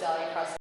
Australia cross.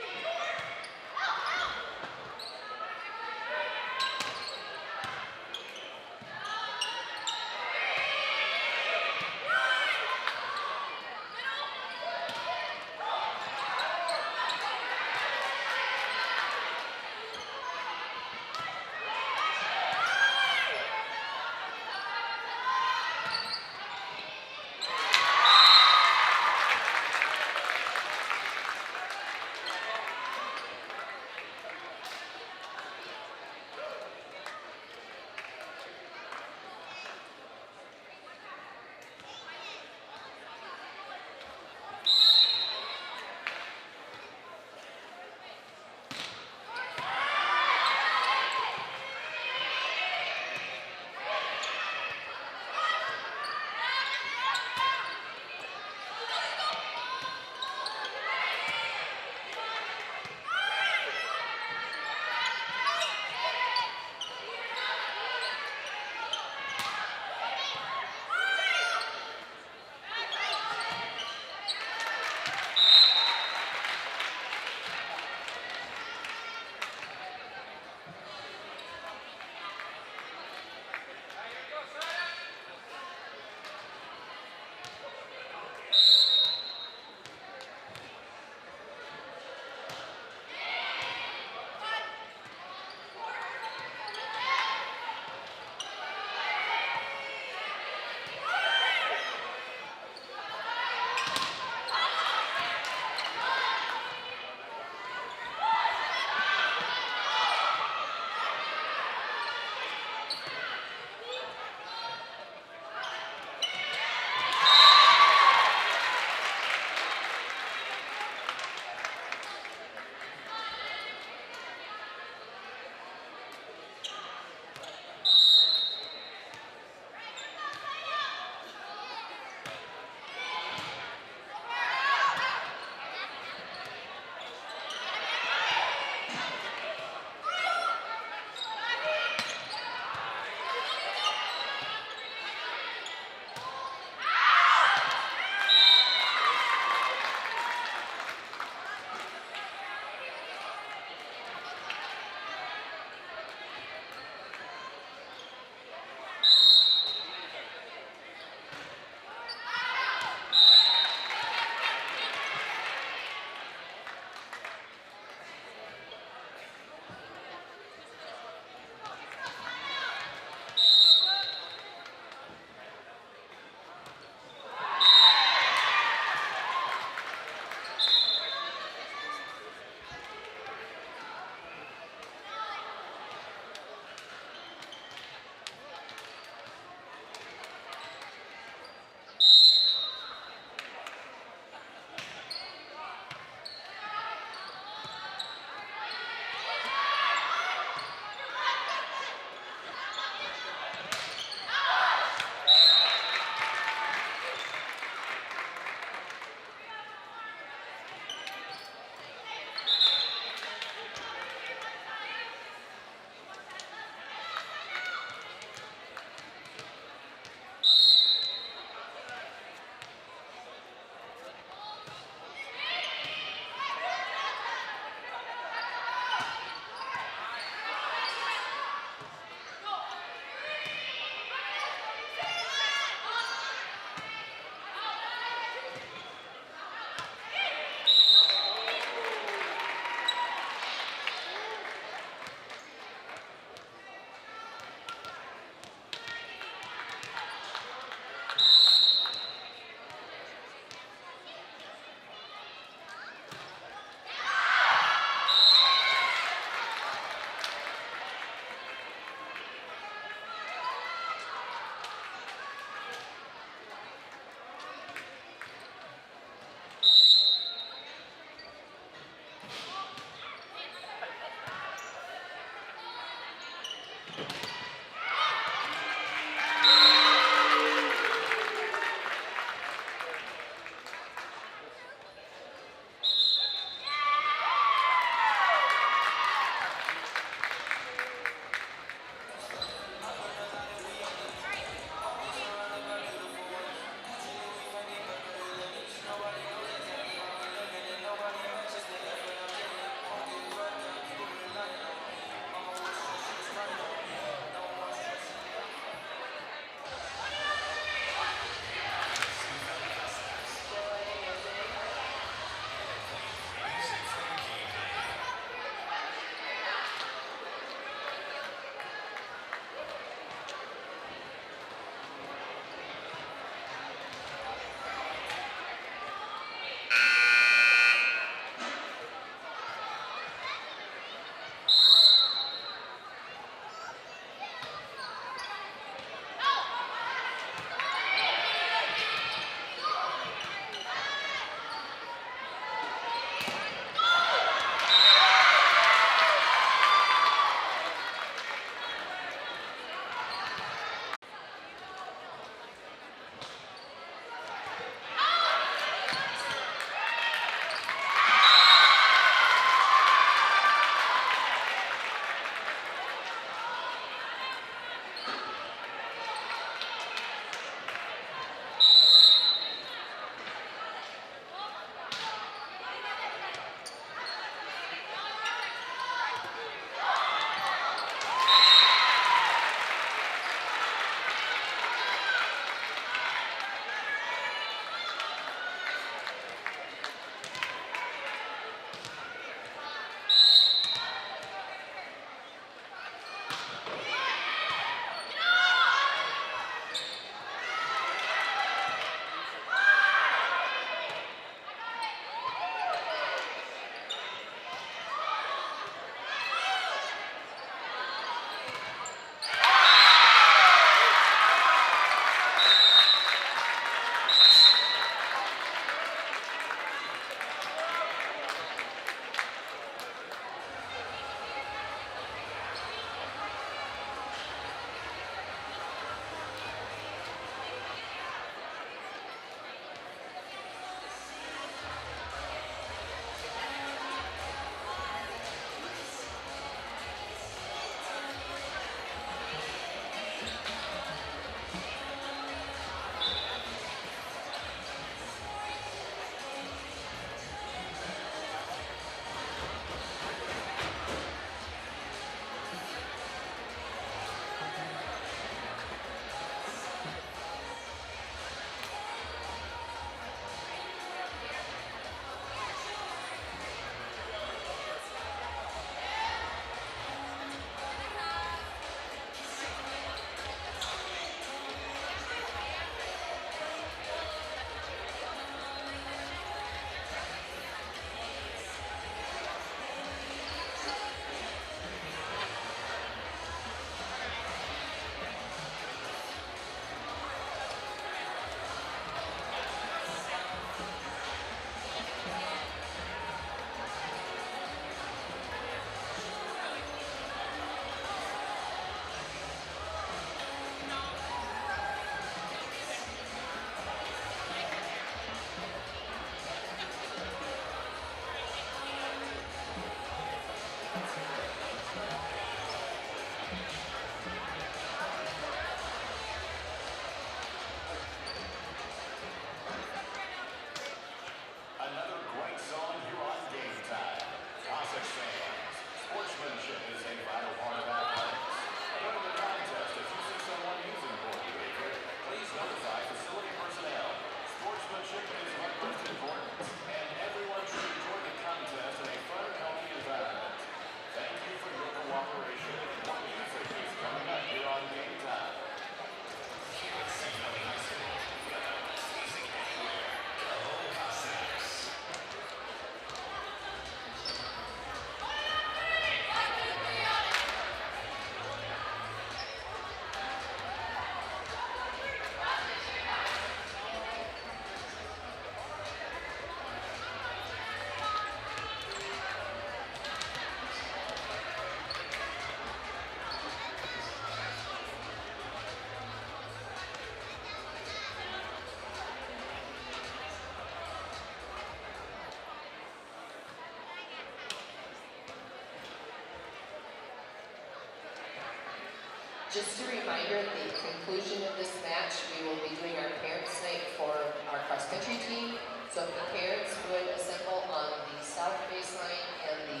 Just a reminder, at the conclusion of this match, we will be doing our parents' night for our cross-country team. So if the parents would assemble on the south baseline and the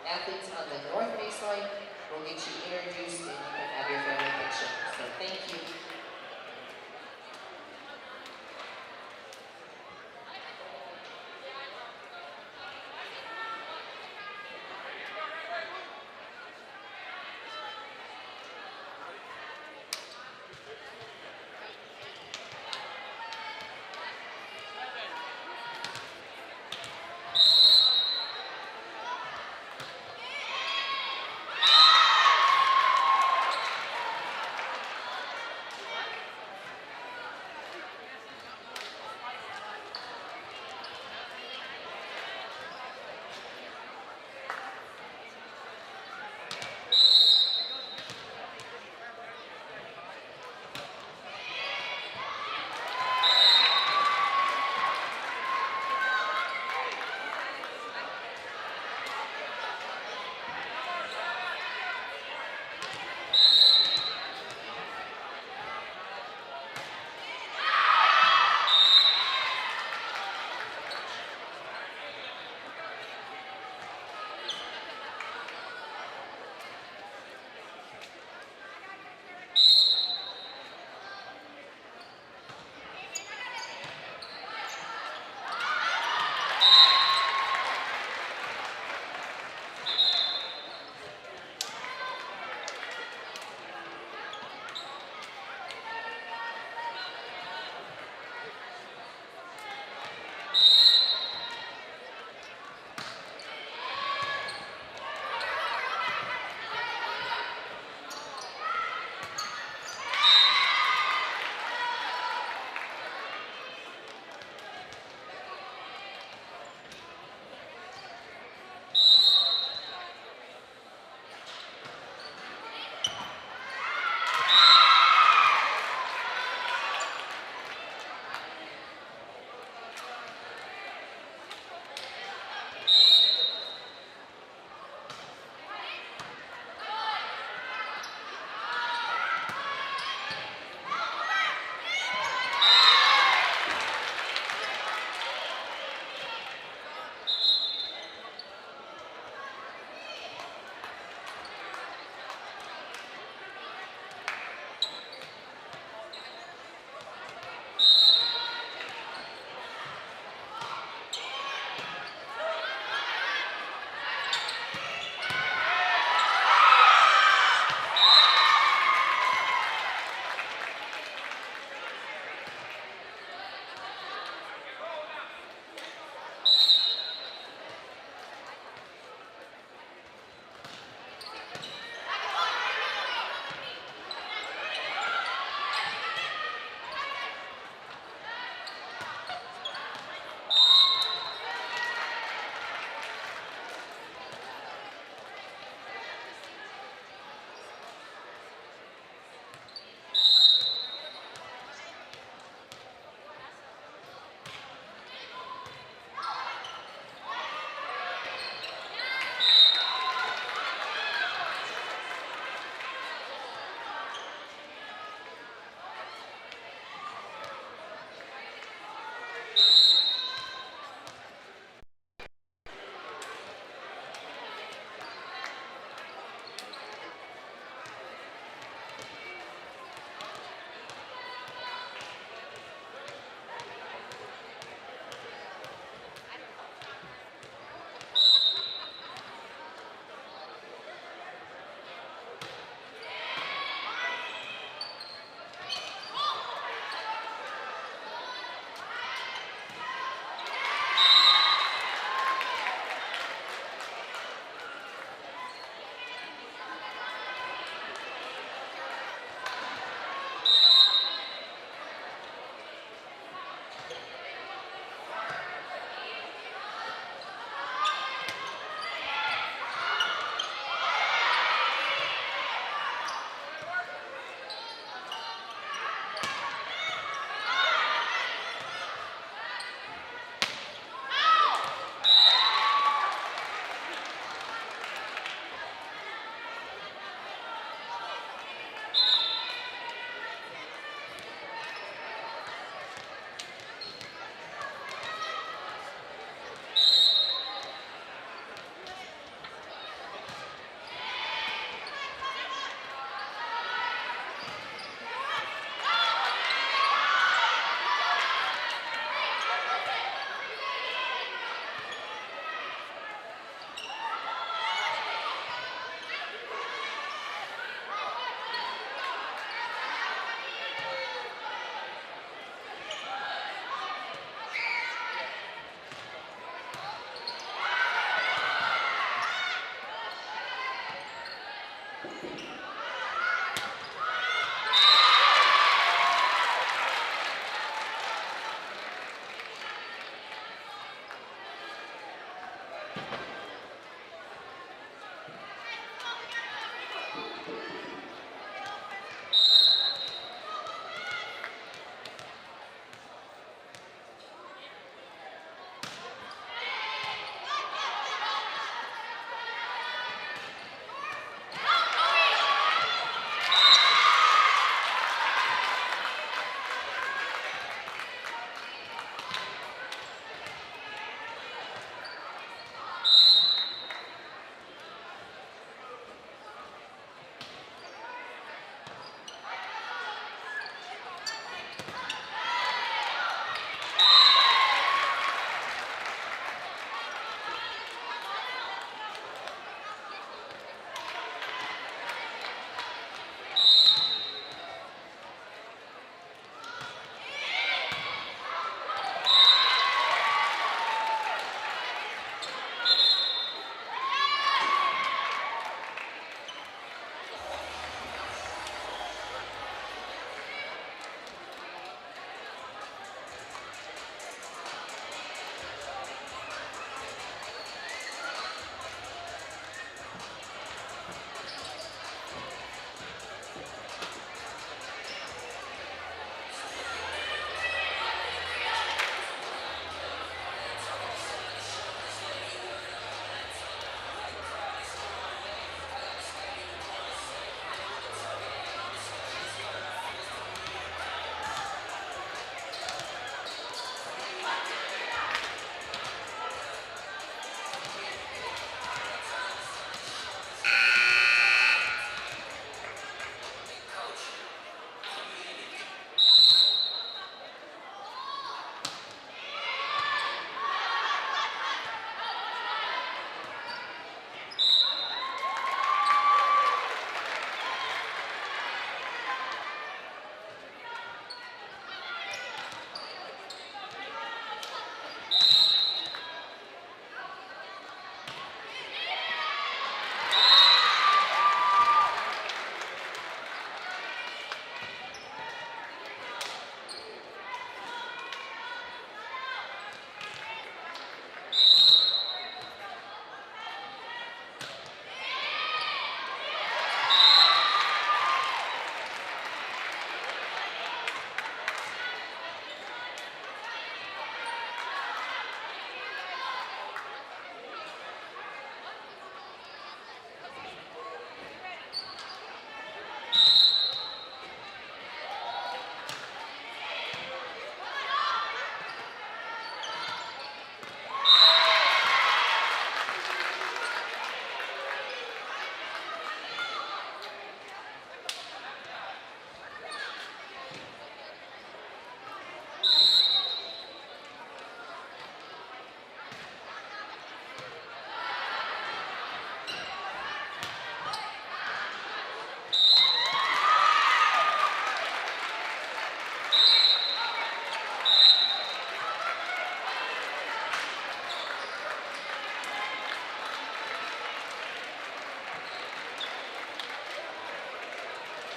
athletes on the north baseline, we'll get you introduced and you can have your family picture. So thank you.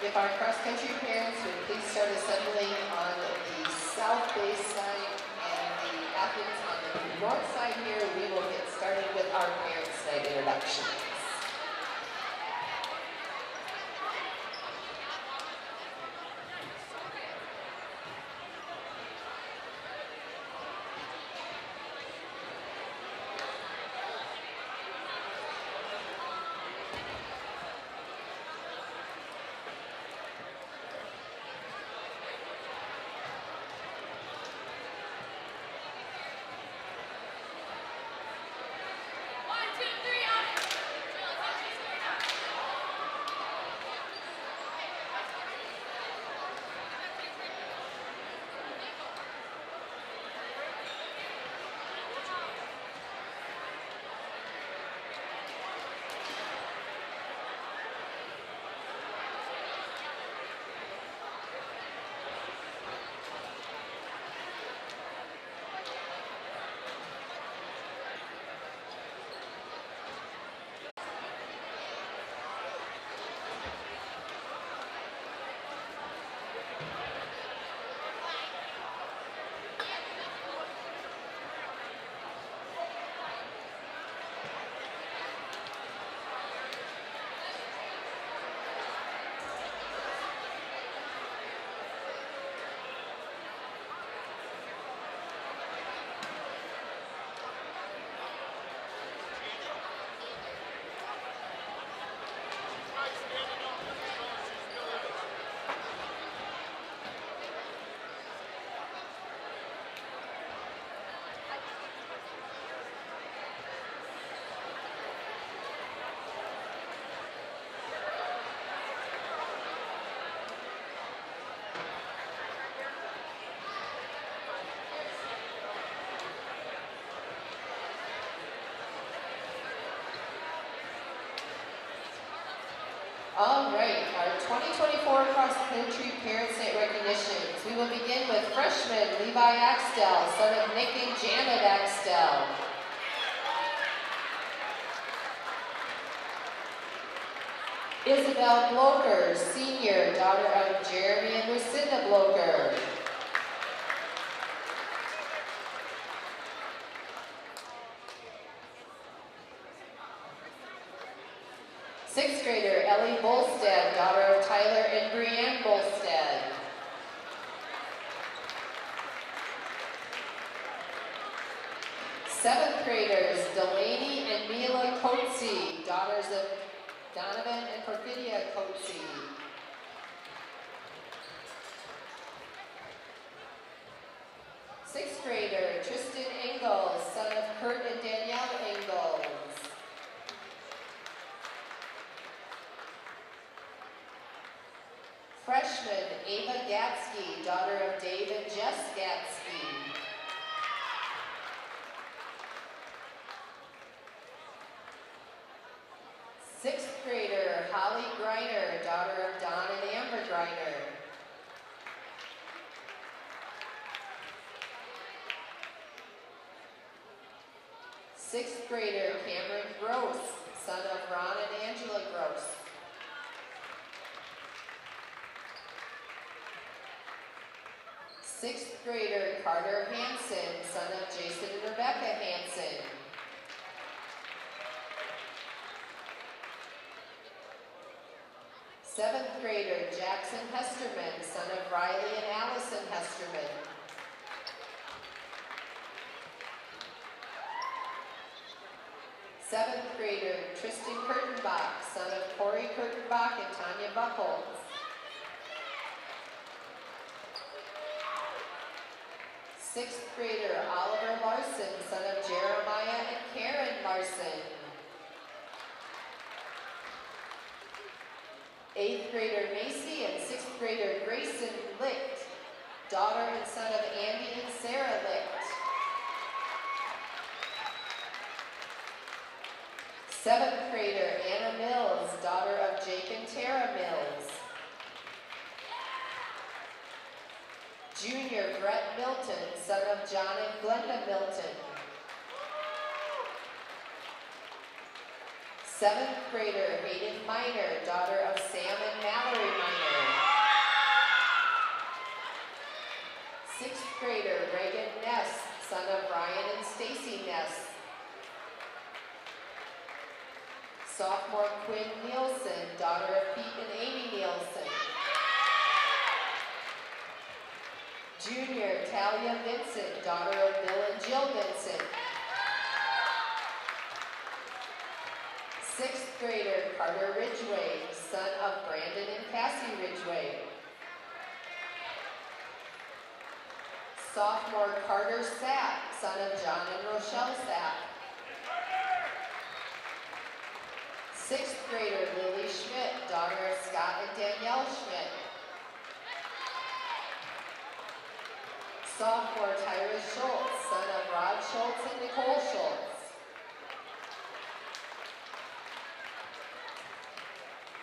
If our cross-country parents would please start assembling on the south base side and the athletes on the north side here, we will get started with our parents' night introductions. All right, our 2024 cross-country Parents Night recognitions. We will begin with freshman Levi Axtell, son of Nick and Janet Axtell. Isabelle Bloker, senior, daughter of Jeremy and Lucinda Bloker. Sixth grader Ellie Bolstead, daughter of Tyler and Brianne Bolstead. Seventh graders Delaney and Mila Coetzee, daughters of Donovan and Perfidia Coetzee. Sixth grader Tristan Engels, son of Kurt and Danielle Engels. Freshman Ava Gatsky, daughter of Dave and Jess Gatsky. Sixth grader Holly Greiner, daughter of Don and Amber Greiner. Sixth grader Cameron Gross, son of Ron and Angela Gross. Sixth grader Carter Hansen, son of Jason and Rebecca Hansen. Seventh grader Jackson Hesterman, son of Riley and Allison Hesterman. Seventh grader Tristan Kurtenbach, son of Corey Kurtenbach and Tanya Buckholz. Sixth grader Oliver Larson, son of Jeremiah and Karen Larson. Eighth grader Macy and sixth grader Grayson Licht, daughter and son of Andy and Sarah Licht. Seventh grader Anna Mills, daughter of Jake and Tara Mills. Junior Brett Milton, son of John and Glenda Milton. Seventh grader Hayden Miner, daughter of Sam and Mallory Miner. Sixth grader Reagan Ness, son of Ryan and Stacy Ness. Sophomore Quinn Nielsen, daughter of Pete and Amy Nielsen. Junior Talia Vincent, daughter of Bill and Jill Vincent. Sixth grader Carter Ridgway, son of Brandon and Cassie Ridgway. Sophomore Carter Sapp, son of John and Rochelle Sapp. Sixth grader Lily Schmidt, daughter of Scott and Danielle Schmidt. Sophomore Tyra Schultz, son of Rod Schultz and Nicole Schultz.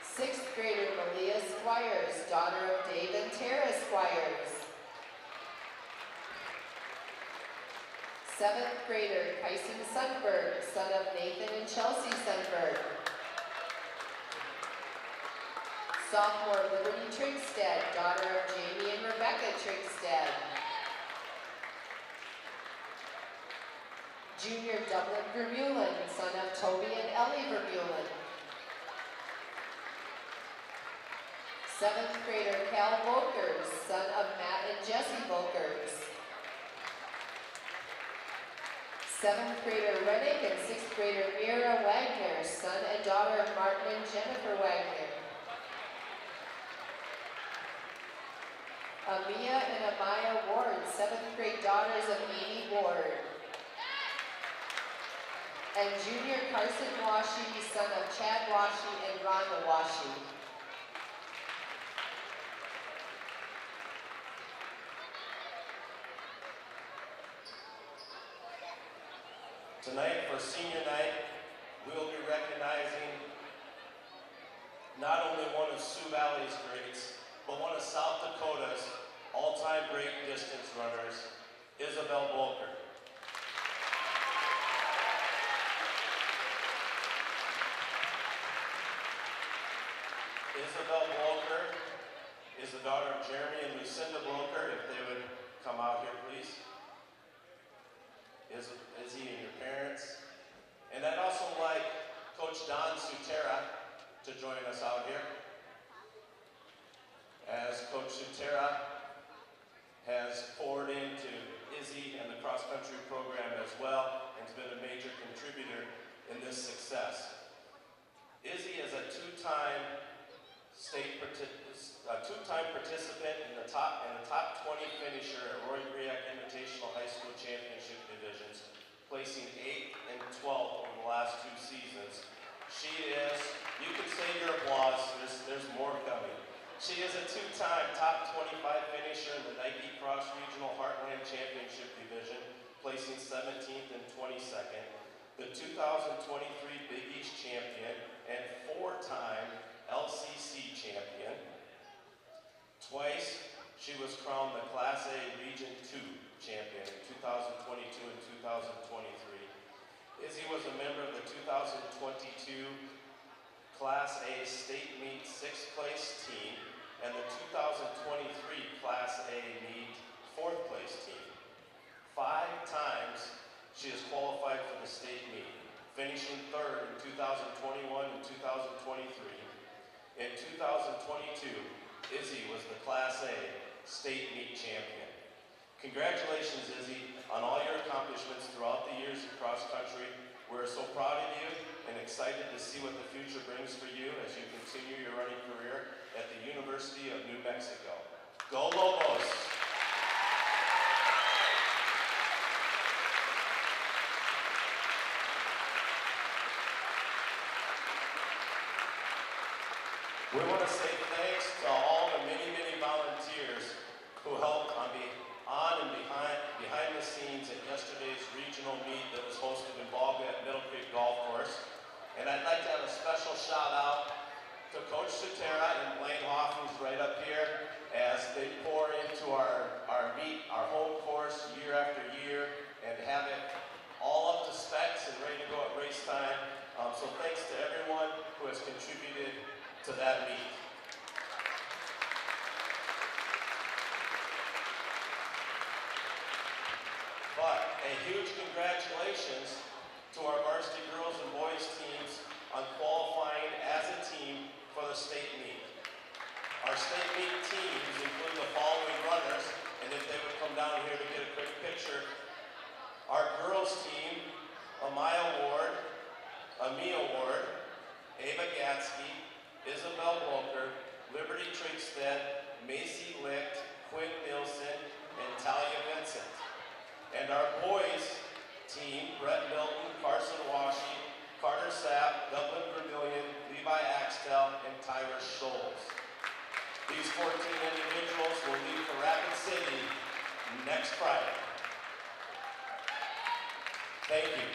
Sixth grader Malia Squires, daughter of Dave and Tara Squires. Seventh grader Kyson Sundberg, son of Nathan and Chelsea Sundberg. Sophomore Liberty Trigstead, daughter of Jamie and Rebecca Trigstead. Junior Dublin Vermeulen, son of Toby and Ellie Vermeulen. Seventh grader Cal Volkers, son of Matt and Jesse Volkers. Seventh grader Reddick and sixth grader Mira Wagner, son and daughter of Martin and Jennifer Wagner. Amia and Amaya Ward, seventh grade daughters of Amy Ward. And junior Carson Washi, son of Chad Washi and Rhonda Washi. Tonight, for senior night, we'll be recognizing not only of Sioux Valley's greats, but one of South Dakota's all-time great distance runners, Isabelle Bloker. Isabelle Bloker is the daughter of Jeremy and Lucinda Bloker. If they would come out here, please. Izzy and your parents. And I'd also like Coach Don Sutera to join us out here. As Coach Sutera has poured into Izzy and the cross-country program as well, and has been a major contributor in this success. Izzy is a two-time participant in the top 20 finisher at Roy Griak Invitational High School Championship divisions, placing 8th and 12th over the last 2 seasons. She is, you can say your applause, there's more coming. She is a two-time top 25 finisher in the Nike Cross Regional Heartland Championship division, placing 17th and 22nd, the 2023 Big East champion, and 4-time LCC champion. Twice, she was crowned the Class A Region 2 champion in 2022 and 2023. Izzy was a member of the 2022 Class A State Meet 6th place team and the 2023 Class A Meet 4th place team. 5 times she has qualified for the state meet, finishing 3rd in 2021 and 2023. In 2022, Izzy was the Class A State Meet champion. Congratulations, Izzy, on all your accomplishments throughout the years of cross country. We're so proud of you and excited to see what the future brings for you as you continue your running career at the University of New Mexico. Go Lobos! We want to say thanks to all the many, many volunteers who helped on and behind the scenes at yesterday's regional meet that was hosted in Volga at Middle Creek Golf Course. And I'd like to have a special shout out to Coach Sutera and Blaine Hoff, who's right up here, as they pour into our meet, our home course year after year, and have it all up to specs and ready to go at race time. So thanks to everyone who has contributed to that meet. But a huge congratulations to our varsity girls and boys teams on qualifying as a team for the state meet. Our state meet teams include the following runners, and if they would come down here to get a quick picture. Our girls team, Amaya Ward, Amia Ward, Ava Gatsky, Isabelle Bloker, Liberty Trigstead, Macy Licht, Quinn Nielsen, and Talia Vincent. And our boys team, Brett Milton, Carson Washi, Carter Sapp, Dublin Vermillion, Levi Axtell, and Tyra Scholes. These 14 individuals will leave for Rapid City next Friday. Thank you.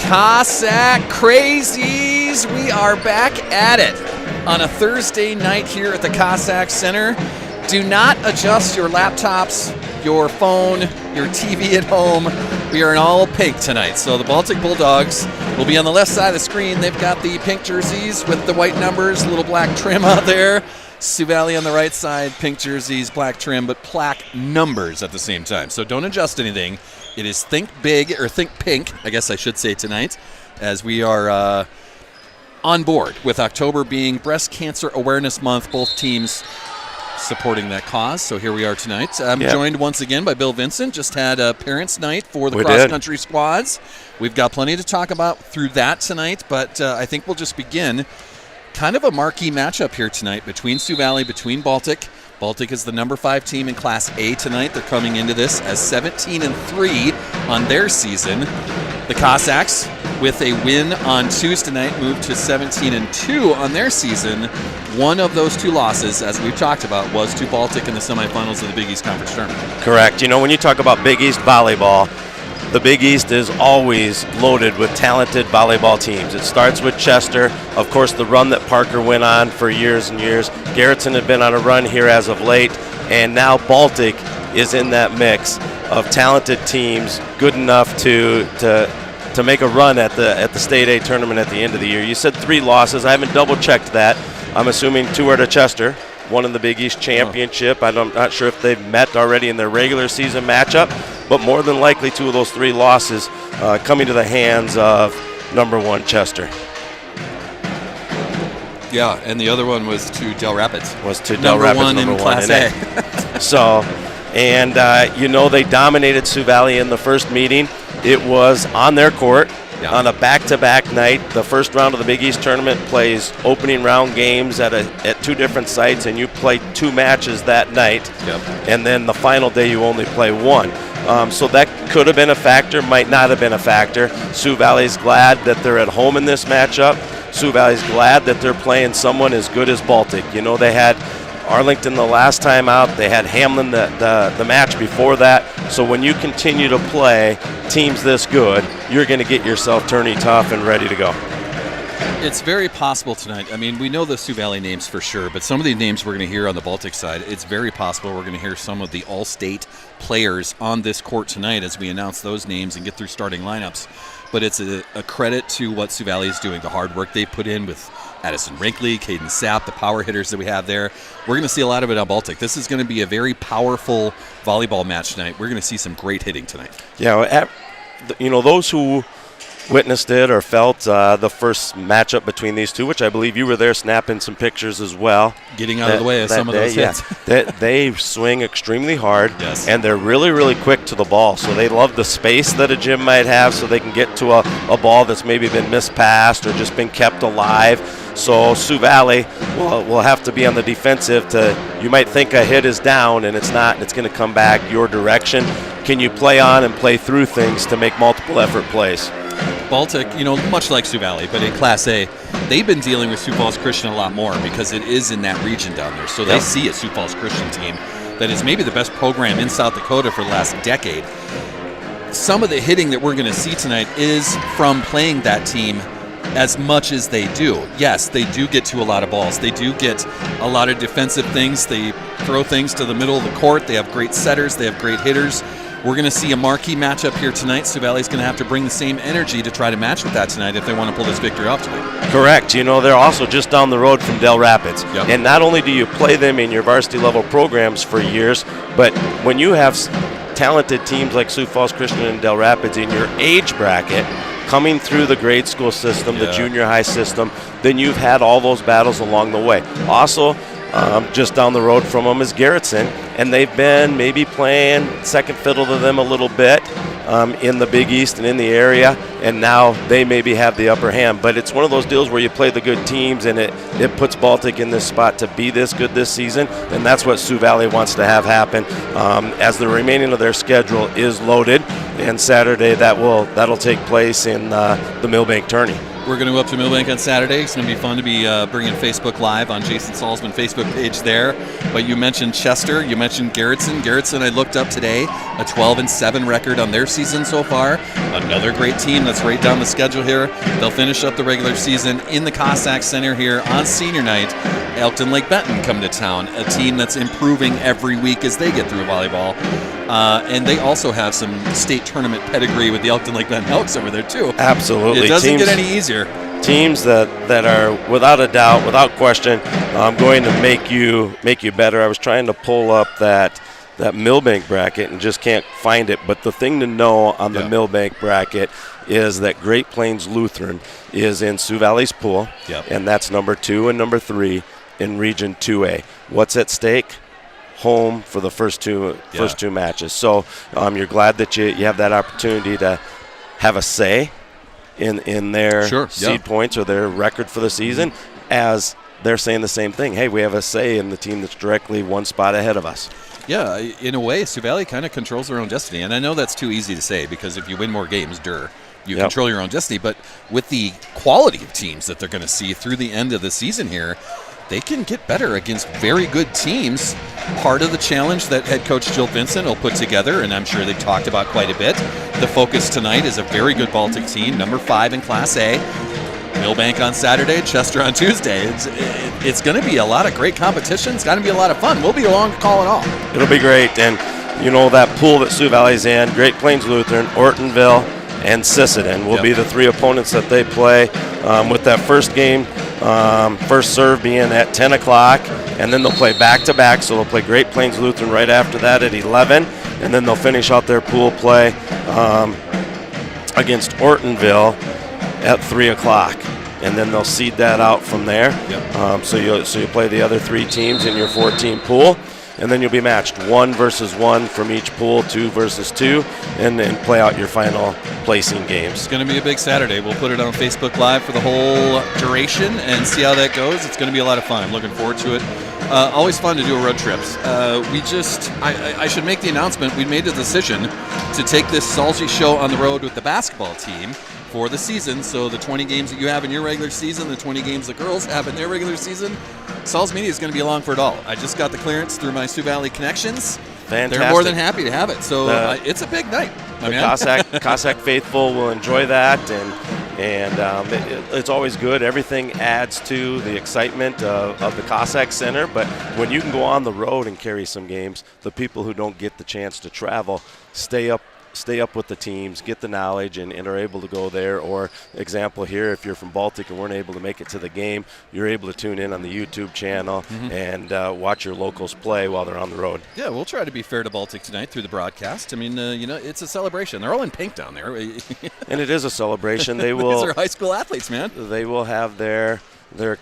Cossack Crazies, we are back at it on a Thursday night here at the Cossack Center. Do not adjust your laptops, your phone, your TV at home. We are in all pink tonight. So the Baltic Bulldogs will be on the left side of the screen. They've got the pink jerseys with the white numbers, little black trim out there. Sioux Valley on the right side, pink jerseys, black trim, but black numbers at the same time. So don't adjust anything. It is Think Big, or Think Pink, I guess I should say tonight, as we are on board with October being Breast Cancer Awareness Month, both teams supporting that cause. So here we are tonight. I'm joined once again by Bill Vincent. Just had a parents' night for the cross-country squads. We've got plenty to talk about through that tonight, but I think we'll just begin. Kind of a marquee matchup here tonight between Sioux Valley, between Baltic. Baltic is the number 5 team in Class A tonight. They're coming into this as 17-3 on their season. The Cossacks, with a win on Tuesday night, moved to 17-2 on their season. One of those 2 losses, as we've talked about, was to Baltic in the semifinals of the Big East Conference Tournament. Correct. You know, when you talk about Big East volleyball, the Big East is always loaded with talented volleyball teams. It starts with Chester. Of course, the run that Parker went on for years and years. Garrettson had been on a run here as of late, and now Baltic is in that mix of talented teams, good enough to make a run at the State A tournament at the end of the year. You said 3 losses. I haven't double-checked that. I'm assuming 2 are to Chester, 1 in the Big East Championship. I'm not sure if they've met already in their regular season matchup, but more than likely 2 of those 3 losses coming to the hands of number 1 Chester. Yeah, and the other one was to Del Rapids. Del Rapids, number 1 in Class A. So, and they dominated Sioux Valley in the first meeting. It was on their court. Yeah. On a back-to-back night. The first round of the Big East tournament plays opening round games at 2 different sites, and you play 2 matches that night. Yep. And then the final day you only play 1. So that could have been a factor, might not have been a factor. Sioux Valley's glad that they're at home in this matchup. Sioux Valley's glad that they're playing someone as good as Baltic. You know, they had Arlington the last time out. They had Hamlin the match before that. So when you continue to play teams this good, you're going to get yourself turning tough and ready to go. It's very possible tonight. I mean, we know the Sioux Valley names for sure, but some of the names we're going to hear on the Baltic side, it's very possible we're going to hear some of the all-state players on this court tonight as we announce those names and get through starting lineups. But it's a credit to what Sioux Valley is doing, the hard work they put in with Addison Rinkley, Caden Sapp, the power hitters that we have there. We're going to see a lot of it on Baltic. This is going to be a very powerful volleyball match tonight. We're going to see some great hitting tonight. Yeah, those who witnessed it or felt the first matchup between these 2, which I believe you were there snapping some pictures as well. Getting out of the way of some of those hits. They swing extremely hard, yes. And they're really, really quick to the ball. So they love the space that a gym might have so they can get to a ball that's maybe been mispassed or just been kept alive. So Sioux Valley will have to be on the defensive you might think a hit is down, and it's not, and it's going to come back your direction. Can you play on and play through things to make multiple effort plays? Baltic, much like Sioux Valley, but in Class A, they've been dealing with Sioux Falls Christian a lot more because it is in that region down there. So they see a Sioux Falls Christian team that is maybe the best program in South Dakota for the last decade. Some of the hitting that we're going to see tonight is from playing that team as much as they do. Yes, they do get to a lot of balls. They do get a lot of defensive things. They throw things to the middle of the court. They have great setters. They have great hitters. We're going to see a marquee matchup here tonight. Sioux Valley's going to have to bring the same energy to try to match with that tonight if they want to pull this victory off tonight. Correct. They're also just down the road from Del Rapids. Yep. And not only do you play them in your varsity level programs for years, but when you have talented teams like Sioux Falls Christian and Del Rapids in your age bracket coming through the grade school system, the junior high system, then you've had all those battles along the way. Also, just down the road from them is Garrettson, and they've been maybe playing second fiddle to them a little bit in the Big East and in the area, and now they maybe have the upper hand. But it's one of those deals where you play the good teams, and it puts Baltic in this spot to be this good this season, and that's what Sioux Valley wants to have happen as the remaining of their schedule is loaded, and Saturday that'll take place in the Millbank tourney. We're going to go up to Millbank on Saturday. It's going to be fun to be bringing Facebook Live on Jason Salzman Facebook page there. But you mentioned Chester. You mentioned Garrettson. Garrettson, I looked up today, a 12-7 record on their season so far. Another great team that's right down the schedule here. They'll finish up the regular season in the Cossack Center here on senior night. Elkton Lake Benton come to town, a team that's improving every week as they get through volleyball. And they also have some state tournament pedigree with the Elkton Lake Benton Elks over there, too. Absolutely. It doesn't get any easier. Teams that are, without a doubt, without question, going to make you better. I was trying to pull up that Millbank bracket and just can't find it. But the thing to know on the Millbank bracket is that Great Plains Lutheran is in Sioux Valley's pool, and that's number 2 and number 3 in Region 2A. What's at stake? Home for the first two matches. So you're glad that you have that opportunity to have a say in their seed points or their record for the season, as they're saying the same thing. Hey, we have a say in the team that's directly one spot ahead of us. Yeah, in a way, Sioux Valley kind of controls their own destiny. And I know that's too easy to say because if you win more games, you control your own destiny. But with the quality of teams that they're going to see through the end of the season here, they can get better against very good teams. Part of the challenge that head coach Jill Vincent will put together, and I'm sure they've talked about quite a bit, the focus tonight is a very good Baltic team, number 5 in Class A. Millbank on Saturday, Chester on Tuesday. It's going to be a lot of great competition. It's going to be a lot of fun. We'll be along to call it all. It'll be great. And, you know, that pool that Sioux Valley's in, Great Plains Lutheran, Ortonville, and Sisseton will be the 3 opponents that they play with that first game. First serve being at 10 o'clock, and then they'll play back-to-back, so they'll play Great Plains Lutheran right after that at 11, and then they'll finish out their pool play against Ortonville at 3 o'clock, and then they'll seed that out from there. So you'll play the other 3 teams in your 4-team pool, and then you'll be matched 1 versus 1 from each pool, 2 versus 2, and then play out your final placing games. It's going to be a big Saturday. We'll put it on Facebook Live for the whole duration and see how that goes. It's going to be a lot of fun. I'm looking forward to it. Always fun to do road trips. I should make the announcement. We made a decision to take this Salzy show on the road with the basketball team for the season. So the 20 games that you have in your regular season, the 20 games the girls have in their regular season, Salz Media is going to be along for it all. I just got the clearance through my Sioux Valley connections. Fantastic. They're more than happy to have it. So it's a big night. The Cossack faithful will enjoy that, and it's always good. Everything adds to the excitement of the Cossack Center. But when you can go on the road and carry some games, the people who don't get the chance to travel stay up with the teams, get the knowledge, and are able to go there. Or example here, if you're from Baltic and weren't able to make it to the game, you're able to tune in on the YouTube channel and watch your locals play while they're on the road. Yeah, we'll try to be fair to Baltic tonight through the broadcast. I mean, it's a celebration. They're all in pink down there. And it is a celebration. They will. These are high school athletes, man. They will have their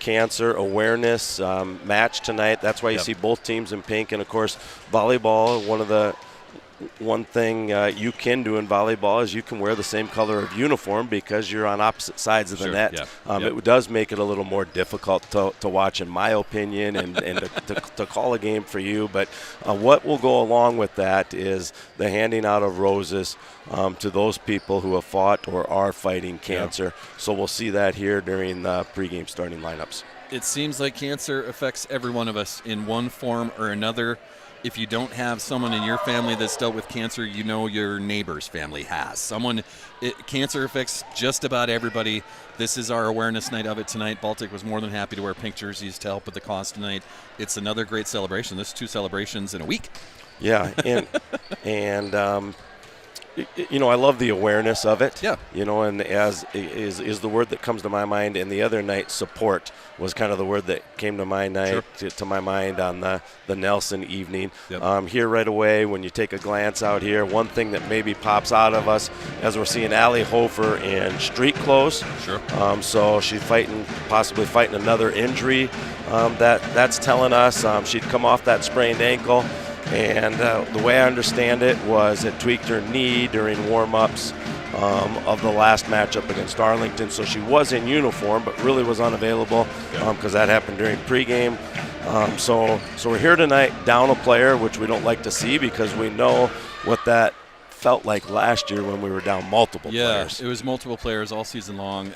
cancer awareness match tonight. That's why you see both teams in pink. And, of course, volleyball, one thing you can do in volleyball is you can wear the same color of uniform because you're on opposite sides of the net. It does make it a little more difficult to watch, in my opinion, and to call a game for you. But what will go along with that is the handing out of roses to those people who have fought or are fighting cancer. So we'll see that here during the pregame starting lineups. It seems like cancer affects every one of us in one form or another. If you don't have someone in your family that's dealt with cancer, you know your neighbor's family has. Cancer affects just about everybody. This is our awareness night of it tonight. Baltic was more than happy to wear pink jerseys to help with the cause tonight. It's another great celebration. This is 2 celebrations in a week. Yeah, and I love the awareness of it. Yeah. And as is the word that comes to my mind. And the other night, support was kind of the word that came to my mind on the Nelson evening. Here right away, when you take a glance out here, one thing that maybe pops out of us as we're seeing Allie Hofer in street clothes. So she's possibly fighting another injury. That's telling us she'd come off that sprained ankle. And the way I understand it was it tweaked her knee during warm-ups of the last matchup against Arlington. So she was in uniform, but really was unavailable because that happened during pregame. So we're here tonight down a player, which we don't like to see because we know what that felt like last year when we were down multiple players. Yeah, it was multiple players all season long.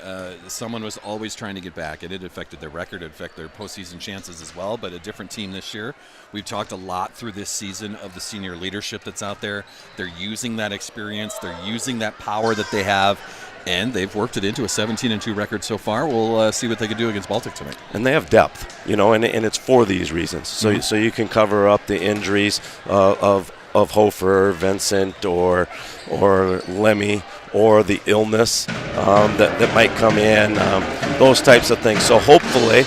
Someone was always trying to get back, and it affected their record, it affected their postseason chances as well, but a different team this year. We've talked a lot through this season of the senior leadership that's out there. They're using that experience. They're using that power that they have, and they've worked it into a 17-2 record so far. We'll see what they can do against Baltic tonight. And they have depth, and it's for these reasons. So you can cover up the injuries of Hofer, Vincent, or Lemmy, or the illness that might come in, those types of things. So hopefully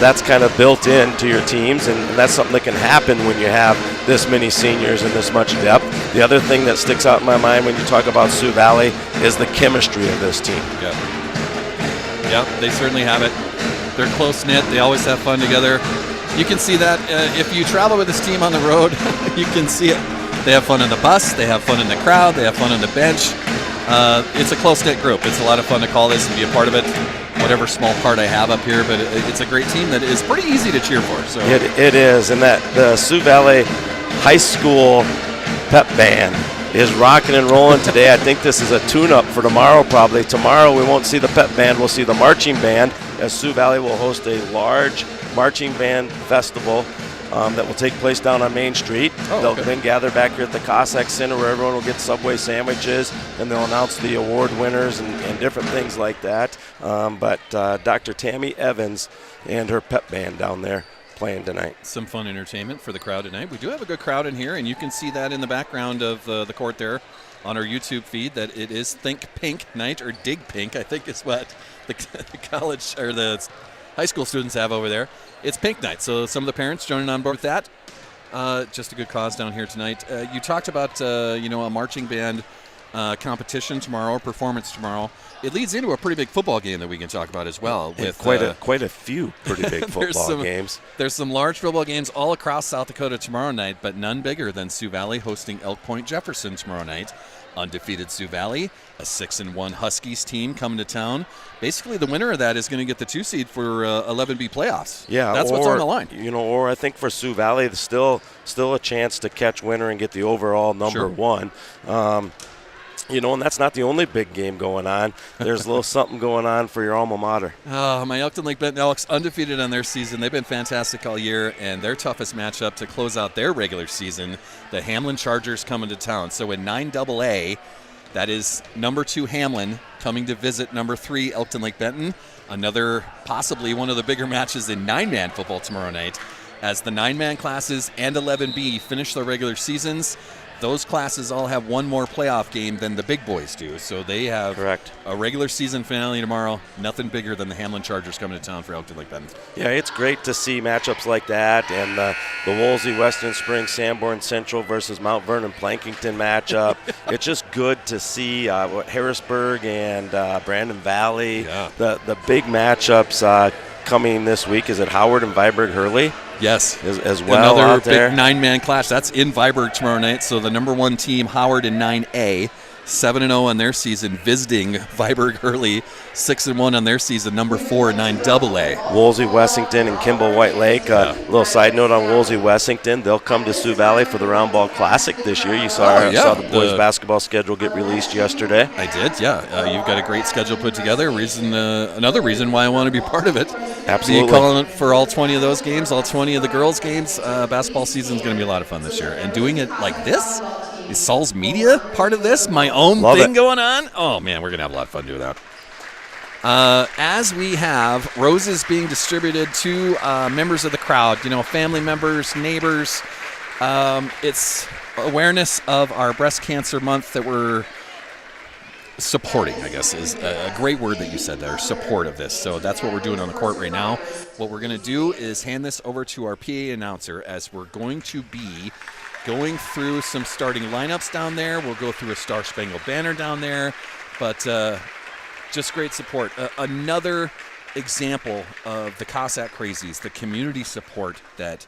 that's kind of built into your teams, and that's something that can happen when you have this many seniors and this much depth. The other thing that sticks out in my mind when you talk about Sioux Valley is the chemistry of this team. Yeah, they certainly have it. They're close-knit. They always have fun together. You can see that if you travel with this team on the road, you can see it. They have fun on the bus. They have fun in the crowd. They have fun on the bench. It's a close-knit group. It's a lot of fun to call this and be a part of it, whatever small part I have up here. But it's a great team that is pretty easy to cheer for. So it is, and that the Sioux Valley High School pep band is rocking and rolling today. I think this is a tune-up for tomorrow probably. Tomorrow we won't see the pep band. We'll see the marching band, as Sioux Valley will host a large marching band festival that will take place down on Main Street. They'll then gather back here at the Cossack Center where everyone will get Subway sandwiches, and they'll announce the award winners and different things like that. But Dr. Tammy Evans and her pep band down there playing tonight. Some fun entertainment for the crowd tonight. We do have a good crowd in here, and you can see that in the background of the court there on our YouTube feed, that it is Think Pink night, or Dig Pink, I think is what the college or the high school students have over there. It's Pink night, so some of the parents joining on board with that. Just a good cause down here tonight. You talked about a marching band competition tomorrow, or performance tomorrow. It leads into a pretty big football game that we can talk about as well. With quite a few pretty big football games. There's some large football games all across South Dakota tomorrow night, but none bigger than Sioux Valley hosting Elk Point Jefferson tomorrow night. Undefeated Sioux Valley, a 6-1 Huskies team coming to town. Basically, the winner of that is going to get the 2 seed for 11B playoffs. Yeah, that's what's on the line. Or I think for Sioux Valley, there's still a chance to catch winner and get the overall number 1. And that's not the only big game going on. There's a little something going on for your alma mater. My Elkton Lake Benton Elks, undefeated on their season. They've been fantastic all year, and their toughest matchup to close out their regular season, the Hamlin Chargers coming to town. So in 9AA, that is number 2 Hamlin coming to visit number 3 Elkton Lake Benton. Another, possibly one of the bigger matches in 9-man football tomorrow night, as the 9-man classes and 11B finish their regular seasons. Those classes all have one more playoff game than the big boys do, so they have a regular season finale tomorrow. Nothing bigger than the Hamlin Chargers coming to town for Elkton Lake Benton. Yeah, it's great to see matchups like that, and the Woolsey Western Springs Sanborn Central versus Mount Vernon Plankington matchup. It's just good to see Harrisburg and Brandon Valley. The big matchups coming this week. Is it Howard and Viborg Hurley? Yes, as well. Another out there. Big 9-man clash. That's in Viborg tomorrow night. So the number 1 team, Howard in 9A, 7-0 on their season, visiting Viborg Hurley, 6-1 on their season, number 4 in 9AA. Woolsey Wessington and Kimball White Lake. Little side note on Woolsey Wessington: they'll come to Sioux Valley for the Round Ball Classic this year. You saw the boys' basketball schedule get released yesterday. I did, yeah. You've got a great schedule put together. Another reason why I want to be part of it. Absolutely. Be calling it for all 20 of those games, all 20 of the girls' games. Basketball season is going to be a lot of fun this year, and doing it like this. Is Saul's Media part of this? My own thing going on? Oh, man, we're going to have a lot of fun doing that. As we have roses being distributed to members of the crowd, family members, neighbors. It's awareness of our breast cancer month that we're supporting, I guess, is a great word that you said there, support of this. So that's what we're doing on the court right now. What we're going to do is hand this over to our PA announcer, as we're going to be going through some starting lineups down there. We'll go through a Star Spangled Banner down there, but just great support. Another example of the Cossack Crazies, the community support that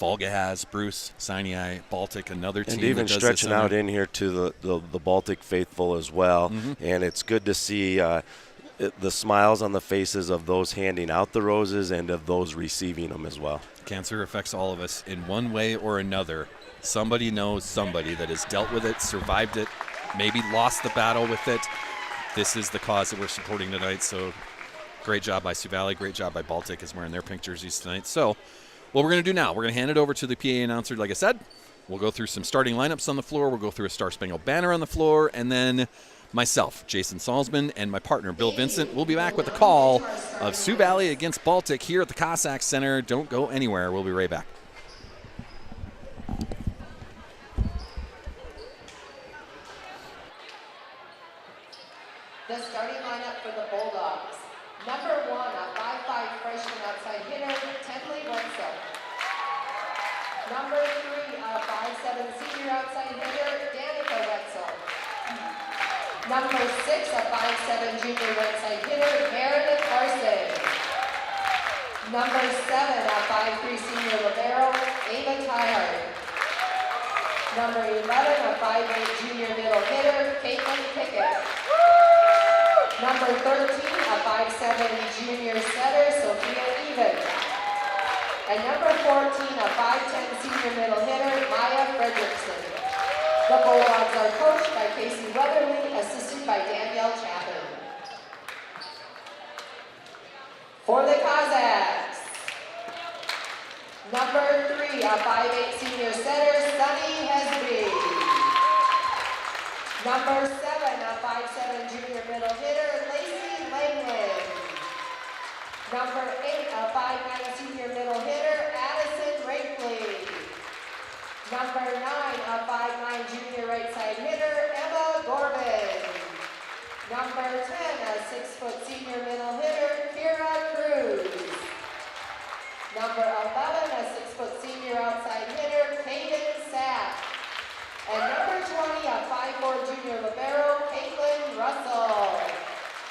Volga has, Bruce, Sinai, Baltic, another team. And even stretching out in here to the Baltic faithful as well. Mm-hmm. And it's good to see the smiles on the faces of those handing out the roses and of those receiving them as well. Cancer affects all of us in one way or another. Somebody knows somebody that has dealt with it, survived it, maybe lost the battle with it. This is the cause that we're supporting tonight. So great job by Sioux Valley, great job by Baltic as wearing their pink jerseys tonight. So what we're going to do now, we're going to hand it over to the PA announcer, like I said. We'll go through some starting lineups on the floor. We'll go through a Star Spangled Banner on the floor. And then myself, Jason Salzman, and my partner, Bill Vincent, will be back with the call of Sioux Valley against Baltic here at the Cossack Center. Don't go anywhere. We'll be right back. The starting lineup for the Bulldogs. Number 1, a 5'5" freshman outside hitter, Tenley Wenzel. Number 3, a 5'7" senior outside hitter, Danica Wenzel. Number 6, a 5'7" junior outside hitter, Meredith Larson. Number 7, a 5'3" senior libero, Ava Tyhart. Number 11, a 5'8" junior middle hitter, Caitlin Pickett. Number 13, a 5'7" junior setter, Sophia Even. And number 14, a 5'10" senior middle hitter, Maya Fredrickson. The Bulldogs are coached by Casey Weatherly, assisted by Danielle Chapin. For the Cossacks, number 3, a 5'8" senior setter, Sunny Hesby. Number 7, a 5'7" junior middle hitter, Lacey Langland. Number 8, a 5'9" senior middle hitter, Addison Rakeley. Number 9, a 5'9" junior right side hitter, Emma Gorban. Number 10, a 6' senior middle hitter, Kira Cruz. Number 11, a 6' senior outside hitter, Kaden Sapp. And number 20, a 5'4" junior libero, Caitlin Russell.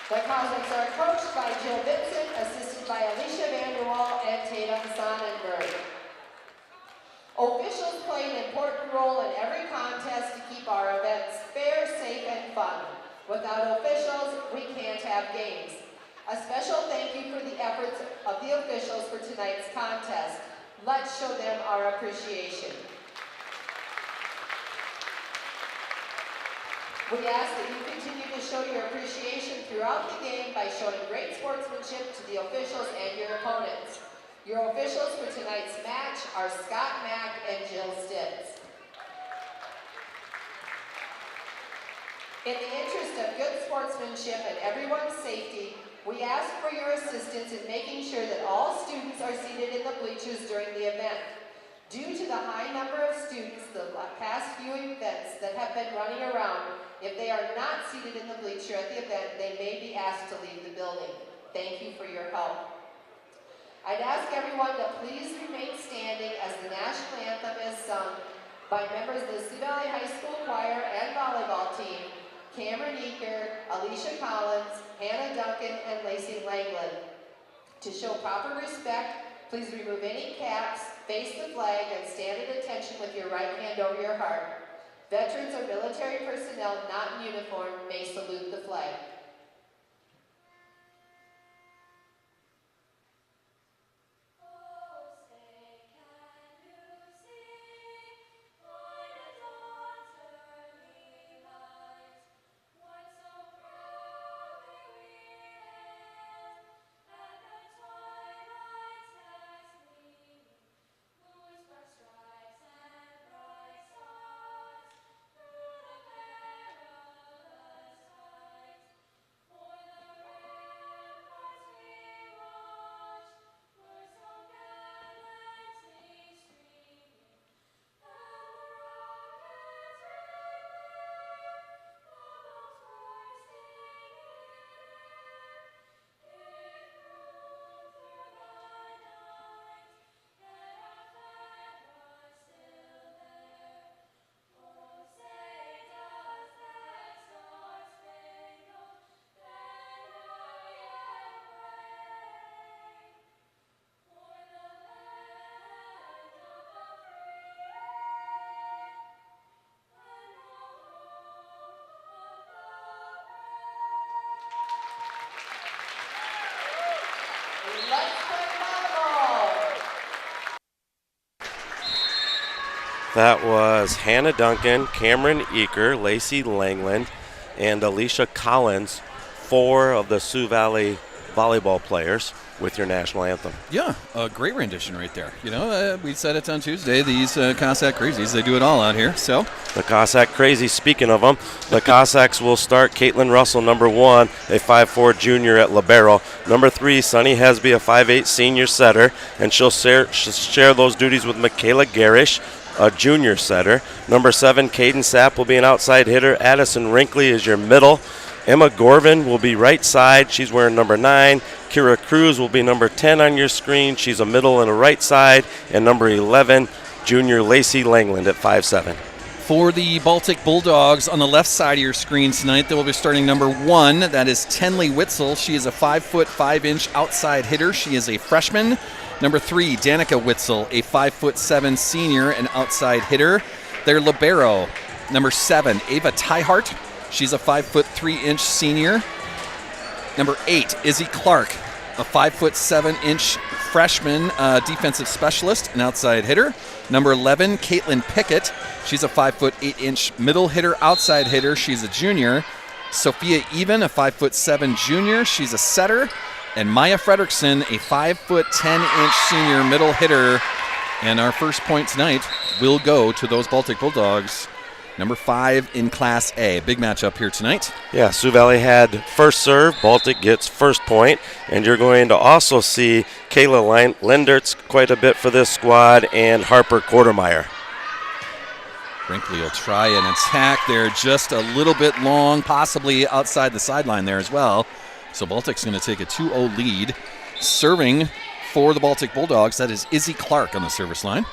The Cossacks are coached by Jill Vincent, assisted by Alicia Vanderwall and Tatum Sonnenberg. Officials play an important role in every contest to keep our events fair, safe, and fun. Without officials, we can't have games. A special thank you for the efforts of the officials for tonight's contest. Let's show them our appreciation. We ask that you continue to show your appreciation throughout the game by showing great sportsmanship to the officials and your opponents. Your officials for tonight's match are Scott Mack and Jill Stitz. In the interest of good sportsmanship and everyone's safety, we ask for your assistance in making sure that all students are seated in the bleachers during the event. Due to the high number of students the past few events that have been running around, if they are not seated in the bleacher at the event, they may be asked to leave the building. Thank you for your help. I'd ask everyone to please remain standing as the national anthem is sung by members of the Sioux Valley High School Choir and Volleyball team, Cameron Eaker, Alicia Collins, Hannah Duncan, and Lacey Langland. To show proper respect, please remove any caps, face the flag, and stand at attention with your right hand over your heart. Veterans or military personnel not in uniform may salute the flag. Let's play volleyball. That was Hannah Duncan, Cameron Eaker, Lacey Langland, and Alicia Collins, 4 of the Sioux Valley volleyball players with your national anthem. Yeah, a great rendition right there. You know, we said it on Tuesday. These Cossack Crazies, they do it all out here. So the Cossack Crazies, speaking of them, the Cossacks will start Caitlin Russell, number 1, a 5'4 junior at libero. Number 3, Sunny Hesby, a 5'8 senior setter, and she'll share those duties with Michaela Garish, a junior setter. Number 7, Caden Sapp will be an outside hitter. Addison Rinkley is your middle. Emma Gorvin will be right side. She's wearing number 9. Kira Cruz will be number 10 on your screen. She's a middle and a right side. And number 11, junior Lacey Langland at 5'7". for the Baltic Bulldogs on the left side of your screen tonight, they will be starting number 1. That is Tenley Witzel. She is a 5', 5" outside hitter. She is a freshman. Number 3, Danica Witzel, a 5'7" senior and outside hitter. Their libero, number 7, Ava Tyhart. She's a 5'3" senior. Number 8, Izzy Clark, a 5'7" freshman defensive specialist and outside hitter. Number 11, Caitlin Pickett. She's a 5'8" middle hitter, outside hitter. She's a junior. Sophia Even, a 5'7" junior. She's a setter. And Maya Fredrickson, a 5'10" senior middle hitter. And our first point tonight will go to those Baltic Bulldogs. Number 5 in Class A. Big matchup here tonight. Yeah, Sioux Valley had first serve. Baltic gets first point. And you're going to also see Kayla Lendertz quite a bit for this squad and Harper Quartermeyer. Brinkley will try an attack there, just a little bit long, possibly outside the sideline there as well. So Baltic's going to take a 2-0 lead. Serving for the Baltic Bulldogs, that is Izzy Clark on the service line.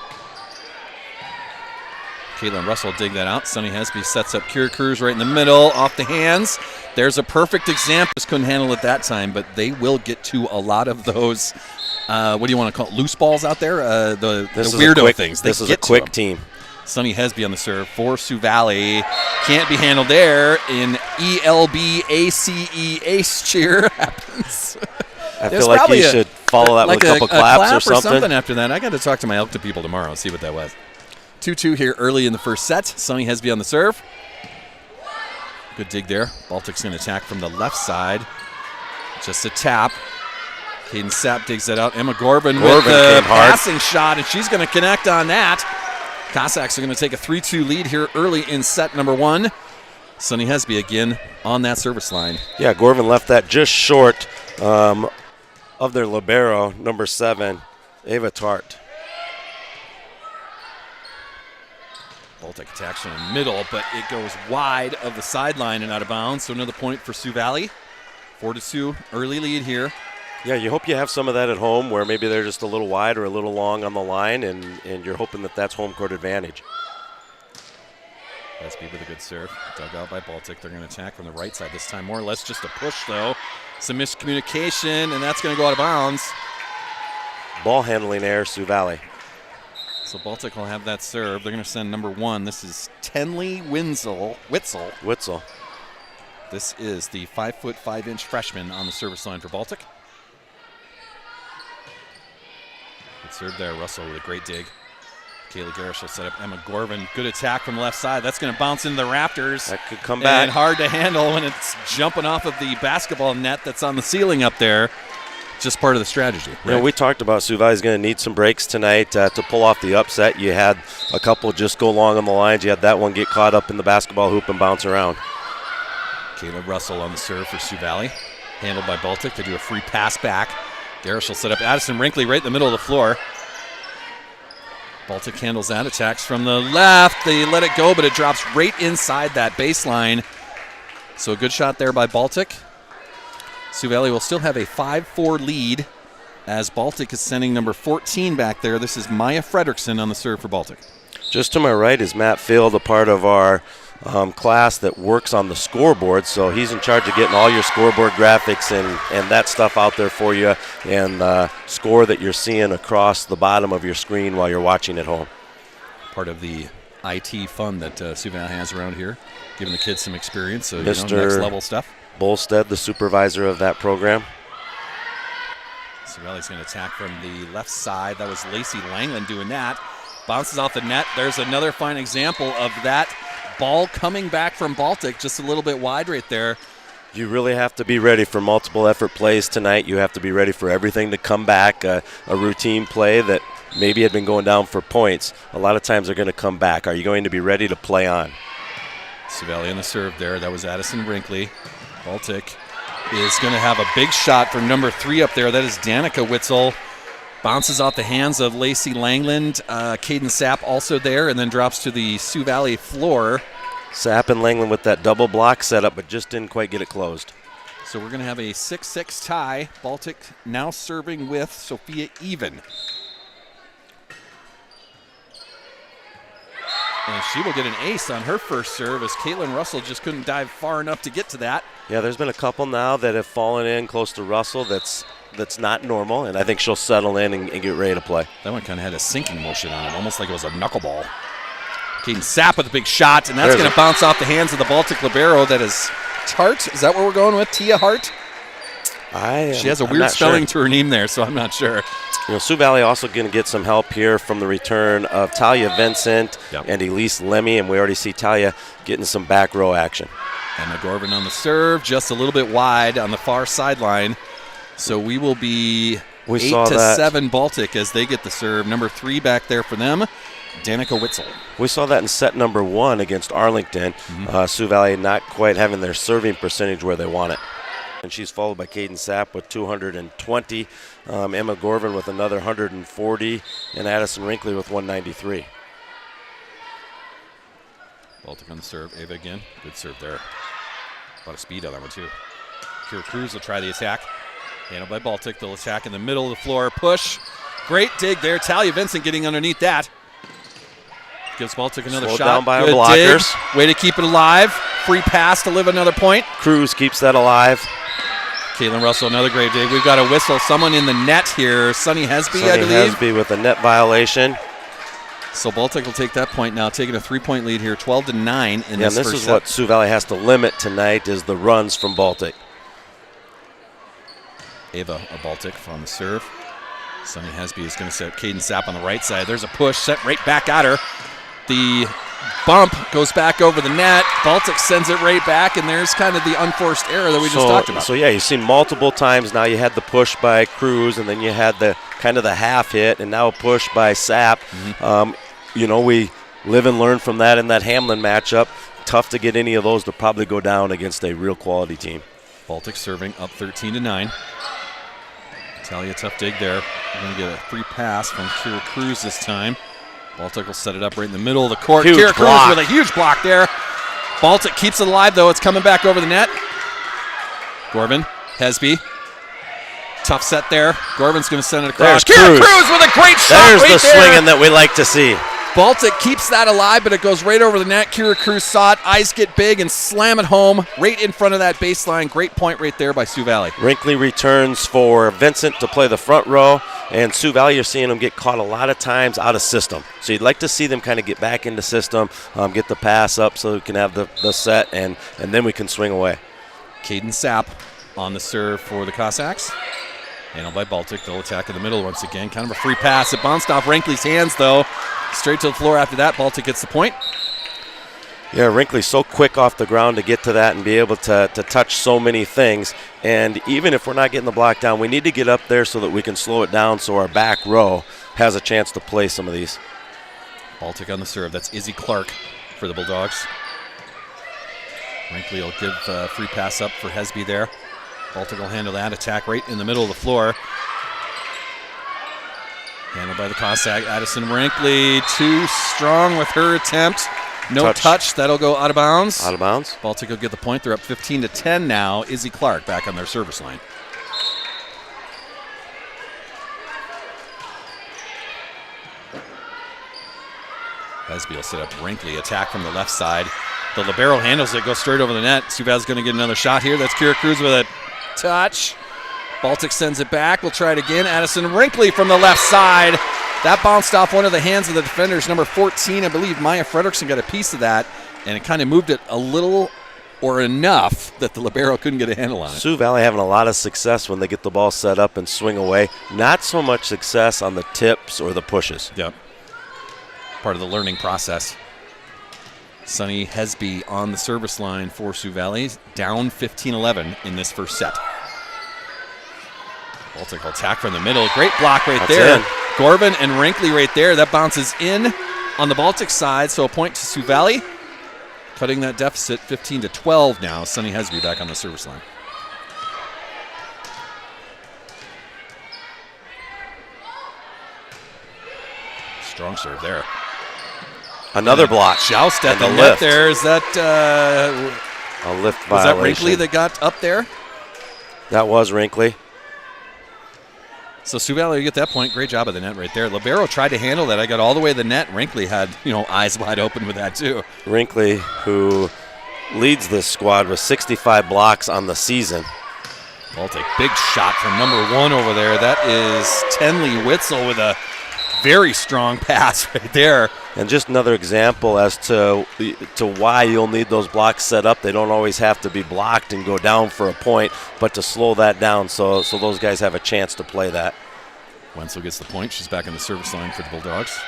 Caitlin Russell dig that out. Sunny Hesby sets up Kira Cruz right in the middle, off the hands. There's a perfect example. Just couldn't handle it that time, but they will get to a lot of those, what do you want to call it, loose balls out there? The weirdo things. This is a quick team. Sunny Hesby on the serve for Sioux Valley. Can't be handled there. In ELBACE ace cheer happens. I feel like you should follow that with a couple claps or something after that. I got to talk to my Elkta people tomorrow and see what that was. 2-2 here early in the first set. Sunny Hesby on the serve. Good dig there. Baltic's going to attack from the left side. Just a tap. Caden Sapp digs that out. Emma Gorvin with the passing shot, and she's going to connect on that. Cossacks are going to take a 3-2 lead here early in set number 1. Sunny Hesby again on that service line. Yeah, Gorvin left that just short of their libero, number 7, Ava Tart. Baltic attacks from the middle, but it goes wide of the sideline and out of bounds. So another point for Sioux Valley. 4-2, early lead here. Yeah, you hope you have some of that at home where maybe they're just a little wide or a little long on the line, and you're hoping that that's home court advantage. Hesby with a good serve. Dug out by Baltic. They're going to attack from the right side this time. More or less just a push, though. Some miscommunication, and that's going to go out of bounds. Ball handling error, Sioux Valley. So Baltic will have that serve. They're going to send number 1. This is Tenley Witzel. This is the 5', 5" freshman on the service line for Baltic. Good serve there. Russell with a great dig. Kayla Garish will set up Emma Gorvin. Good attack from the left side. That's going to bounce into the Raptors. That could come back. And hard to handle when it's jumping off of the basketball net that's on the ceiling up there. Just part of the strategy. Right? Yeah, we talked about Sioux Valley's going to need some breaks tonight to pull off the upset. You had a couple just go long on the lines. You had that one get caught up in the basketball hoop and bounce around. Kayla Russell on the serve for Sioux Valley. Handled by Baltic. They do a free pass back. Garish will set up Addison Rinkley right in the middle of the floor. Baltic handles that. Attacks from the left. They let it go, but it drops right inside that baseline. So a good shot there by Baltic. Sioux Valley will still have a 5-4 lead as Baltic is sending number 14 back there. This is Maya Fredrickson on the serve for Baltic. Just to my right is Matt Field, a part of our class that works on the scoreboard. So he's in charge of getting all your scoreboard graphics and that stuff out there for you, and score that you're seeing across the bottom of your screen while you're watching at home. Part of the IT fund that Sioux Valley has around here, giving the kids some experience, so Mr. next level stuff. Bolstead, the supervisor of that program. Savali's going to attack from the left side. That was Lacey Langland doing that. Bounces off the net. There's another fine example of that ball coming back from Baltic, just a little bit wide right there. You really have to be ready for multiple effort plays tonight. You have to be ready for everything to come back. A routine play that maybe had been going down for points, a lot of times they're going to come back. Are you going to be ready to play on? Savali on the serve there. That was Addison Brinkley. Baltic is going to have a big shot from number 3 up there. That is Danica Witzel. Bounces off the hands of Lacey Langland. Caden Sapp also there, and then drops to the Sioux Valley floor. Sapp and Langland with that double block setup, but just didn't quite get it closed. So we're going to have a 6-6 tie. Baltic now serving with Sophia Even. And she will get an ace on her first serve as Caitlin Russell just couldn't dive far enough to get to that. Yeah, there's been a couple now that have fallen in close to Russell that's not normal, and I think she'll settle in and get ready to play. That one kind of had a sinking motion on it, almost like it was a knuckleball. Caden Sapp with a big shot, and that's going to bounce off the hands of the Baltic libero. That is Tart. Is that what we're going with? Tia Hart? She has a weird spelling to her name there, so I'm not sure. You know, Sioux Valley also going to get some help here from the return of Talia Vincent and Elise Lemmy, and we already see Talia getting some back row action. Emma Gorvin on the serve, just a little bit wide on the far sideline. So we will be 8-7 Baltic as they get the serve. Number 3 back there for them, Danica Witzel. We saw that in set number 1 against Arlington. Sioux Valley not quite having their serving percentage where they want it. And she's followed by Caden Sapp with 220, Emma Gorvin with another 140, and Addison Rinkley with 193. Baltic on the serve. Ava again. Good serve there. A lot of speed on that one, too. Kira Cruz will try the attack. Handled by Baltic. They'll attack in the middle of the floor. Push. Great dig there. Talia Vincent getting underneath that. Gives Baltic another shot. Down by Good our blockers. Dig. Way to keep it alive. Free pass to live another point. Cruz keeps that alive. Caitlin Russell, another great dig. We've got a whistle. Someone in the net here. Sunny Hesby, I believe. Hesby with a net violation. So Baltic will take that point now, taking a 3-point lead here, 12-9 in this first set. And this is what Sioux Valley has to limit tonight is the runs from Baltic. Ava of Baltic on the serve. Sunny Hesby is going to set Caden Sapp on the right side. There's a push set right back at her. The bump goes back over the net. Baltic sends it right back, and there's kind of the unforced error that we just talked about. So yeah, you've seen multiple times now. You had the push by Cruz, and then you had the kind of the half hit, and now a push by Sapp. You know, we live and learn from that in that Hamlin matchup. Tough to get any of those to probably go down against a real quality team. Baltic serving up 13-9. Talia, tough dig there. We're going to get a free pass from Kira Cruz this time. Baltic will set it up right in the middle of the court. Kira Cruz with a huge block there. Baltic keeps it alive, though. It's coming back over the net. Gorvin, Hesby. Tough set there. Gorvin's going to send it across. Kira Cruz with a great shot. There's the swinging that we like to see. Baltic keeps that alive, but it goes right over the net. Kira Cruz saw it. Eyes get big and slam it home right in front of that baseline. Great point right there by Sioux Valley. Rinkley returns for Vincent to play the front row, and Sioux Valley, you're seeing them get caught a lot of times out of system. So you'd like to see them kind of get back into system, get the pass up so we can have the set, and then we can swing away. Caden Sapp on the serve for the Cossacks. Handled by Baltic. They'll attack in the middle once again. Kind of a free pass. It bounced off Rinkley's hands, though. Straight to the floor after that. Baltic gets the point. Yeah, Rinkley's so quick off the ground to get to that and be able to touch so many things. And even if we're not getting the block down, we need to get up there so that we can slow it down so our back row has a chance to play some of these. Baltic on the serve. That's Izzy Clark for the Bulldogs. Rinkley will give a free pass up for Hesby there. Baltic will handle that. Attack right in the middle of the floor. Handled by the Cossack. Addison Rinkley too strong with her attempt. No touch. That'll go out of bounds. Out of bounds. Baltic will get the point. They're up 15-10 now. Izzy Clark back on their service line. Hesby will set up Rinkley. Attack from the left side. The libero handles it. Goes straight over the net. Sioux Valley's going to get another shot here. That's Kira Cruz with a touch. Baltic sends it back. We'll try it again. Addison Rinkley from the left side. That bounced off one of the hands of the defenders. Number 14, I believe Maya Fredrickson got a piece of that, and it kind of moved it a little or enough that the libero couldn't get a handle on it. Sioux Valley having a lot of success when they get the ball set up and swing away. Not so much success on the tips or the pushes. Yep. Part of the learning process. Sonny Hesby on the service line for Sioux Valley, down 15-11 in this first set. Baltic will attack from the middle. Great block right there. In. Gorvin and Wrinkley right there. That bounces in on the Baltic side, so a point to Sioux Valley. Cutting that deficit 15-12 now. Sonny Hesby back on the service line. Strong serve there. Another block. Joust at And the the net lift. there. Is that A lift was violation. that Wrinkley that got up there? That was Wrinkley. So Sioux Valley, you get that point. Great job of the net right there. Libero tried to handle that. I got all the way to the net. Wrinkley had, eyes wide open with that too. Wrinkley, who leads this squad with 65 blocks on the season. Baltic, big shot from number 1 over there. That is Tenley Witzel with a very strong pass right there. And just another example as to why you'll need those blocks set up. They don't always have to be blocked and go down for a point, but to slow that down so those guys have a chance to play that. Wenzel gets the point. She's back on the service line for the Bulldogs.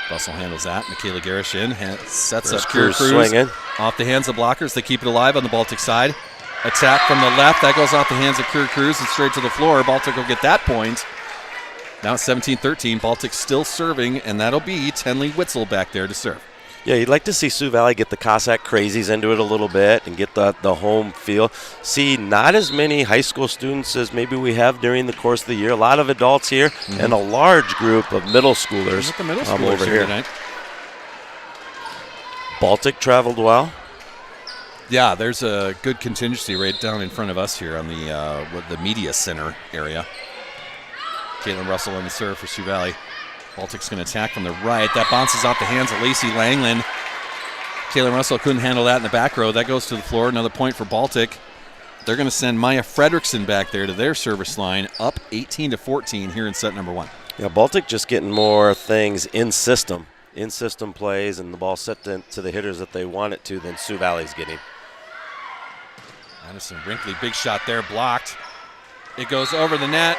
Bussell handles that. Michaela Garish in. Sets up Kira Cruz. Swinging. Off the hands of blockers. They keep it alive on the Baltic side. Attack from the left. That goes off the hands of Kira Cruz and straight to the floor. Baltic will get that point. Now it's 17-13. Baltic still serving, and that'll be Tenley Witzel back there to serve. Yeah, you'd like to see Sioux Valley get the Cossack crazies into it a little bit and get the home feel. See, not as many high school students as maybe we have during the course of the year. A lot of adults here and a large group of middle schoolers, Look at the middle schoolers over here here. tonight. Baltic traveled well. Yeah, there's a good contingency right down in front of us here on the media center area. Caitlin Russell on the serve for Sioux Valley. Baltic's going to attack from the right. That bounces off the hands of Lacey Langland. Caitlin Russell couldn't handle that in the back row. That goes to the floor. Another point for Baltic. They're going to send Maya Fredrickson back there to their service line, up 18-14 here in set number 1. Yeah, Baltic just getting more things in system plays, and the ball set to the hitters that they want it to than Sioux Valley's getting. Addison Brinkley, big shot there, blocked. It goes over the net.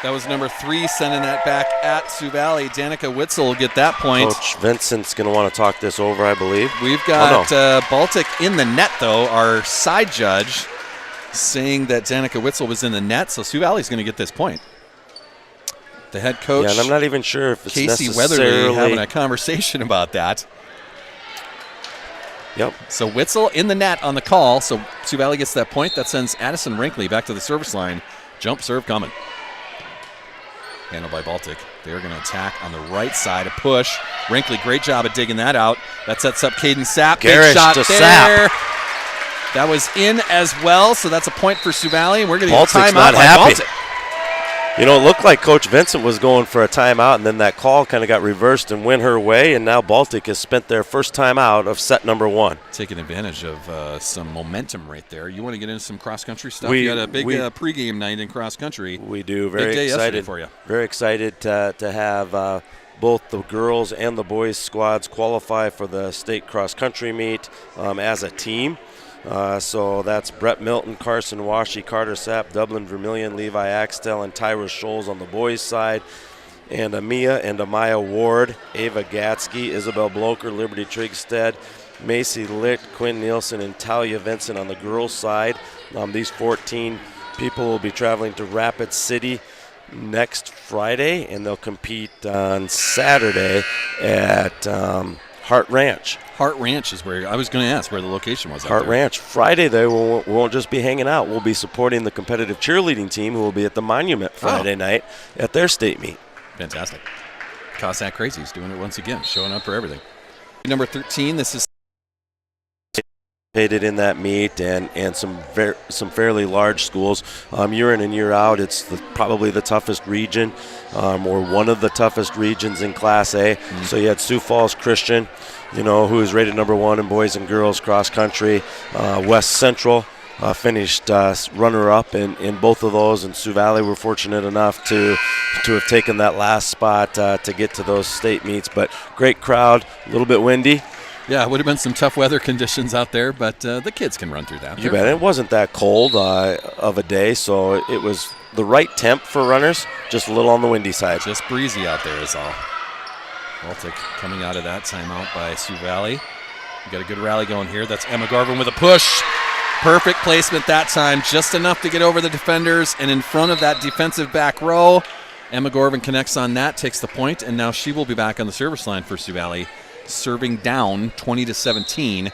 That was number 3 sending that back at Sioux Valley. Danica Witzel will get that point. Coach Vincent's going to want to talk this over, I believe. We've got Baltic in the net, though. Our side judge saying that Danica Witzel was in the net, so Sioux Valley's going to get this point. The head coach, yeah, and I'm not even sure if it's Casey necessarily Weatherly, having a conversation about that. Yep. So Witzel in the net on the call, so Sioux Valley gets that point. That sends Addison Wrinkley back to the service line. Jump serve coming. Handled by Baltic. They're going to attack on the right side. A push. Wrinkley, great job at digging that out. That sets up Caden Sapp. Big Garish shot to there. That was in as well, so that's a point for Sioux Valley. And we're going to get a Baltic's timeout not by happy. Baltic. You know, it looked like Coach Vincent was going for a timeout, and then that call kind of got reversed and went her way, and now Baltic has spent their first timeout of set number 1. Taking advantage of some momentum right there. You want to get into some cross-country stuff? We- You got a big we- pregame night in cross-country. We do. Big Very day yesterday excited for you. Very excited to have both the girls and the boys squads qualify for the state cross-country meet as a team. So that's Brett Milton, Carson Washi, Carter Sapp, Dublin Vermillion, Levi Axtell, and Tyra Scholes on the boys' side. And Amia and Amaya Ward, Ava Gatsky, Isabelle Bloker, Liberty Trigstead, Macy Licht, Quinn Nielsen, and Talia Vincent on the girls' side. These 14 people will be traveling to Rapid City next Friday, and they'll compete on Saturday at Hart Ranch. Hart Ranch is where I was going to ask where the location was. Hart Ranch. Friday, they won't just be hanging out. We'll be supporting the competitive cheerleading team who will be at the Monument Friday night at their state meet. Fantastic. Cossack Crazies doing it once again, showing up for everything. Number 13, this is participated in that meet and some fairly large schools. Year in and year out, it's probably the toughest region or one of the toughest regions in Class A. So you had Sioux Falls Christian, who is rated number 1 in boys and girls cross country. West Central finished runner-up in both of those, and Sioux Valley were fortunate enough to have taken that last spot to get to those state meets. But great crowd, a little bit windy. Yeah, it would have been some tough weather conditions out there, but the kids can run through that. You bet. It wasn't that cold of a day, so it was the right temp for runners, just a little on the windy side. Just breezy out there is all. Baltic coming out of that timeout by Sioux Valley. We got a good rally going here. That's Emma Garvin with a push. Perfect placement that time, just enough to get over the defenders and in front of that defensive back row. Emma Garvin connects on that, takes the point, and now she will be back on the service line for Sioux Valley, serving down 20-17.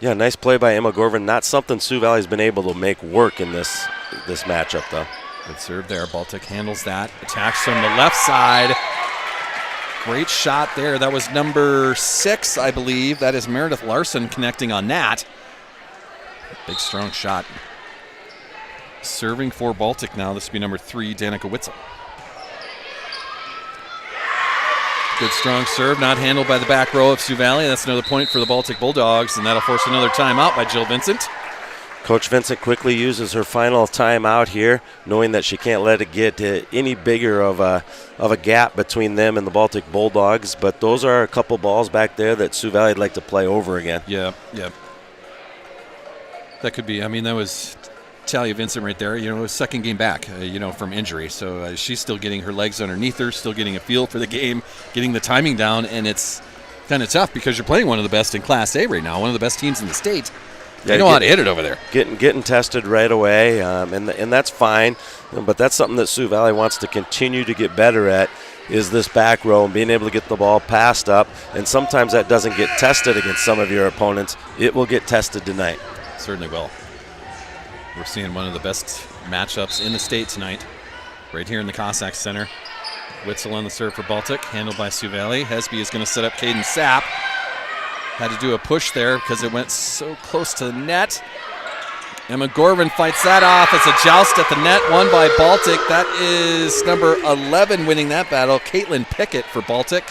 Yeah, nice play by Emma Garvin. Not something Sioux Valley's been able to make work in this matchup, though. Good serve there. Baltic handles that. Attacks from the left side. Great shot there. That was number 6, I believe. That is Meredith Larson connecting on that. Big, strong shot. Serving for Baltic now. This will be number 3, Danica Witzel. Good, strong serve. Not handled by the back row of Sioux Valley. That's another point for the Baltic Bulldogs, and that'll force another timeout by Jill Vincent. Coach Vincent quickly uses her final timeout here, knowing that she can't let it get any bigger of a gap between them and the Baltic Bulldogs. But those are a couple balls back there that Sioux Valley would like to play over again. Yeah. That could be. I mean, that was Talia Vincent right there. You know, it was second game back, from injury. So she's still getting her legs underneath her, still getting a feel for the game, getting the timing down. And it's kind of tough because you're playing one of the best in Class A right now, one of the best teams in the state. They know how to hit it over there. Getting tested right away, and that's fine. But that's something that Sioux Valley wants to continue to get better at, is this back row and being able to get the ball passed up. And sometimes that doesn't get tested against some of your opponents. It will get tested tonight. Certainly will. We're seeing one of the best matchups in the state tonight, right here in the Cossack Center. Witzel on the serve for Baltic, handled by Sioux Valley. Hesby is going to set up Caden Sapp. Had to do a push there because it went so close to the net. Emma Gorvin fights that off. It's a joust at the net, won by Baltic. That is number 11 winning that battle, Caitlin Pickett for Baltic.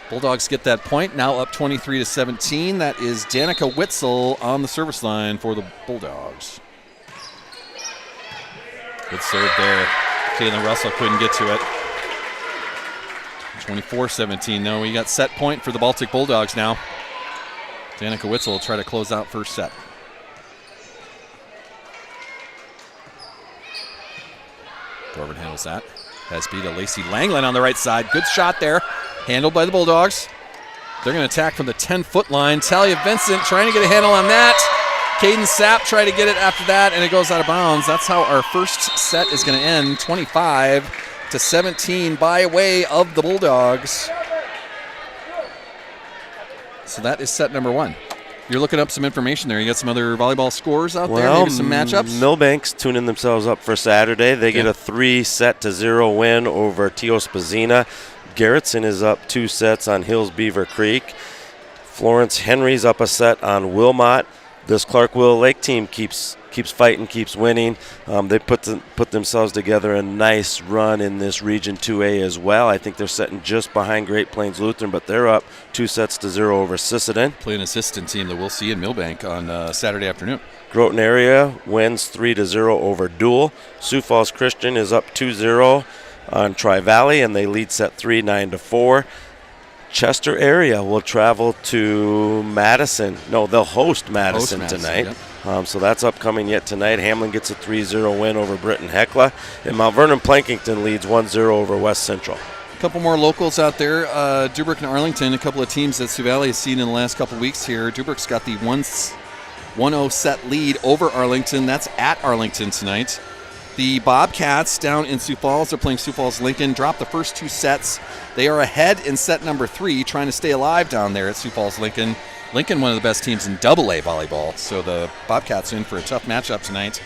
Bulldogs get that point, now up 23-17. That is Danica Witzel on the service line for the Bulldogs. Good serve there. Caitlin Russell couldn't get to it. 24-17. No, we got set point for the Baltic Bulldogs now. Danica Witzel will try to close out first set. Corbin handles that. Has beat a Lacey Langland on the right side. Good shot there. Handled by the Bulldogs. They're going to attack from the 10-foot line. Talia Vincent trying to get a handle on that. Caden Sapp trying to get it after that, and it goes out of bounds. That's how our first set is going to end, 25-17 by way of the Bulldogs. So that is set number 1. You're looking up some information there. You got some other volleyball scores out there, maybe some matchups? Millbank's tuning themselves up for Saturday. They get a 3-0 win over Teospazina. Garrettson is up 2 sets on Hills Beaver Creek. Florence Henry's up a set on Wilmot. This Clark-Willow Lake team keeps fighting, keeps winning. They put themselves together a nice run in this Region 2A as well. I think they're sitting just behind Great Plains Lutheran, but they're up 2-0 over Sisseton. Play an assistant team that we'll see in Millbank on Saturday afternoon. Groton area wins 3-0 over Dual. Sioux Falls Christian is up 2-0 on Tri-Valley, and they lead set 3, 9-4. Chester area will travel to Madison. No, they'll host Madison tonight. Yep. So that's upcoming yet tonight. Hamlin gets a 3-0 win over Britton Hecla. And Mount Vernon Plankington leads 1-0 over West Central. A couple more locals out there. Dubrick and Arlington, a couple of teams that Sioux Valley has seen in the last couple of weeks here. Dubrick's got the 1-0 set lead over Arlington. That's at Arlington tonight. The Bobcats down in Sioux Falls are playing Sioux Falls Lincoln. Dropped the first 2 sets. They are ahead in set number 3, trying to stay alive down there at Sioux Falls Lincoln. Lincoln, one of the best teams in AA volleyball, so the Bobcats in for a tough matchup tonight.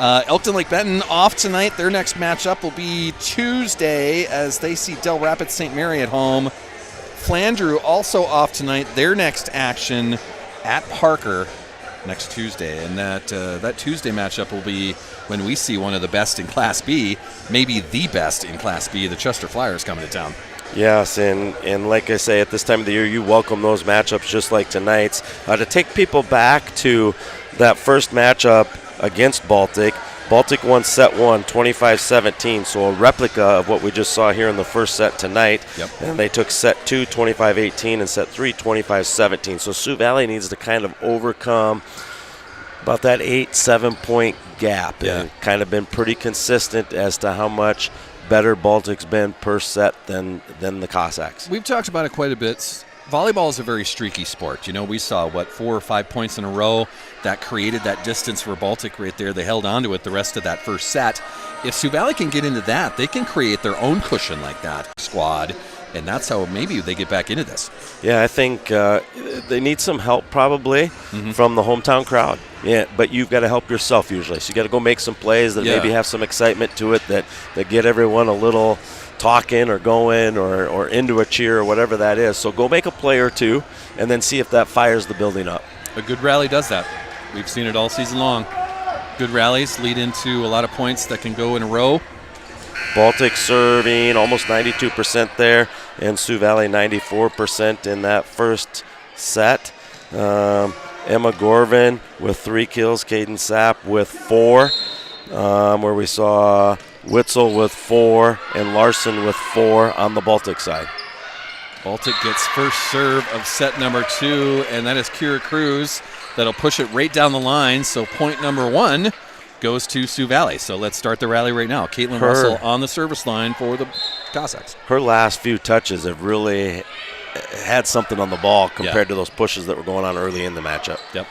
Elkton Lake Benton off tonight. Their next matchup will be Tuesday as they see Del Rapids St. Mary at home. Flandreau also off tonight. Their next action at Parker next Tuesday, and that Tuesday matchup will be when we see one of the best in Class B, maybe the best in Class B, the Chester Flyers coming to town. Yes, and like I say, at this time of the year, you welcome those matchups just like tonight's. To take people back to that first matchup against Baltic, Baltic won set 1, 25-17, so a replica of what we just saw here in the first set tonight. Yep. And they took set 2, 25-18, and set 3, 25-17. So Sioux Valley needs to kind of overcome about that 8-7 point gap. Yeah. And kind of been pretty consistent as to how much better Baltic's been per set than the Cossacks. We've talked about it quite a bit. Volleyball is a very streaky sport. You know, we saw, 4 or 5 points in a row that created that distance for Baltic right there. They held on to it the rest of that first set. If Sioux Valley can get into that, they can create their own cushion like that squad, and that's how maybe they get back into this. Yeah, I think they need some help probably from the hometown crowd. Yeah, but you've got to help yourself usually. So you got to go make some plays that maybe have some excitement to it, that get everyone a little talking or going or into a cheer or whatever that is. So go make a play or two and then see if that fires the building up. A good rally does that. We've seen it all season long. Good rallies lead into a lot of points that can go in a row. Baltic serving almost 92% there, and Sioux Valley 94% in that first set. Emma Gorvin with 3 kills, Caden Sapp with 4, where we saw Witzel with 4 and Larson with 4 on the Baltic side. Baltic gets first serve of set number 2, and that is Kira Cruz. That'll push it right down the line, so point number 1 goes to Sioux Valley. So let's start the rally right now. Caitlin Russell on the service line for the Cossacks. Her last few touches have really had something on the ball compared to those pushes that were going on early in the matchup. Yep.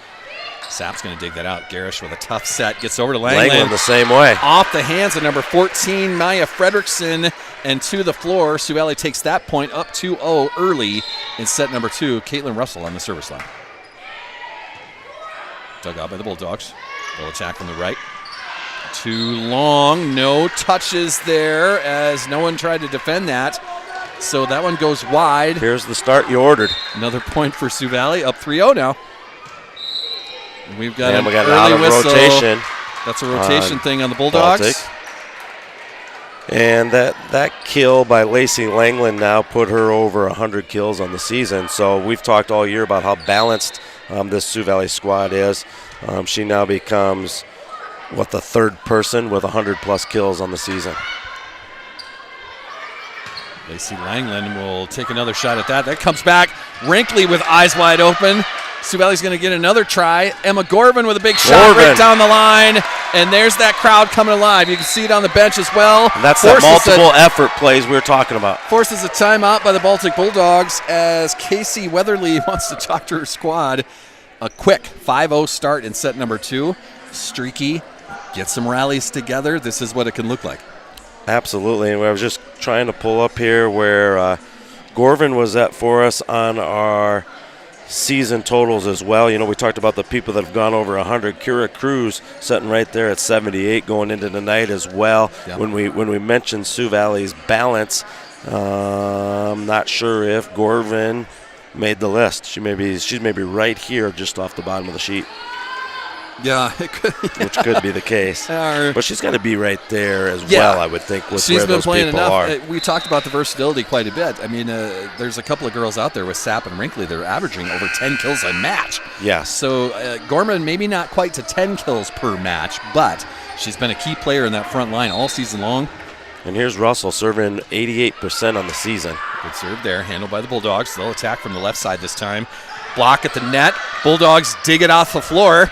Sapp's going to dig that out. Garish with a tough set. Gets over to Langland. Langland the same way. Off the hands of number 14, Maya Fredrickson, and to the floor. Sioux Valley takes that point up 2-0 early in set number 2. Caitlin Russell on the service line. Dug out by the Bulldogs. They'll attack from the right. Too long. No touches there as no one tried to defend that. So that one goes wide. Here's the start you ordered. Another point for Sioux Valley. Up 3-0 now. We've got an we got early out of whistle. rotation. That's a rotation thing on the Bulldogs. Baltic. And that kill by Lacey Langland now put her over 100 kills on the season. So we've talked all year about how balanced this Sioux Valley squad is. She now becomes, the third person with 100-plus kills on the season. Lacey Langland will take another shot at that. That comes back. Wrinkly with eyes wide open. Sioux Valley's going to get another try. Emma Gorvin with a big shot right down the line. And there's that crowd coming alive. You can see it on the bench as well. And that's the multiple effort plays we were talking about. Forces a timeout by the Baltic Bulldogs as Casey Weatherly wants to talk to her squad. A quick 5-0 start in set number 2. Streaky. Get some rallies together. This is what it can look like. Absolutely. And I was just trying to pull up here where Gorvin was at for us on our season totals as well. You know, we talked about the people that have gone over 100. Kira Cruz sitting right there at 78 going into the night as well. Yep. When we mentioned Sioux Valley's balance, I'm not sure if Gorvin made the list. She's maybe right here just off the bottom of the sheet. Yeah, it could, which could be the case. But she's got to be right there as well, I would think, with she's where been those playing people enough. are. We talked about the versatility quite a bit. I mean, there's a couple of girls out there with Sapp and Wrinkly that are averaging over 10 kills a match. Yes. So Gorman maybe not quite to 10 kills per match, but she's been a key player in that front line all season long. And here's Russell serving 88% on the season. Good serve there, handled by the Bulldogs. They'll attack from the left side this time. Block at the net. Bulldogs dig it off the floor.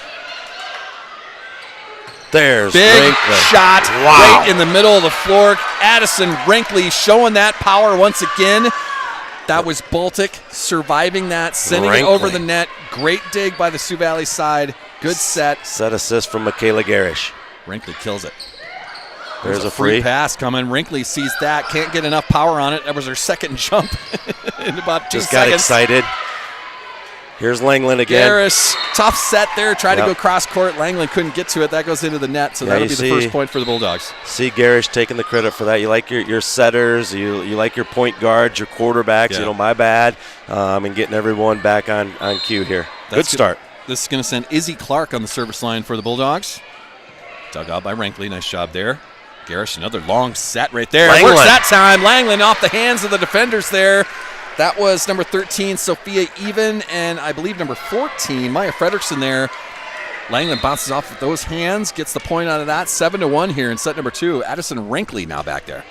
There's big Wrinkly. Shot right in the middle of the floor. Addison Wrinkly showing that power once again. That was Baltic surviving that, sending it over the net. Great dig by the Sioux Valley side. Good set. Set assist from Michaela Garish. Wrinkly kills it. There's a free pass coming. Wrinkly sees that. Can't get enough power on it. That was her second jump in about 2 seconds. Just got excited. Here's Langland again. Garish, tough set there. Tried to go cross court. Langland couldn't get to it. That goes into the net, so that'll be the first point for the Bulldogs. See Garish taking the credit for that. You like your setters. You like your point guards, your quarterbacks. Yeah. You know, my bad. And getting everyone back on cue here. Good start. This is going to send Izzy Clark on the service line for the Bulldogs. Dug out by Wrinkly. Nice job there. Garish, another long set right there. Langland. Works that time. Langland off the hands of the defenders there. That was number 13, Sophia Even, and I believe number 14, Maya Fredrickson there. Langland bounces off with those hands, gets the point out of that. 7-1 here in set number 2. Addison Rankley now back there.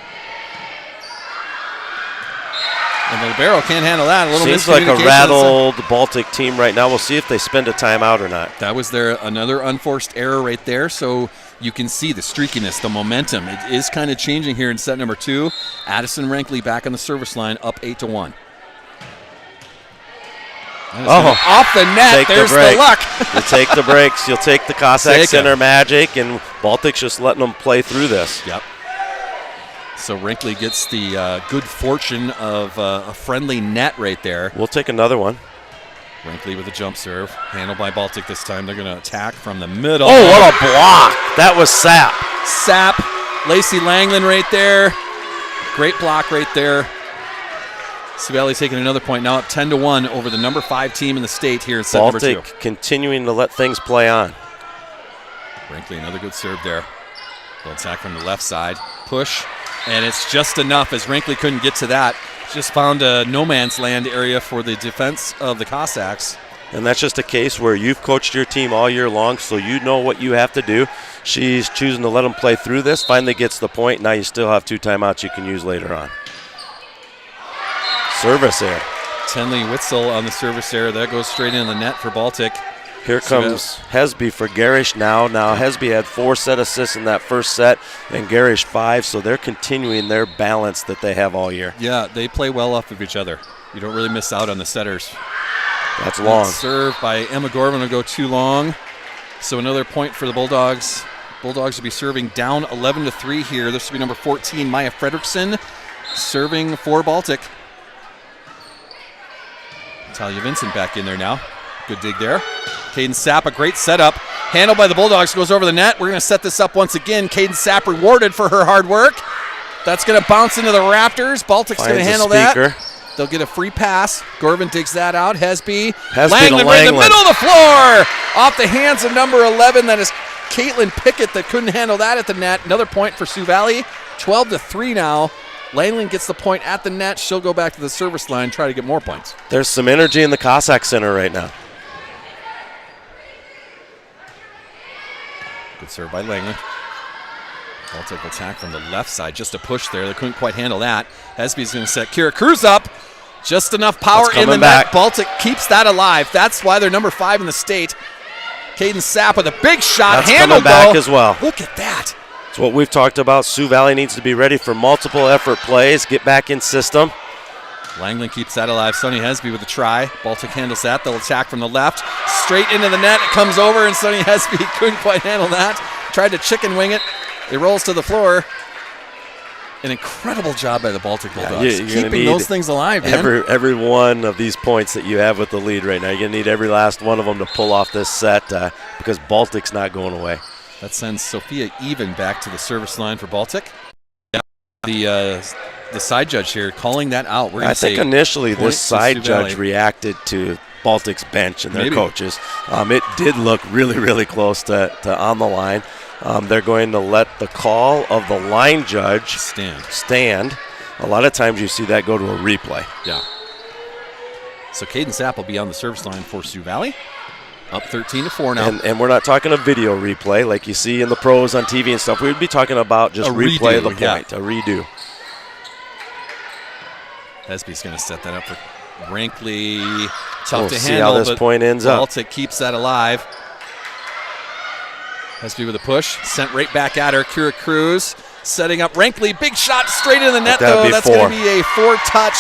And the libero can't handle that. A little seems like a rattled Baltic team right now. We'll see if they spend a timeout or not. That was another unforced error right there. So you can see the streakiness, the momentum. It is kind of changing here in set number 2. Addison Rankley back on the service line, up 8-1. Off the net. There's the luck. You'll take the breaks. You'll take the Cossack Center magic, and Baltic's just letting them play through this. Yep. So Rankley gets the good fortune of a friendly net right there. We'll take another one. Rankley with a jump serve. Handled by Baltic this time. They're going to attack from the middle. Oh, what a block. That was Sapp. Lacey Langland right there. Great block right there. Sioux Valley taking another point, now up 10-1 over the number 5 team in the state here in set number 2. Baltic continuing to let things play on. Rankley, another good serve there. Little attack from the left side. Push, and it's just enough as Rankley couldn't get to that. Just found a no man's land area for the defense of the Cossacks. And that's just a case where you've coached your team all year long, so you know what you have to do. She's choosing to let them play through this, finally gets the point. Now you still have 2 timeouts you can use later on. Service error. Tenley Witzel on the service error. That goes straight in the net for Baltic. Here comes Hesby for Garish now. Now Hesby had 4 set assists in that first set and Garish 5, so they're continuing their balance that they have all year. Yeah, they play well off of each other. You don't really miss out on the setters. That's long. Serve by Emma Gorman will go too long. So another point for the Bulldogs. Bulldogs will be serving down 11-3 here. This will be number 14, Maya Fredrickson, serving for Baltic. Talia Vincent back in there now. Good dig there. Caden Sapp, a great setup. Handled by the Bulldogs, goes over the net. We're going to set this up once again. Caden Sapp rewarded for her hard work. That's going to bounce into the rafters. Baltic's going to handle that. They'll get a free pass. Gorvin digs that out. Hesby. Langland right in the middle of the floor. Off the hands of number 11. That is Caitlin Pickett that couldn't handle that at the net. Another point for Sioux Valley. 12-3 now. Langland gets the point at the net. She'll go back to the service line, try to get more points. There's some energy in the Cossack Center right now. Good serve by Langland. Baltic will attack from the left side. Just a push there. They couldn't quite handle that. Hesby's going to set Kira Cruz up. Just enough power in the net. Baltic keeps that alive. That's why they're number 5 in the state. Caden Sapp with a big shot. That's coming back as well. Look at that. It's what we've talked about. Sioux Valley needs to be ready for multiple effort plays, get back in system. Langland keeps that alive. Sonny Hesby with a try. Baltic handles that. They'll attack from the left. Straight into the net. It comes over, and Sonny Hesby couldn't quite handle that. Tried to chicken wing it. It rolls to the floor. An incredible job by the Baltic Bulldogs. Keeping those things alive, man. Every one of these points that you have with the lead right now, you're going to need every last one of them to pull off this set because Baltic's not going away. That sends Sophia Even back to the service line for Baltic. The side judge here calling that out. I think initially this side judge reacted to Baltic's bench and their coaches. It did look really, really close to on the line. They're going to let the call of the line judge stand. A lot of times you see that go to a replay. Yeah. So Caden Sapp will be on the service line for Sioux Valley. Up 13-4 now. And we're not talking a video replay like you see in the pros on TV and stuff. We would be talking about just replay of the point, a redo. Hesby's going to set that up for Rankley. Tough to handle, see how this point ends up. Baltic keeps that alive. Hesby with a push. Sent right back at her. Kira Cruz setting up Rankley. Big shot straight in the net, though. That's going to be a 4-touch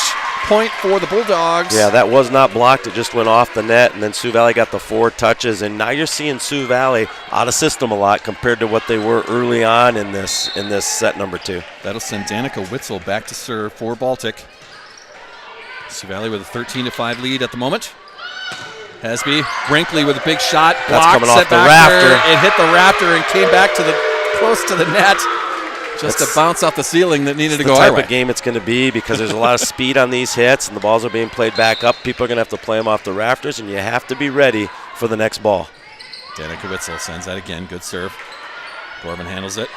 point for the Bulldogs. Yeah, that was not blocked. It just went off the net, and then Sioux Valley got the 4 touches. And now you're seeing Sioux Valley out of system a lot compared to what they were early on in this set number 2. That'll send Danica Witzel back to serve for Baltic. Sioux Valley with a 13-5 lead at the moment. Hesby, Rankley with a big shot. Blocked, that's coming off the rafter. It hit the rafter and came back to close to the net. Just a bounce off the ceiling that needed to go the type of game it's going to be because there's a lot of speed on these hits and the balls are being played back up. People are going to have to play them off the rafters, and you have to be ready for the next ball. Danica Witzel sends that again. Good serve. Gorman handles it.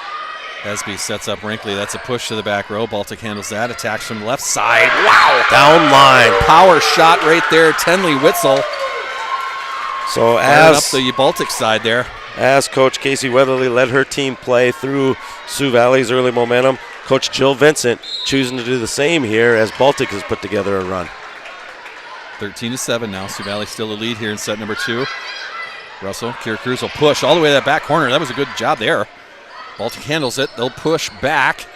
Hesby sets up Rankley. That's a push to the back row. Baltic handles that. Attacks from the left side. Wow! Down line. Power shot right there. Tenley Witzel. So fired up the Baltic side there. As Coach Casey Weatherly led her team play through Sioux Valley's early momentum, Coach Jill Vincent choosing to do the same here as Baltic has put together a run. 13-7 now. Sioux Valley still a lead here in set number 2. Russell, Kira Cruz will push all the way to that back corner. That was a good job there. Baltic handles it. They'll push back.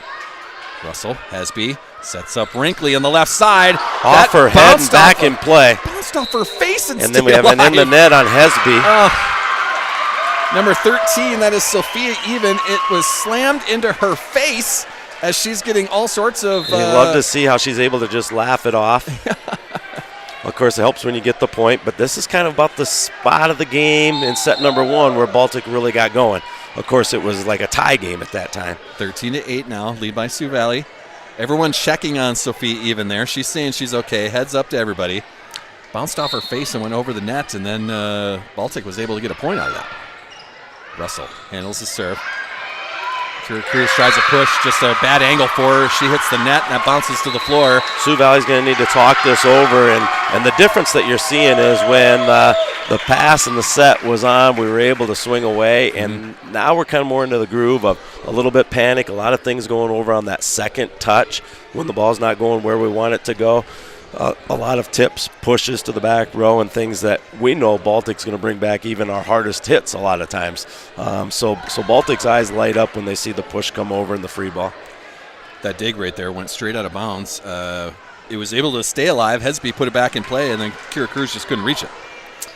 Russell, Hesby, sets up Wrinkly on the left side. Off her head and back in play. Bounced off her face and then we have an in the net on Hesby. Number 13, that is Sophia Even. It was slammed into her face as she's getting all sorts of... You love to see how she's able to just laugh it off. Of course, it helps when you get the point, but this is kind of about the spot of the game in set number 1 where Baltic really got going. Of course, it was like a tie game at that time. 13-8 now, lead by Sioux Valley. Everyone checking on Sophia Even there. She's saying she's okay. Heads up to everybody. Bounced off her face and went over the net, and then Baltic was able to get a point out of that. Russell handles the serve. Kira Cruz tries to push, just a bad angle for her. She hits the net, and that bounces to the floor. Sioux Valley's going to need to talk this over, and the difference that you're seeing is when the pass and the set was on, we were able to swing away, and now we're kind of more into the groove of a little bit panic, a lot of things going over on that second touch when the ball's not going where we want it to go. A lot of tips, pushes to the back row, and things that we know Baltic's going to bring back even our hardest hits a lot of times. So Baltic's eyes light up when they see the push come over in the free ball. That dig right there went straight out of bounds. It was able to stay alive. Hesby put it back in play, and then Kira Cruz just couldn't reach it.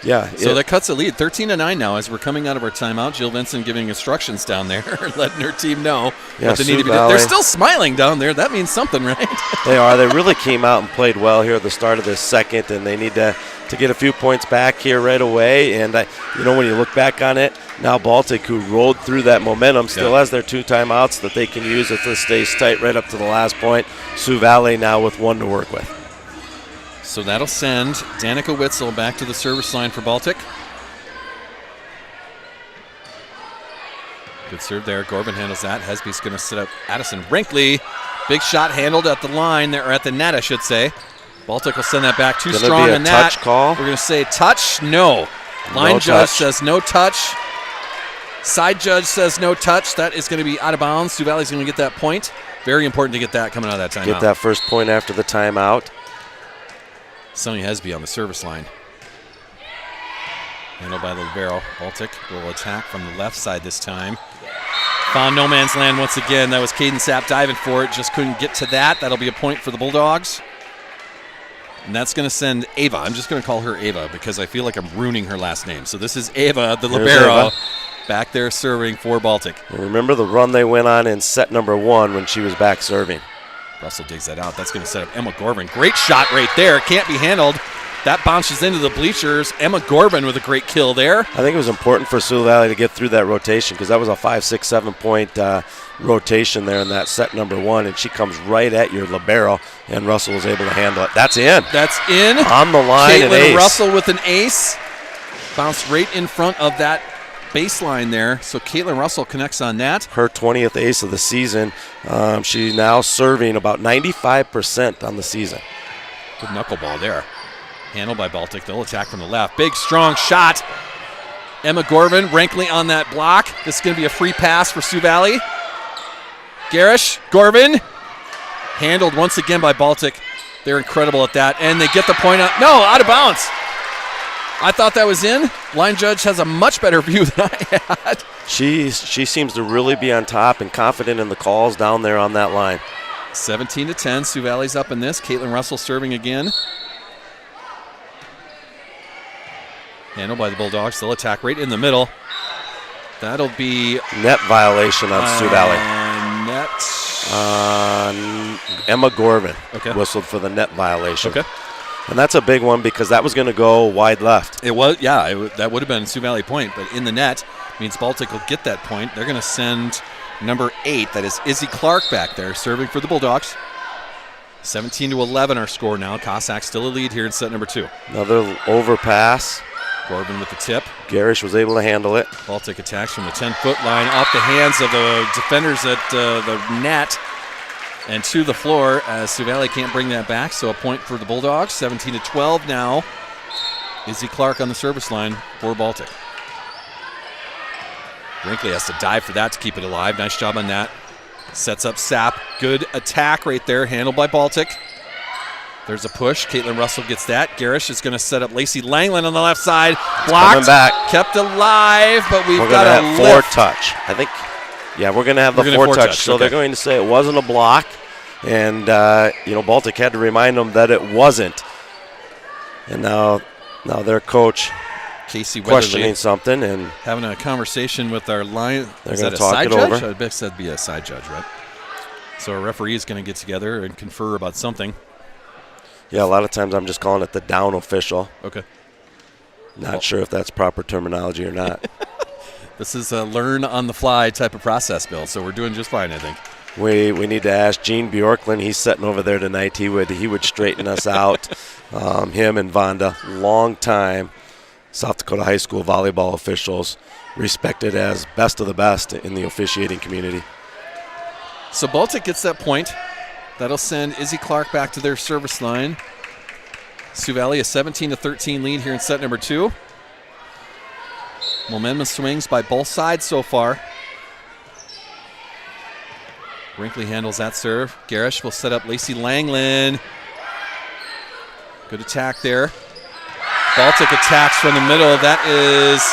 Yeah. So that cuts the lead, 13-9 now as we're coming out of our timeout. Jill Vincent giving instructions down there, letting her team know what they need to be doing. They're still smiling down there. That means something, right? They are. They really came out and played well here at the start of this second, and they need to get a few points back here right away. And, when you look back on it, now Baltic, who rode through that momentum, still has their 2 timeouts that they can use if this stays tight right up to the last point. Sioux Valley now with 1 to work with. So that'll send Danica Witzel back to the service line for Baltic. Good serve there. Gorban handles that. Hesby's going to set up Addison Brinkley. Big shot handled at the line, or at the net, I should say. Baltic will send that back. Too strong in that. Touch call? We're going to say touch. No. Line judge says no touch. Side judge says no touch. That is going to be out of bounds. Sioux Valley's going to get that point. Very important to get that coming out of that timeout. Get that first point after the timeout. Sonny Hesby on the service line. Handled by the libero. Baltic will attack from the left side this time. Found no man's land once again. That was Caden Sapp diving for it. Just couldn't get to that. That'll be a point for the Bulldogs. And that's going to send Ava. I'm just going to call her Ava because I feel like I'm ruining her last name. So this is Ava, the libero, back there serving for Baltic. And remember the run they went on in set number 1 when she was back serving. Russell digs that out. That's going to set up Emma Gorban. Great shot right there. Can't be handled. That bounces into the bleachers. Emma Gorban with a great kill there. I think it was important for Sioux Valley to get through that rotation because that was a 5, 6, 7 point rotation there in that set number 1, and she comes right at your libero, and Russell was able to handle it. That's in. That's in. On the line, an ace. Russell with an ace. Bounced right in front of that baseline there. So Caitlin Russell connects on that. Her 20th ace of the season. She's now serving about 95% on the season. Good knuckleball there. Handled by Baltic. They'll attack from the left. Big, strong shot. Emma Gorban, Rankley on that block. This is going to be a free pass for Sioux Valley. Garish, Gorban. Handled once again by Baltic. They're incredible at that. And they get the point out. No, out of bounds. I thought that was in. Line judge has a much better view than I had. She seems to really be on top and confident in the calls down there on that line. 17-10. Sioux Valley's up in this. Caitlin Russell serving again. Handled by the Bulldogs. They'll attack right in the middle. That'll be net violation on Sioux Valley. Net. Emma Gorban whistled for the net violation. Okay. And that's a big one because that was going to go wide left. It was, yeah. That would have been Sioux Valley point, but in the net means Baltic will get that point. They're going to send number 8, that is Izzy Clark, back there serving for the Bulldogs. 17-11 our score now. Cossack still a lead here in set number 2. Another overpass. Gorban with the tip. Garish was able to handle it. Baltic attacks from the 10-foot line off the hands of the defenders at the net and to the floor as Sioux Valley can't bring that back. So a point for the Bulldogs. 17-12 now. Izzy Clark on the service line for Baltic. Brinkley has to dive for that to keep it alive. Nice job on that. Sets up Sapp. Good attack right there, handled by Baltic. There's a push. Caitlin Russell gets that. Garish is going to set up Lacey Langland on the left side. Blocked. Coming back. Kept alive, but we're got a have lift. 4-touch. I think, yeah, we're going to have the 4-touch. So they're going to say it wasn't a block. And, Baltic had to remind them that it wasn't. And now their coach, Casey questioning something and having a conversation with our line. They're going to talk it judge? over. I guess that'd be a side judge, right? So a referee is going to get together and confer about something. Yeah, a lot of times I'm just calling it the down official. Okay. Not sure if that's proper terminology or not. This is a learn-on-the-fly type of process, Bill, so we're doing just fine, I think. We need to ask Gene Bjorklund. He's sitting over there tonight. He would straighten us out. Him and Vonda, long time South Dakota high school volleyball officials, respected as best of the best in the officiating community. So Baltic gets that point. That'll send Izzy Clark back to their service line. Sioux Valley a 17-13 lead here in set number 2. Momentum swings by both sides so far. Brinkley handles that serve. Garish will set up Lacey Langland. Good attack there. Baltic attacks from the middle. That is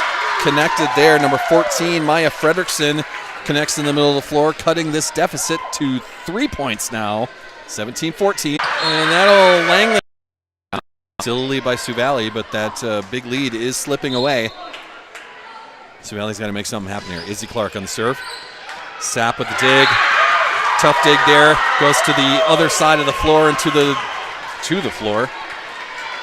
connected there. Number 14, Maya Fredrickson, connects in the middle of the floor, cutting this deficit to 3 points now. 17-14. And that'll Langland. Still a lead by Sioux Valley, but that big lead is slipping away. Sioux Valley's got to make something happen here. Izzy Clark on the serve. Sapp with the dig. Tough dig there. Goes to the other side of the floor and to the floor.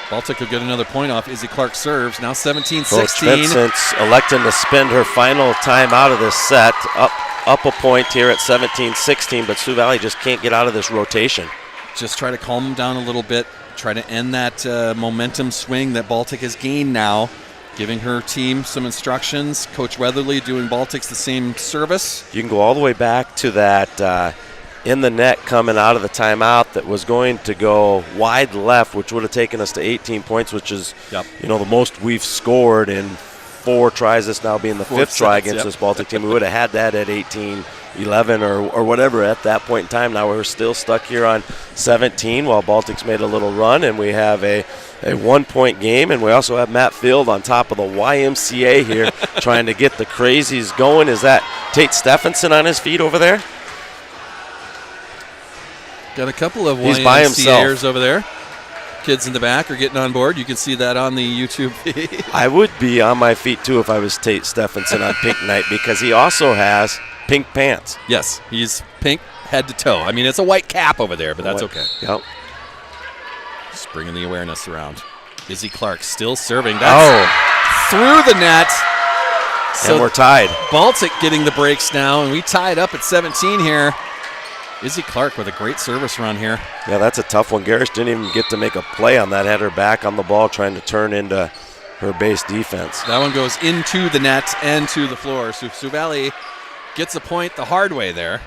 Baltic will get another point off. Izzy Clark serves. Now 17-16. Coach Vincent's electing to spend her final time out of this set. Up a point here at 17-16, but Sioux Valley just can't get out of this rotation. Just try to calm them down a little bit. Try to end that momentum swing that Baltic has gained now. Giving her team some instructions. Coach Weatherly doing Baltic's the same service. You can go all the way back to that in the net coming out of the timeout that was going to go wide left, which would have taken us to 18 points, which is the most we've scored in 4 tries. This now being the 5th try against this Baltic team. We would have had that at 18-11 or whatever at that point in time. Now we're still stuck here on 17 while Baltic's made a little run, and we have a 1-point game, and we also have Matt Field on top of the YMCA here trying to get the crazies going. Is that Tate Stephenson on his feet over there? Got a couple of He's by YMCAers over there. Kids in the back are getting on board. You can see that on the YouTube feed. I would be on my feet, too, if I was Tate Stephenson on pink night because he also has pink pants. Yes, he's pink head to toe. I mean, it's a white cap over there, but that's okay. Yep. Just bringing the awareness around. Izzy Clark still serving. That's through the net. So and we're tied. Baltic getting the breaks now, and we tied up at 17 here. Izzy Clark with a great service run here. Yeah, that's a tough one. Garish didn't even get to make a play on that. Had her back on the ball trying to turn into her base defense. That one goes into the net and to the floor. So Sioux Valley gets a point the hard way there.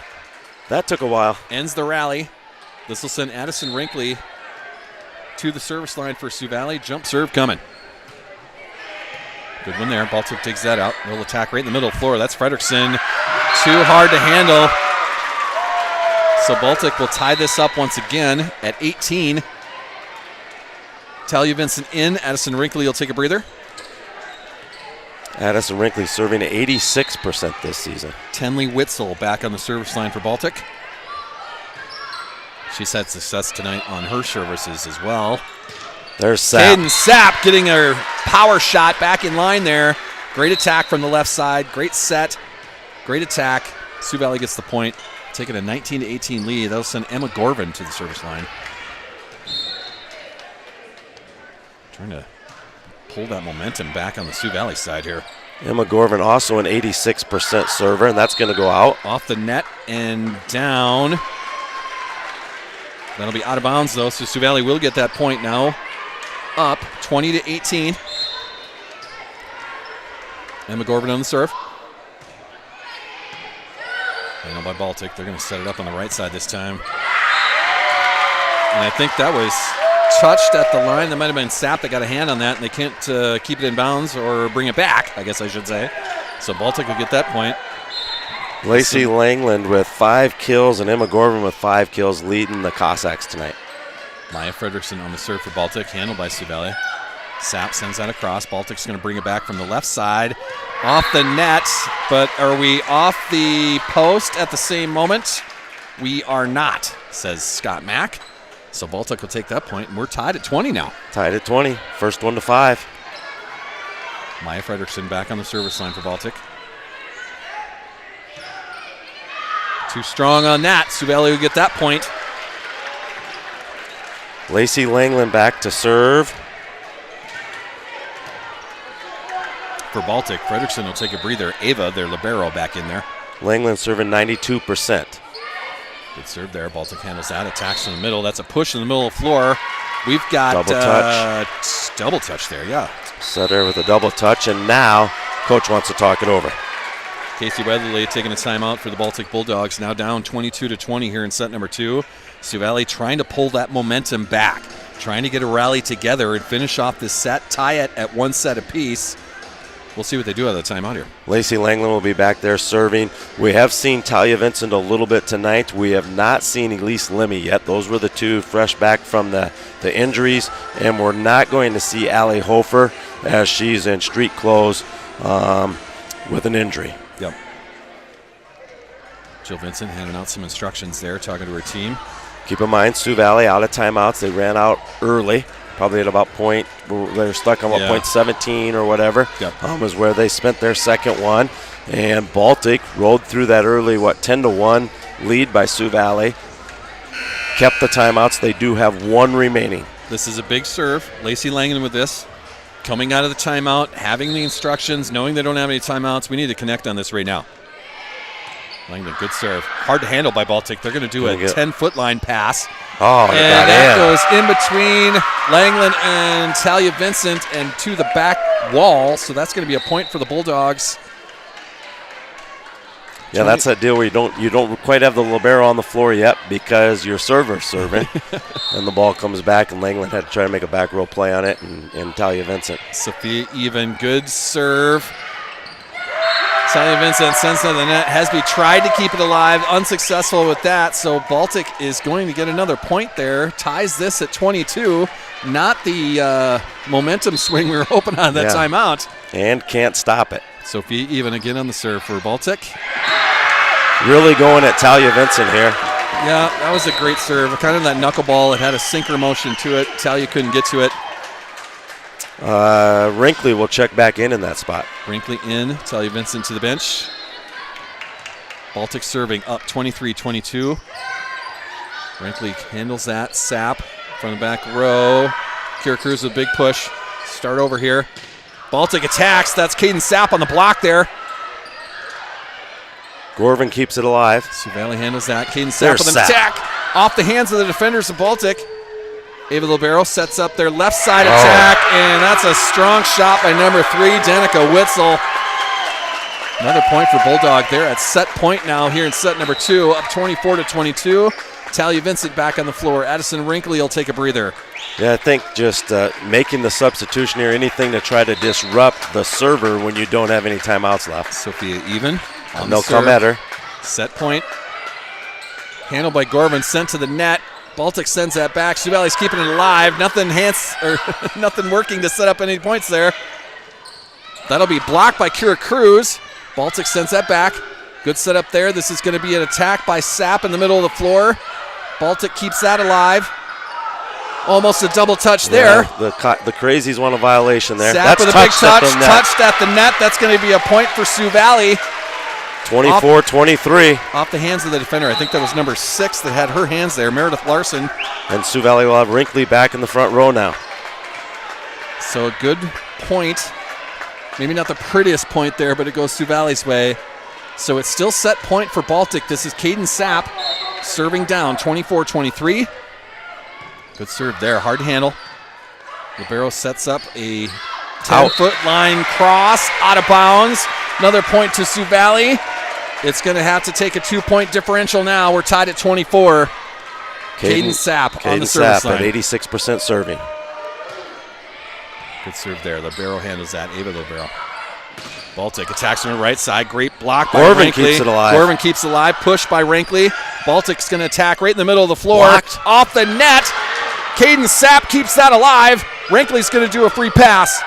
That took a while. Ends the rally. This will send Addison Rinkley to the service line for Sioux Valley. Jump serve coming. Good one there. Baltic digs that out. Little attack right in the middle of the floor. That's Fredrickson. Too hard to handle. So Baltic will tie this up once again at 18. Talia Vincent in. Addison Rinkley will take a breather. Addison Rinkley serving at 86% this season. Tenley Witzel back on the service line for Baltic. She's had success tonight on her services as well. There's Sapp. Caden Sapp getting her power shot back in line there. Great attack from the left side. Great set. Great attack. Sioux Valley gets the point. Taking a 19-18 lead. That'll send Emma Gorvin to the service line. Trying to pull that momentum back on the Sioux Valley side here. Emma Gorvin also an 86% server, and that's going to go out. Off the net and down. That'll be out of bounds, though, so Sioux Valley will get that point now. Up 20-18. Emma Gorvin on the serve. Handled by Baltic. They're going to set it up on the right side this time. And I think that was touched at the line. That might have been Sapp that got a hand on that, and they can't keep it in bounds or bring it back, I guess I should say. So Baltic will get that point. Lacey Langland with 5 kills and Emma Gorman with 5 kills leading the Cossacks tonight. Maya Fredrickson on the serve for Baltic, handled by Suveli. Sapp sends that across. Baltic's going to bring it back from the left side. Off the net, but are we off the post at the same moment? We are not, says Scott Mack. So Baltic will take that point, and we're tied at 20 now. Tied at 20. First one to 5. Maya Fredrickson back on the service line for Baltic. Too strong on that. Suveli will get that point. Lacey Langland back to serve. For Baltic, Fredrickson will take a breather. Ava, their libero, back in there. Langland serving 92%. Good serve there. Baltic handles that. Attacks in the middle. That's a push in the middle of the floor. We've got double touch there, yeah. Setter with a double touch, and now coach wants to talk it over. Casey Weatherly taking a timeout for the Baltic Bulldogs. Now down 22-20 here in set number 2. Suveli trying to pull that momentum back, trying to get a rally together and finish off this set, tie it at 1 set apiece. We'll see what they do out of the timeout here. Lacey Langland will be back there serving. We have seen Talia Vincent a little bit tonight. We have not seen Elise Lemmy yet. Those were the 2 fresh back from the injuries. And we're not going to see Allie Hofer as she's in street clothes with an injury. Yep. Jill Vincent handing out some instructions there, talking to her team. Keep in mind, Sioux Valley out of timeouts. They ran out early. Probably at about point, they're stuck on point 17 or whatever, was where they spent their second one. And Baltic rode through that early, 10-1 lead by Sioux Valley. Kept the timeouts. They do have 1 remaining. This is a big serve. Lacey Langland with this. Coming out of the timeout, having the instructions, knowing they don't have any timeouts. We need to connect on this right now. Langland, good serve. Hard to handle by Baltic. They're going to do a 10-foot line pass. Oh, and that goes in between Langland and Talia Vincent and to the back wall. So that's going to be a point for the Bulldogs. Yeah, that's that deal where you don't quite have the libero on the floor yet because your server's serving. And the ball comes back, and Langland had to try to make a back row play on it, and Talia Vincent. Sophia Even, good serve. Talia Vincent sends to the net. Hesby tried to keep it alive, unsuccessful with that. So Baltic is going to get another point there. Ties this at 22. Not the momentum swing we were hoping on that timeout. And can't stop it. Sophia Even again on the serve for Baltic. Really going at Talia Vincent here. Yeah, that was a great serve. Kind of that knuckleball. It had a sinker motion to it. Talia couldn't get to it. Wrinkley will check back in that spot. Wrinkley in. Talia Vincent to the bench. Baltic serving up 23-22. Wrinkley handles that. Sapp from the back row. Kira Cruz with a big push. Start over here. Baltic attacks. That's Caden Sapp on the block there. Gorvin keeps it alive. Suveli handles that. Caden Sapp with an attack off the hands of the defenders of Baltic. Ava Libero sets up their left side attack, and that's a strong shot by number 3, Danica Witzel. Another point for Bulldog there at set point now here in set number 2, up 24-22. Talia Vincent back on the floor. Addison Wrinkley will take a breather. Yeah, I think just making the substitution here, anything to try to disrupt the server when you don't have any timeouts left. Sophia Even. No come at her. Set point. Handled by Gorman, sent to the net. Baltic sends that back. Sioux Valley's keeping it alive. Nothing working to set up any points there. That'll be blocked by Kira Cruz. Baltic sends that back. Good setup there. This is going to be an attack by Sapp in the middle of the floor. Baltic keeps that alive. Almost a double touch there. The Crazies want a violation there. Sapp with a big touch. Touched at the net. That's going to be a point for Sioux Valley. 24-23. Off the hands of the defender. I think that was number 6 that had her hands there, Meredith Larson. And Sioux Valley will have Wrinkley back in the front row now. So a good point. Maybe not the prettiest point there, but it goes Sioux Valley's way. So it's still set point for Baltic. This is Caden Sapp serving down, 24-23. Good serve there, hard to handle. Libero sets up a 10-foot line cross, out of bounds. Another point to Sioux Valley. It's going to have to take a 2-point differential now. We're tied at 24. Caden Sapp on the Caden service Sapp line. at 86% serving. Good serve there. Libero handles that. Ava Libero. Baltic attacks on the right side. Great block by Gorvin Rankley. keeps it alive. Gorvin keeps it alive. Push by Rankley. Baltic's going to attack right in the middle of the floor. Blocked. Off the net. Caden Sapp keeps that alive. Rankley's going to do a free pass.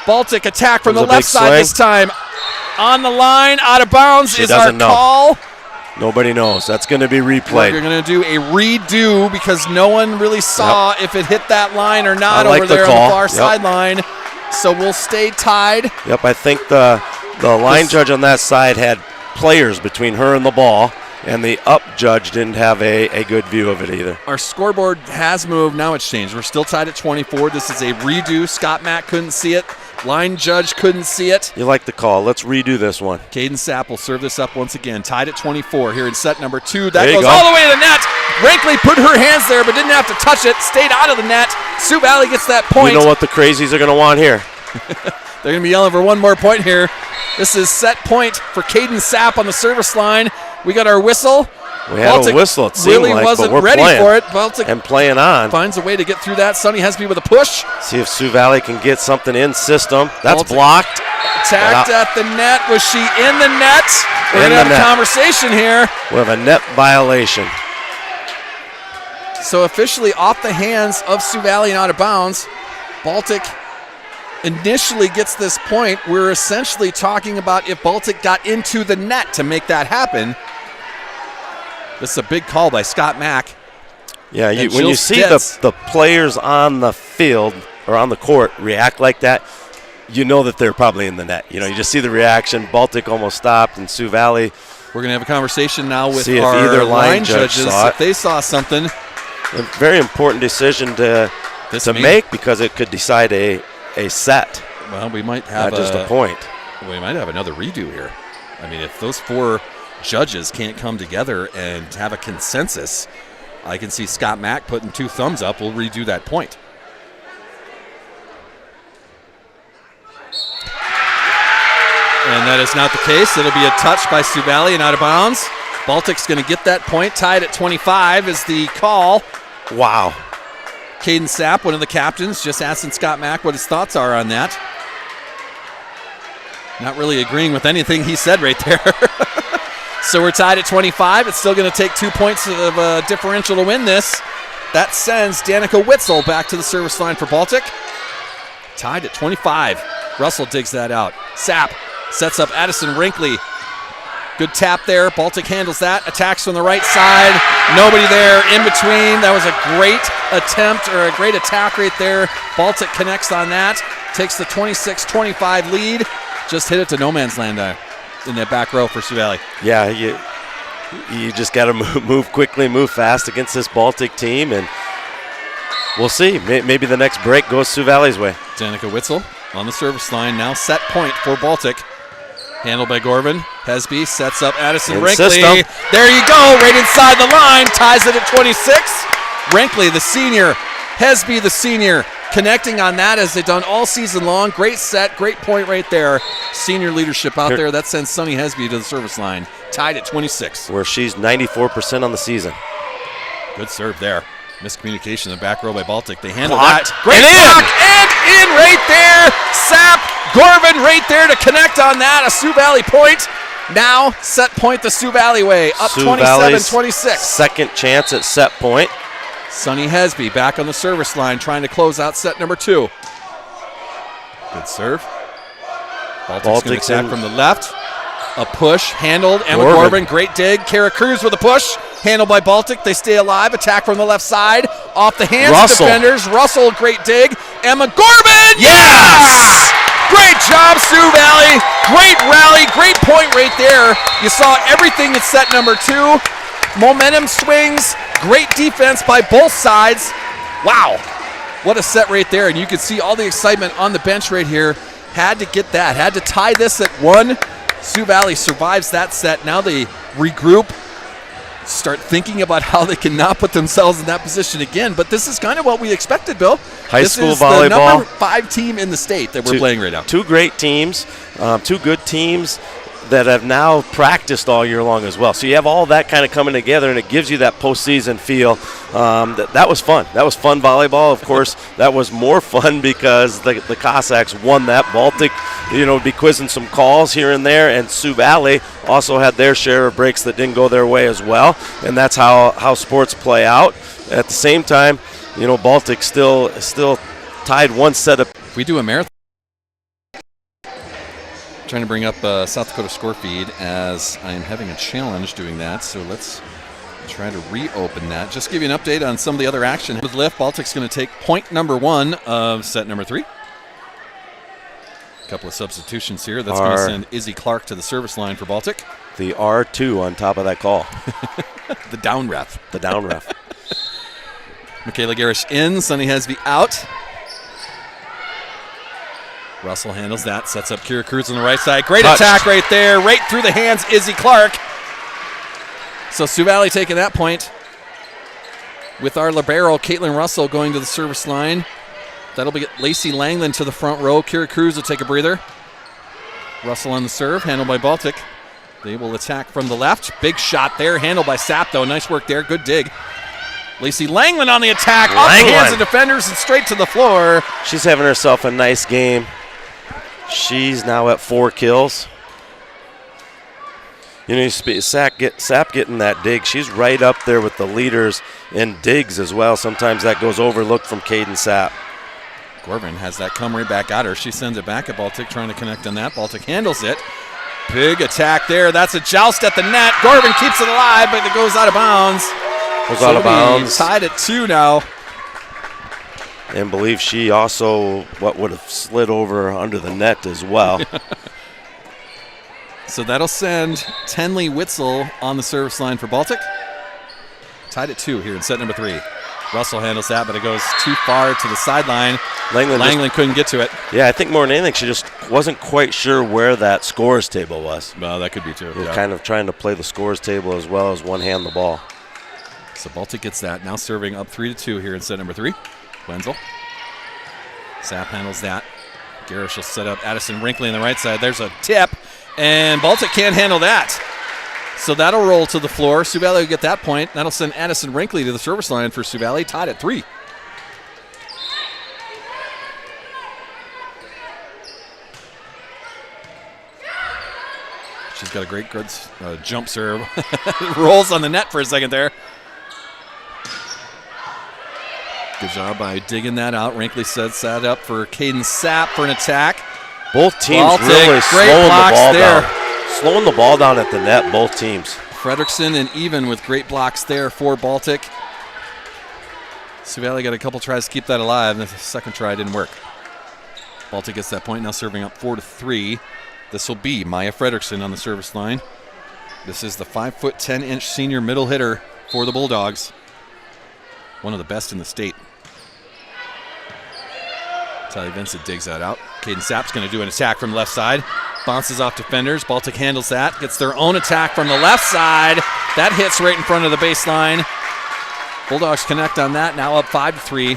Baltic attack from the Comes a left big side swing. this time. On the line, out of bounds She is our doesn't know. call. Nobody knows. That's going to be We're replayed. going to do a redo because no one really saw if it hit that line or not I like over the there on call. the far Yep. sideline. So we'll stay tied. Yep, I think the line judge on that side had players between her and the ball, and the up judge didn't have a good view of it either. Our scoreboard has moved. Now it's changed. We're still tied at 24. This is a redo. Scott Mack couldn't see it. Line judge couldn't see it. You like the call. Let's redo this one. Caden Sapp will serve this up once again. Tied at 24 here in set number 2. That There you goes go. all the way to the net. Rankley put her hands there but didn't have to touch it. Stayed out of the net. Sioux Valley gets that point. You know what the crazies are going to want here? They're going to be yelling for one more point here. This is set point for Caden Sapp on the service line. We got our whistle. We had Baltic a whistle, it seemed really like, wasn't but we're ready playing. for it. Baltic And playing on. finds a way to get through that. Sonny Hesby with a push. See if Sioux Valley can get something in system. That's Baltic. blocked. Attacked at the net. Was she in the net? We're going In to the have a net. conversation here. We have a net violation. So officially off the hands of Sioux Valley and out of bounds. Baltic initially gets this point. We're essentially talking about if Baltic got into the net to make that happen. This is a big call by Scott Mack. Yeah, And when Jill you see Stitz. the players on the field or on the court react like that, you know that they're probably in the net. You know, you just see the reaction. Baltic almost stopped, and Sioux Valley. We're going to have a conversation now with See if our either line line judge judges saw it. if they saw something. A very important decision to may- make because it could decide a set, Well, we might have not just a point. We might have another redo here. I mean, if those 4 judges can't come together and have a consensus, I can see Scott Mack putting 2 thumbs up. We'll redo that point. And that is not the case. It'll be a touch by Sioux Valley and out of bounds. Baltic's going to get that point. Tied at 25 is the call. Wow. Caden Sapp, one of the captains, just asking Scott Mack what his thoughts are on that. Not really agreeing with anything he said right there. So we're tied at 25. It's still going to take 2 points of a differential to win this. That sends Danica Witzel back to the service line for Baltic. Tied at 25. Russell digs that out. Sapp sets up Addison Rankley. Good tap there. Baltic handles that. Attacks from the right side. Nobody there in between. That was a great attempt or a great attack right there. Baltic connects on that. Takes the 26-25 lead. Just hit it to no man's land in that back row for Sioux Valley. Yeah, you just got to move quickly, move fast against this Baltic team, and we'll see. Maybe the next break goes Sioux Valley's way. Danica Witzel on the service line. Now set point for Baltic. Handled by Gorvin. Hesby sets up Addison In Rankley. system. There you go, right inside the line. Ties it at 26. Rankley, the senior. Hesby, the senior. Connecting on that as they've done all season long. Great set, great point right there. Senior leadership out there. That sends Sonny Hesby to the service line. Tied at 26. Where she's 94% on the season. Good serve there. Miscommunication in the back row by Baltic. They handle Blocked. that. Great And block. And in right there. Sapp, Gorvin right there to connect on that. A Sioux Valley point. Now set point the Sioux Valley way. Up Sioux Valley's 27-26. second chance at set point. Sonny Hesby back on the service line trying to close out set number 2. Good serve. Baltic's going to Baltic's attack in. from the left. A push handled. Emma Gorvin. Gorvin, great dig. Kara Cruz with a push. Handled by Baltic. They stay alive. Attack from the left side. Off the hands Russell. of defenders. Russell, great dig. Emma Gorvin. Yes! Great job, Sioux Valley. Great rally. Great point right there. You saw everything in set number 2. Momentum swings. Great defense by both sides. Wow. What a set right there. And you can see all the excitement on the bench right here. Had to get that. Had to tie this at 1. Sioux Valley survives that set. Now they regroup, start thinking about how they can not put themselves in that position again. But this is kind of what we expected, Bill. High this school is volleyball. The number 5 team in the state that we're playing right now. 2 great teams, 2 good teams. that have now practiced all year long as well. So you have all that kind of coming together, and it gives you that postseason feel. That was fun. That was fun volleyball. Of course, that was more fun because the Cossacks won that. Baltic, would be quizzing some calls here and there, and Sioux Valley also had their share of breaks that didn't go their way as well, and that's how sports play out. At the same time, Baltic still tied one set of. If we do a marathon. Trying to bring up South Dakota score feed as I am having a challenge doing that, so let's try to reopen that. Just give you an update on some of the other action. With lift, Baltic's going to take point number 1 of set number 3. A couple of substitutions here. That's going to send Izzy Clark to the service line for Baltic. The R2 on top of that call. The down ref. The down ref. Michaela Garish in, Sunny Hesby out. Russell handles that, sets up Kira Cruz on the right side. Great attack right there, right through the hands, Izzy Clark. So Sioux Valley taking that point. With our libero, Caitlin Russell going to the service line. That'll be Lacey Langland to the front row. Kira Cruz will take a breather. Russell on the serve, handled by Baltic. They will attack from the left. Big shot there, handled by Sapp though. Nice work there, good dig. Lacey Langland on the attack, off the hands of defenders and straight to the floor. She's having herself a nice game. She's now at 4 kills. Sapp getting that dig. She's right up there with the leaders in digs as well. Sometimes that goes overlooked from Caden Sapp. Gorvin has that come right back at her. She sends it back at Baltic, trying to connect on that. Baltic handles it. Big attack there. That's a joust at the net. Gorvin keeps it alive, but it goes out of bounds. Goes out of bounds. Tied at 2 now. And believe she also would have slid over under the net as well. So that'll send Tenley Witzel on the service line for Baltic. Tied at 2 here in set number 3. Russell handles that, but it goes too far to the sideline. Langland couldn't get to it. Yeah, I think more than anything, she just wasn't quite sure where that scores table was. Well, that could be too. Yeah. Kind of trying to play the scores table as well as one-hand the ball. So Baltic gets that. Now serving up 3-2 here in set number 3. Wenzel. Sapp handles that. Garish will set up Addison Wrinkley on the right side. There's a tip, and Baltic can't handle that. So that'll roll to the floor. Sioux Valley will get that point. That'll send Addison Wrinkley to the service line for Sioux Valley, tied at 3. She's got a great jump serve. Rolls on the net for a second there. Good job by digging that out. Wrinkley sets that up for Caden Sapp for an attack. Both teams really slowing the ball down. Slowing the ball down at the net, both teams. Fredrickson and Even with great blocks there for Baltic. Sioux Valley got a couple tries to keep that alive, and the second try didn't work. Baltic gets that point, now serving up 4-3. This will be Maya Fredrickson on the service line. This is the 5'10" senior middle hitter for the Bulldogs. One of the best in the state. Tally Vincent digs that out. Caden Sapp's going to do an attack from the left side. Bounces off defenders. Baltic handles that. Gets their own attack from the left side. That hits right in front of the baseline. Bulldogs connect on that. Now up 5-3.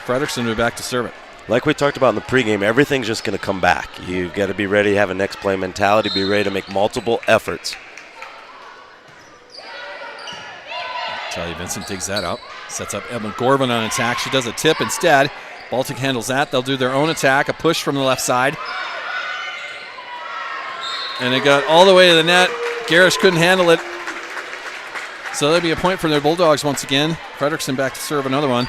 Fredrickson will be back to serve it. Like we talked about in the pregame, everything's just going to come back. You've got to be ready to have a next play mentality, be ready to make multiple efforts. Tally Vincent digs that out. Sets up Emma Gorvin on attack. She does a tip instead. Baltic handles that. They'll do their own attack. A push from the left side. And it got all the way to the net. Garish couldn't handle it. So that'll be a point for their Bulldogs once again. Fredrickson back to serve another one.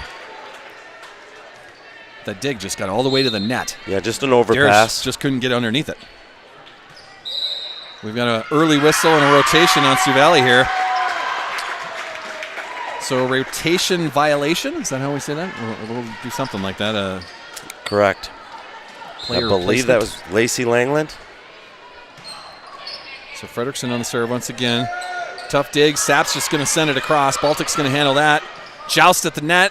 That dig just got all the way to the net. Yeah, just an overpass. Garish just couldn't get underneath it. We've got an early whistle and a rotation on Sioux Valley here. So a rotation violation, is that how we say that? We'll do something like that. Correct. I believe that was Lacey Langland. So Fredrickson on the serve once again. Tough dig. Sapp's just going to send it across. Baltic's going to handle that. Joust at the net.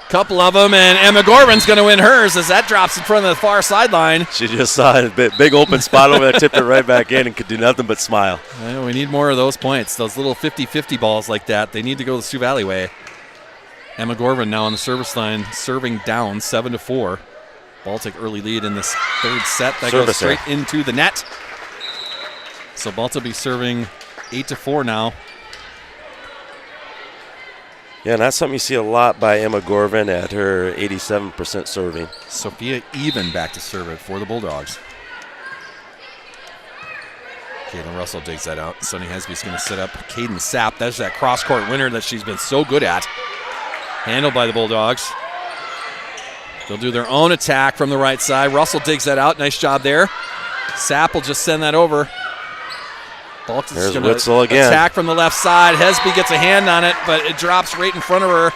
Couple of them, and Emma Gorvin's going to win hers as that drops in front of the far sideline. She just saw a big open spot over there, tipped it right back in, and could do nothing but smile. We need more of those points. Those little 50-50 balls like that, they need to go the Sioux Valley way. Emma Gorvin now on the service line, serving down 7-4. Baltic early lead in this third set. That goes straight into the net. So Baltic will be serving 8-4 now. Yeah, and that's something you see a lot by Emma Gorvin at her 87% serving. Sophia Even back to serve it for the Bulldogs. Caitlin Russell digs that out. Sonny Hesby's going to set up Caden Sapp. That's that cross-court winner that she's been so good at. Handled by the Bulldogs. They'll do their own attack from the right side. Russell digs that out. Nice job there. Sapp will just send that over. There's Witzel again. Attack from the left side. Hesby gets a hand on it, but it drops right in front of her.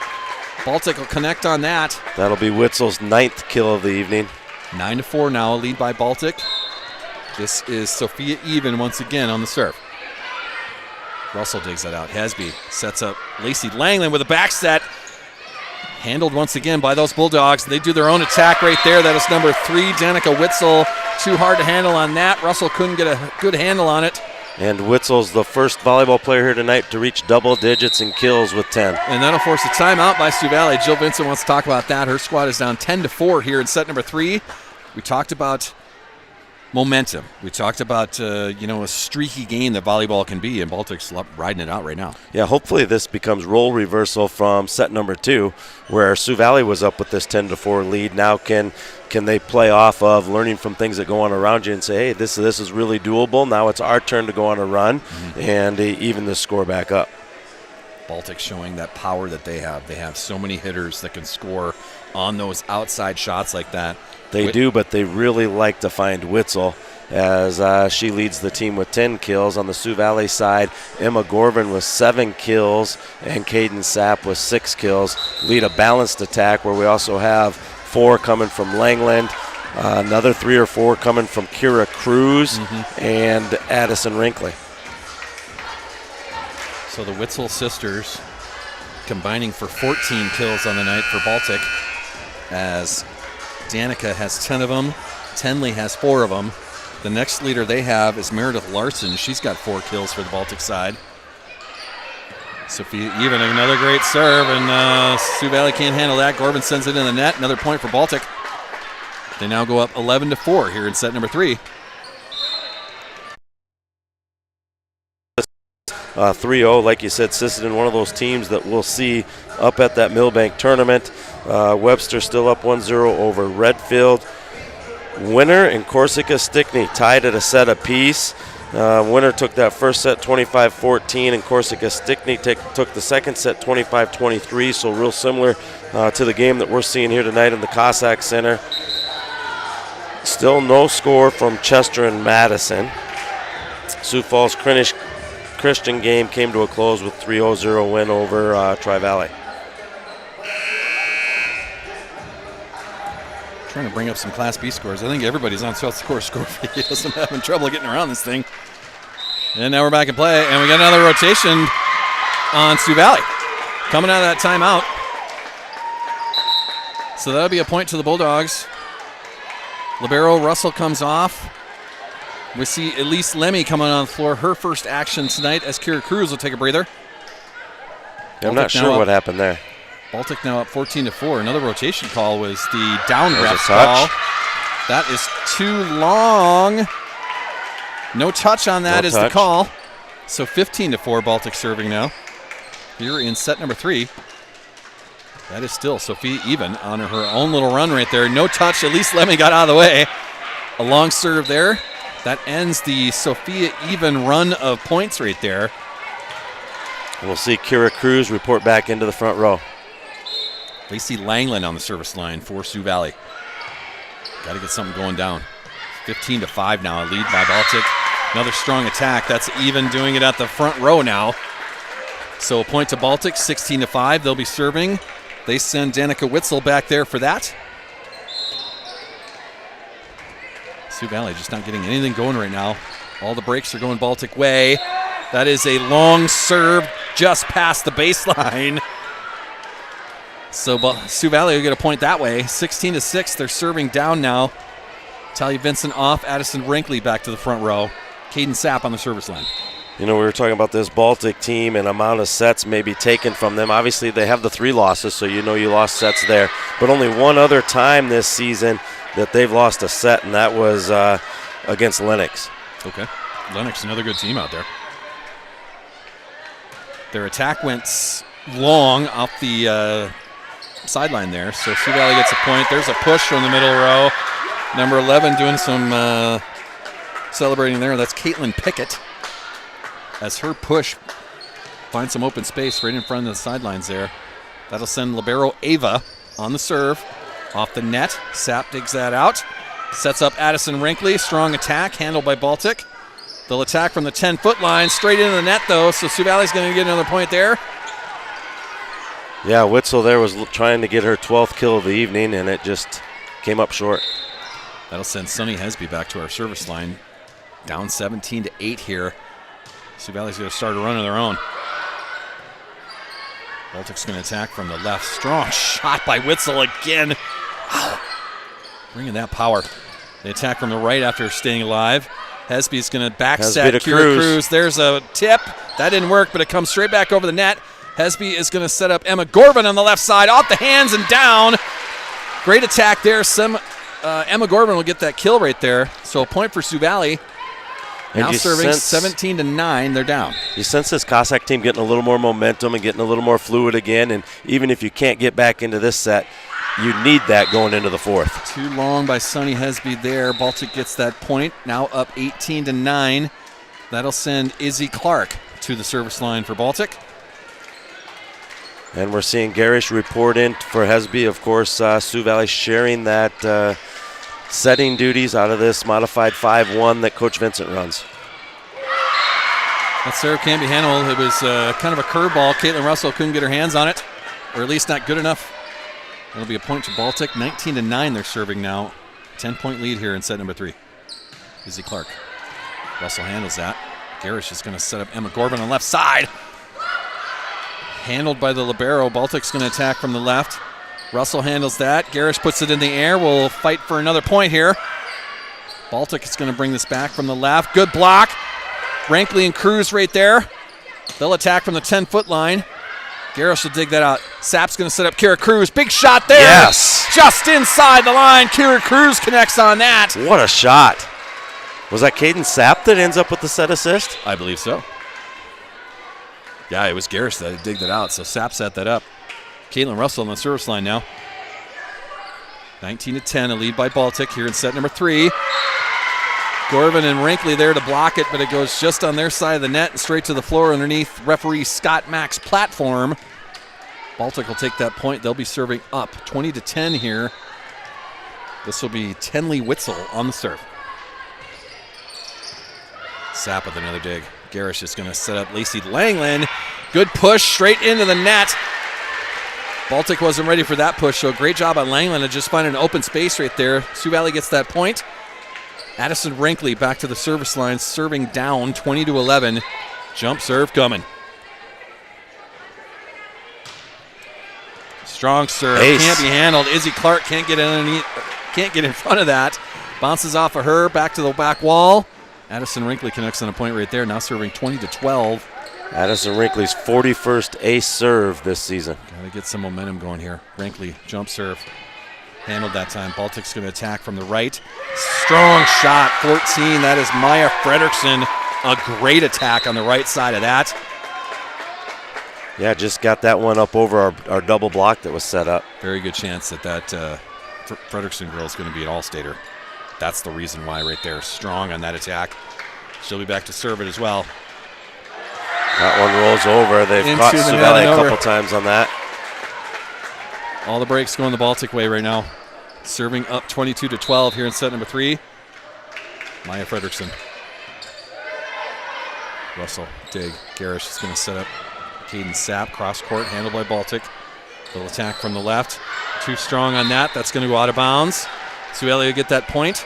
Baltic will connect on that. That'll be Witzel's 9th kill of the evening. 9-4 now, a lead by Baltic. This is Sophia Even once again on the serve. Russell digs that out. Hesby sets up Lacey Langland with a back set. Handled once again by those Bulldogs. They do their own attack right there. That is number 3, Danica Witzel. Too hard to handle on that. Russell couldn't get a good handle on it. And Witzel's the first volleyball player here tonight to reach double digits in kills with 10. And that'll force a timeout by Sioux Valley. Jill Vincent wants to talk about that. Her squad is down 10-4 here in set number 3. We talked about momentum. We talked about, a streaky game that volleyball can be, and Baltic's riding it out right now. Yeah, hopefully this becomes role reversal from set number 2, where Sioux Valley was up with this 10-4 lead. Now can they play off of learning from things that go on around you and say, hey, this is really doable. Now it's our turn to go on a run and even the score back up. Baltic showing that power that they have. They have so many hitters that can score on those outside shots like that. They do, but they really like to find Witzel as she leads the team with 10 kills. On the Sioux Valley side, Emma Gorvin with 7 kills and Caden Sapp with 6 kills. Lead a balanced attack where we also have 4 coming from Langland, another 3 or 4 coming from Kira Cruz and Addison Rinkley. So the Witzel sisters combining for 14 kills on the night for Baltic, as Danica has 10 of them, Tenley has 4 of them. The next leader they have is Meredith Larson. She's got 4 kills for the Baltic side. Sophia Even, another great serve, and Sioux Valley can't handle that. Gorvin sends it in the net. Another point for Baltic. They now go up 11-4 here in set number 3. 3-0, like you said, Sisseton, one of those teams that we'll see up at that Millbank tournament. Webster still up 1-0 over Redfield. Winner and Corsica Stickney tied at a set apiece. Winner took that first set 25-14, and Corsica Stickney took the second set 25-23, so real similar to the game that we're seeing here tonight in the Cossack Center. Still no score from Chester and Madison. Sioux Falls Christian game came to a close with 3-0 win over Tri-Valley. Trying to bring up some Class B scores. I think everybody's on South Score sheet. I'm having trouble getting around this thing. And now we're back in play, and we got another rotation on Sioux Valley. Coming out of that timeout. So that'll be a point to the Bulldogs. Libero Russell comes off. We see Elise Lemmy coming on the floor. Her first action tonight as Kira Cruz will take a breather. I'm not sure what happened there. Baltic now up 14-4. Another rotation call was the down ref call. That is too long. No touch on that is the call. So 15-4 Baltic serving now. Here in set number 3. That is still Sophia Even on her own little run right there. No touch. At least Lemmy got out of the way. A long serve there. That ends the Sophia Even run of points right there. And we'll see Kira Cruz report back into the front row. Lacey Langland on the service line for Sioux Valley. Got to get something going down. 15-5 now, a lead by Baltic. Another strong attack. That's Even doing it at the front row now. So a point to Baltic, 16-5. They'll be serving. They send Danica Witzel back there for that. Sioux Valley just not getting anything going right now. All the breaks are going Baltic way. That is a long serve just past the baseline. So Sioux Valley will get a point that way. 16-6, they're serving down now. Talia Vincent off, Addison Rinkley back to the front row. Caden Sapp on the service line. You know, we were talking about this Baltic team and amount of sets maybe taken from them. Obviously, they have the 3 losses, so you know you lost sets there. But only one other time this season that they've lost a set, and that was against Lennox. Okay. Lennox, another good team out there. Their attack went long off the sideline there, so Sioux Valley gets a point. There's a push from the middle row. Number 11 doing some celebrating there. That's Caitlin Pickett. As her push finds some open space right in front of the sidelines there. That'll send libero Ava on the serve. Off the net. Sapp digs that out. Sets up Addison Rinkley. Strong attack handled by Baltic. They'll attack from the 10-foot line. Straight into the net, though, so Sioux Valley's going to get another point there. Yeah, Witzel there was trying to get her 12th kill of the evening, and it just came up short. That'll send Sunny Hesby back to our service line. Down 17-8 here. Sioux Valley's going to start a run of their own. Baltic's going to attack from the left. Strong shot by Witzel again. Wow. Bringing that power. They attack from the right after staying alive. Hesby's going to backset Kira Cruz. There's a tip. That didn't work, but it comes straight back over the net. Hesby is going to set up Emma Gorvin on the left side. Off the hands and down. Great attack there. Emma Gorvin will get that kill right there. So a point for Sioux Valley. Now serving 17-9, they're down. You sense this Cossack team getting a little more momentum and getting a little more fluid again, and even if you can't get back into this set, you need that going into the fourth. Too long by Sunny Hesby there. Baltic gets that point, now up 18-9. That'll send Izzy Clark to the service line for Baltic. And we're seeing Garish report in for Hesby. Of course, Sioux Valley sharing that setting duties out of this modified 5-1 that Coach Vincent runs. That serve can't be handled. It was kind of a curveball. Caitlin Russell couldn't get her hands on it, or at least not good enough. It'll be a point to Baltic. 19-9 they're serving now. 10-point lead here in set number 3. Izzy Clark. Russell handles that. Garish is going to set up Emma Gorvin on the left side. Handled by the libero. Baltic's going to attack from the left. Russell handles that. Garish puts it in the air. We'll fight for another point here. Baltic is going to bring this back from the left. Good block. Rankley and Cruz right there. They'll attack from the 10-foot line. Garish will dig that out. Sapp's going to set up Kira Cruz. Big shot there. Yes. Just inside the line. Kira Cruz connects on that. What a shot. Was that Caden Sapp that ends up with the set assist? I believe so. Yeah, it was Garish that digged it out, so Sapp set that up. Caitlin Russell on the service line now. 19-10, a lead by Baltic here in set number 3. Gorvin and Rankley there to block it, but it goes just on their side of the net and straight to the floor underneath referee Scott Mack's platform. Baltic will take that point. They'll be serving up 20-10 here. This will be Tenley Witzel on the serve. Sapp with another dig. Garish is going to set up Lacey Langland. Good push straight into the net. Baltic wasn't ready for that push, so great job on Langland to just find an open space right there. Sioux Valley gets that point. Addison Rinkley back to the service line, serving down 20-11. Jump serve coming. Strong serve. Ace. Can't be handled. Izzy Clark can't get underneath, can't get in front of that. Bounces off of her, back to the back wall. Addison Rinkley connects on a point right there, now serving 20-12. Addison Rinkley's 41st ace serve this season. Got to get some momentum going here. Rinkley, jump serve. Handled that time. Baltic's going to attack from the right. Strong shot, 14. That is Maya Fredrickson. A great attack on the right side of that. Yeah, just got that one up over our double block that was set up. Very good chance that Fredrickson girl is going to be an all-stater. That's the reason why right there. Strong on that attack. She'll be back to serve it as well. That one rolls over. They've caught Sioux Valley a couple times on that. All the breaks going the Baltic way right now. Serving up 22-12 here in set number 3. Maya Fredrickson. Russell, dig. Garish is going to set up Caden Sapp, cross court, handled by Baltic. They'll attack from the left. Too strong on that. That's going to go out of bounds. Sioux Valley will get that point.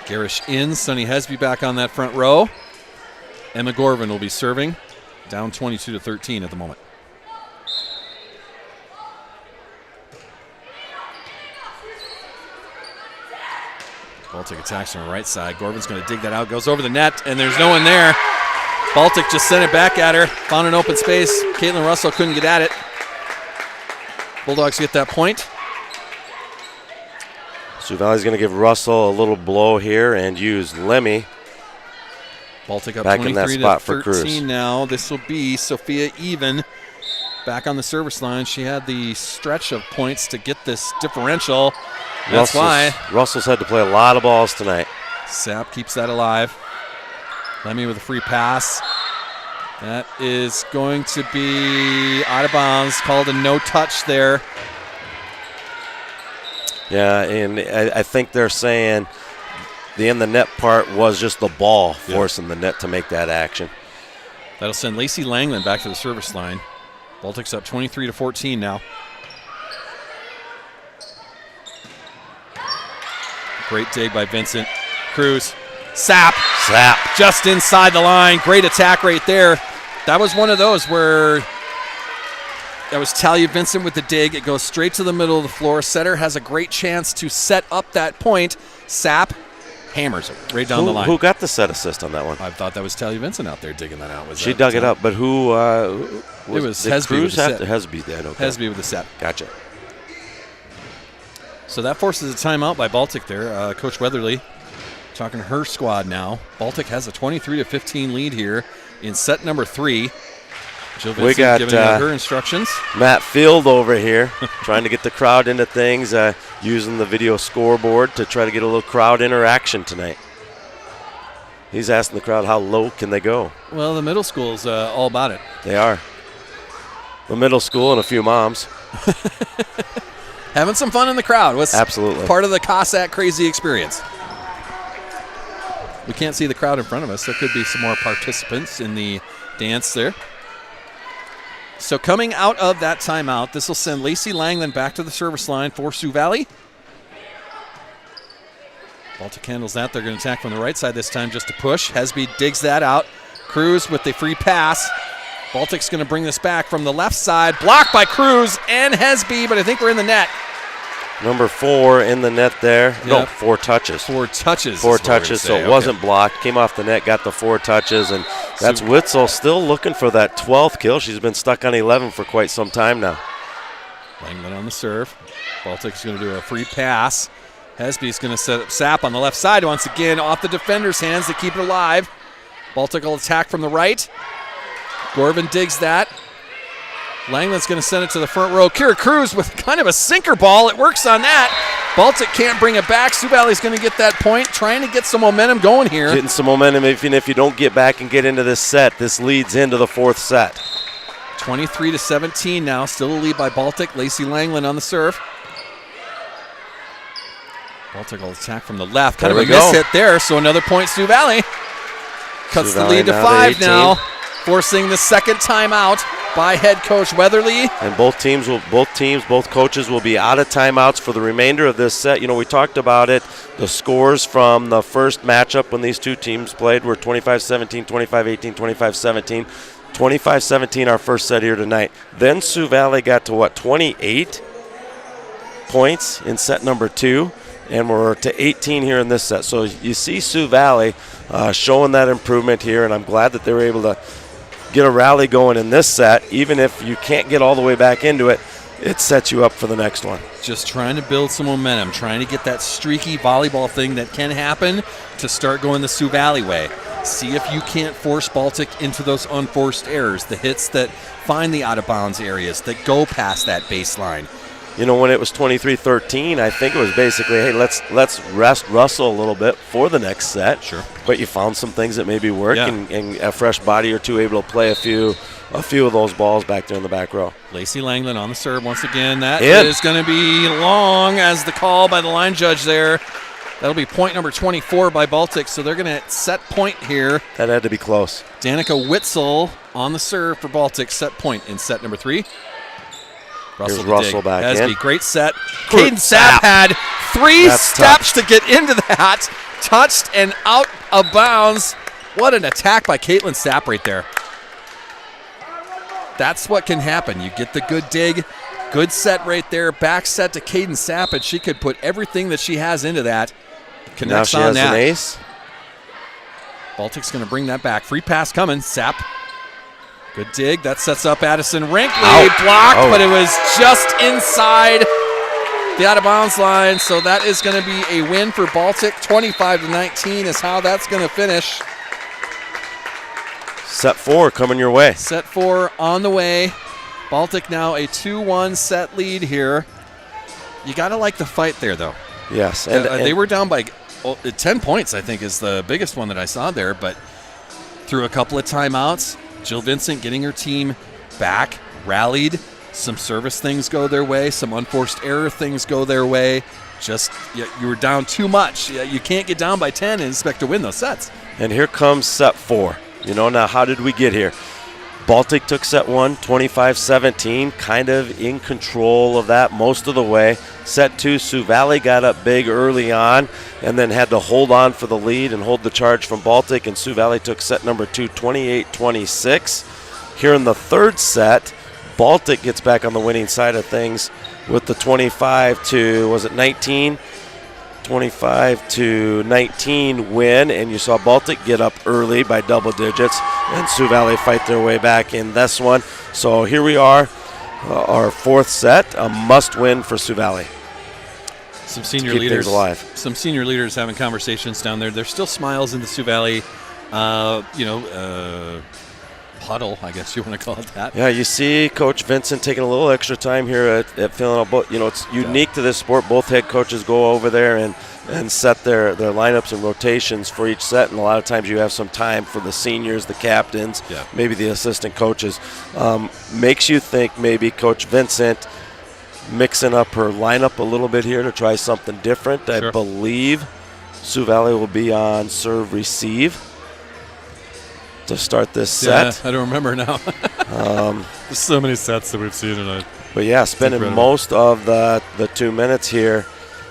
Garish in. Sunny Hesby back on that front row. Emma Gorvin will be serving. Down 22-13 at the moment. Baltic attacks from the right side. Gorvin's going to dig that out. Goes over the net, and there's no one there. Baltic just sent it back at her. Found an open space. Caitlin Russell couldn't get at it. Bulldogs get that point. Sioux Valley's going to give Russell a little blow here and use Lemmy. Baltic up back in that 23 spot to for 13 Cruz. now. This will be Sophia Even back on the service line. She had the stretch of points to get this differential. That's why Russell's had to play a lot of balls tonight. Sapp keeps that alive. Lemmy with a free pass. That is going to be out of bounds, called a no touch there. Yeah, and I think they're saying the in the net part was just the ball forcing the net to make that action. That'll send Lacey Langland back to the service line. Baltic's up 23 to 14 now. Great dig by Vincent. Cruz. Sapp just inside the line. Great attack right there. That was one of those where that was Talia Vincent with the dig. It goes straight to the middle of the floor. Setter has a great chance to set up that point. Sapp hammers it right down the line. Who got the set assist on that one? I thought that was Talia Vincent out there digging that out. She dug it up, but who it was Hesby with the set. Hesby did, okay. Hesby with the set. Gotcha. So that forces a timeout by Baltic there. Coach Weatherly talking to her squad now. Baltic has a 23 to 15 lead here in set number 3. Jill Vincent giving out her instructions. Matt Field over here trying to get the crowd into things, using the video scoreboard to try to get a little crowd interaction tonight. He's asking the crowd how low can they go. Well, the middle school's all about it. They are. The middle school and a few moms. Having some fun in the crowd was absolutely part of the Cossack crazy experience. We can't see the crowd in front of us. There could be some more participants in the dance there. So coming out of that timeout, this will send Lacey Langland back to the service line for Sioux Valley. Baltic handles that. They're going to attack from the right side this time just to push. Hesby digs that out. Cruz with the free pass. Baltic's going to bring this back from the left side. Blocked by Cruz and Hesby, but I think we're in the net. Number 4 in the net there. Yep. No, 4 touches. 4 touches. 4 touches, so it wasn't blocked. Came off the net, got the 4 touches, and that's Witzel still looking for that 12th kill. She's been stuck on 11 for quite some time now. Langland on the serve. Baltic's going to do a free pass. Hesby's going to set up Sapp on the left side once again off the defender's hands to keep it alive. Baltic will attack from the right. Gorvin digs that. Langland's going to send it to the front row. Kira Cruz with kind of a sinker ball. It works on that. Baltic can't bring it back. Sioux Valley's going to get that point, trying to get some momentum going here. Getting some momentum, even if you don't get back and get into this set. This leads into the 4th set. 23 to 17 now. Still a lead by Baltic. Lacey Langland on the serve. Baltic will attack from the left. Kind of a miss hit there, so another point Sioux Valley. Cuts the lead to 5 now, forcing the second timeout by head coach Weatherly. And both coaches will be out of timeouts for the remainder of this set. You know, we talked about it. The scores from the first matchup when these two teams played were 25-17, 25-18, 25-17. 25-17 our first set here tonight. Then Sioux Valley got to, 28 points in set number 2. And we're to 18 here in this set. So you see Sioux Valley showing that improvement here, and I'm glad that they were able to get a rally going in this set. Even if you can't get all the way back into it, it sets you up for the next one. Just trying to build some momentum, trying to get that streaky volleyball thing that can happen to start going the Sioux Valley way. See if you can't force Baltic into those unforced errors, the hits that find the out-of-bounds areas, that go past that baseline. You know, when it was 23-13, I think it was basically, hey, let's rest Russell a little bit for the next set. Sure. But you found some things that maybe work, and a fresh body or two able to play a few of those balls back there in the back row. Lacey Langland on the serve once again. That is going to be long as the call by the line judge there. That'll be point number 24 by Baltic, so they're going to set point here. That had to be close. Danica Witzel on the serve for Baltic, set point in set number 3. Here's Russell back in. Great set. Caden Sapp had 3 steps to get into that. Touched and out of bounds. What an attack by Caitlin Sapp right there. That's what can happen. You get the good dig, good set right there, back set to Caden Sapp, and she could put everything that she has into that. Connects now she on has that. An ace. Baltic's going to bring that back. Free pass coming. Sapp. Good dig. That sets up Addison Rinkley. Blocked, but it was just inside the out-of-bounds line, so that is going to be a win for Baltic. 25-19 is how that's going to finish. Set 4 coming your way. Set 4 on the way. Baltic now a 2-1 set lead here. You got to like the fight there, though. Yes. And they were down by 10 points, I think, is the biggest one that I saw there. But through a couple of timeouts, Jill Vincent getting her team back, rallied. Some service things go their way. Some unforced error things go their way. Just, you were down too much. You can't get down by 10 and expect to win those sets. And here comes set 4. Now how did we get here? Baltic took set 1, 25-17, kind of in control of that most of the way. Set 2, Sioux Valley got up big early on and then had to hold on for the lead and hold the charge from Baltic, and Sioux Valley took set number 2, 28-26. Here in the third set, Baltic gets back on the winning side of things with the 25-19 win, and you saw Baltic get up early by double digits, and Sioux Valley fight their way back in this one. So here we are, our fourth set, a must-win for Sioux Valley. Some senior keep leaders things alive. Some senior leaders having conversations down there. There's still smiles in the Sioux Valley, huddle, I guess you want to call it that. Yeah, you see Coach Vincent taking a little extra time here at filling out both. It's unique to this sport. Both head coaches go over there and set their lineups and rotations for each set, and a lot of times you have some time for the seniors, the captains, maybe the assistant coaches. Makes you think maybe Coach Vincent mixing up her lineup a little bit here to try something different. Sure. I believe Sioux Valley will be on serve receive to start this set. I don't remember now. There's so many sets that we've seen tonight. But yeah, spending most of the 2 minutes here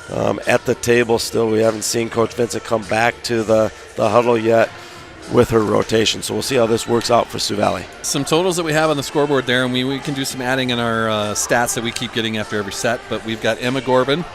at the table still. We haven't seen Coach Vincent come back to the huddle yet with her rotation. So we'll see how this works out for Sioux Valley. Some totals that we have on the scoreboard there, and we can do some adding in our stats that we keep getting after every set. But we've got Emma Gorbin.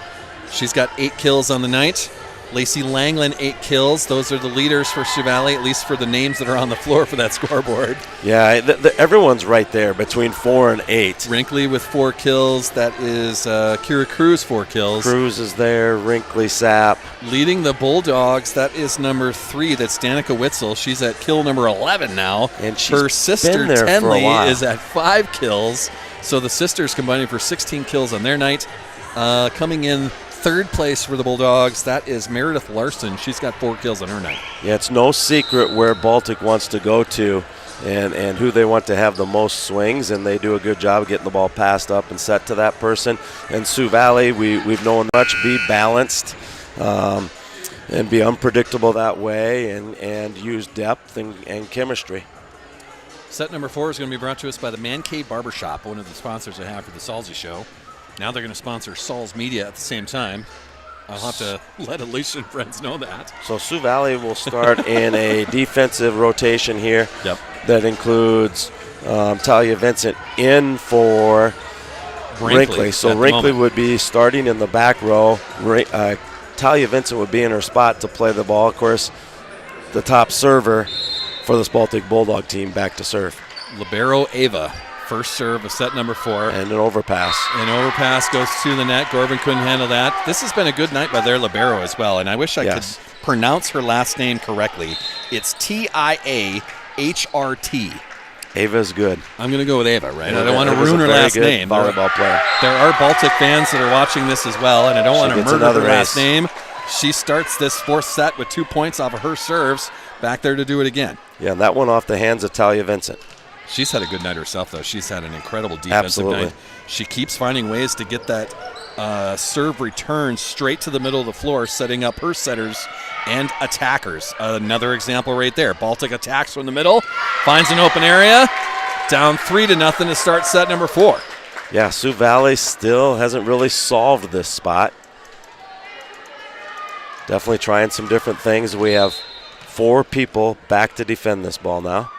She's got 8 kills on the night. Lacey Langland, 8 kills. Those are the leaders for Sioux Valley, at least for the names that are on the floor for that scoreboard. Yeah, everyone's right there between 4 and 8. Wrinkley with 4 kills. That is Kira Cruz, 4 kills. Cruz is there. Wrinkley, Sapp. Leading the Bulldogs, that is number 3. That's Danica Witzel. She's at kill number 11 now. And she's her sister, been there for a Tenley, while. is at 5 kills. So the sisters combining for 16 kills on their night. Coming in third place for the Bulldogs, that is Meredith Larson. She's got 4 kills on her night. Yeah, it's no secret where Baltic wants to go to and who they want to have the most swings, and they do a good job of getting the ball passed up and set to that person. And Sioux Valley, we've known much be balanced and be unpredictable that way and use depth and chemistry. Set number 4 is going to be brought to us by the Man Cave Barbershop, one of the sponsors I have for the Salsy Show. Now they're going to sponsor Saul's Media at the same time. I'll have to let Alicia and friends know that. So Sioux Valley will start in a defensive rotation here. Yep. That includes Talia Vincent in for Wrinkley. So Wrinkley would be starting in the back row. Talia Vincent would be in her spot to play the ball. Of course, the top server for this Baltic Bulldog team back to serve. Libero Ava. First serve of set number 4. And an overpass. An overpass goes to the net. Gorbin couldn't handle that. This has been a good night by their libero as well, and I wish I could pronounce her last name correctly. It's Tiahrt. Ava's good. I'm going to go with Ava, right? I don't want to ruin her last name. Volleyball player. There are Baltic fans that are watching this as well, and I don't want to murder her last name. She starts this 4th set with 2 points off of her serves. Back there to do it again. Yeah, that one off the hands of Talia Vincent. She's had a good night herself, though. She's had an incredible defensive night. She keeps finding ways to get that serve return straight to the middle of the floor, setting up her setters and attackers. Another example right there. Baltic attacks from the middle, finds an open area, down 3-0 to start set number 4. Yeah, Sioux Valley still hasn't really solved this spot. Definitely trying some different things. We have 4 people back to defend this ball now.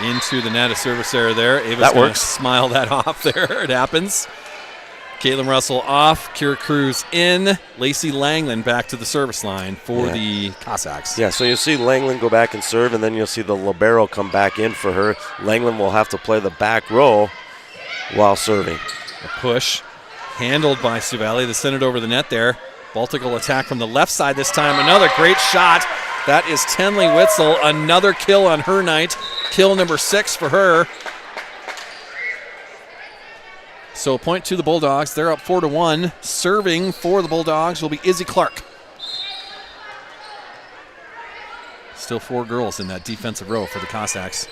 Into the net, a service error there. Ava's going to smile that off there. It happens. Caitlin Russell off. Kira Cruz in. Lacey Langland back to the service line for the Cossacks. Yeah, so you'll see Langland go back and serve, and then you'll see the libero come back in for her. Langland will have to play the back row while serving. A push. Handled by Suvali. They send it over the net there. Baltic will attack from the left side this time. Another great shot. That is Tenley Witzel. Another kill on her night. Kill number 6 for her. So a point to the Bulldogs. They're up 4-1. Serving for the Bulldogs will be Izzy Clark. Still 4 girls in that defensive row for the Cossacks.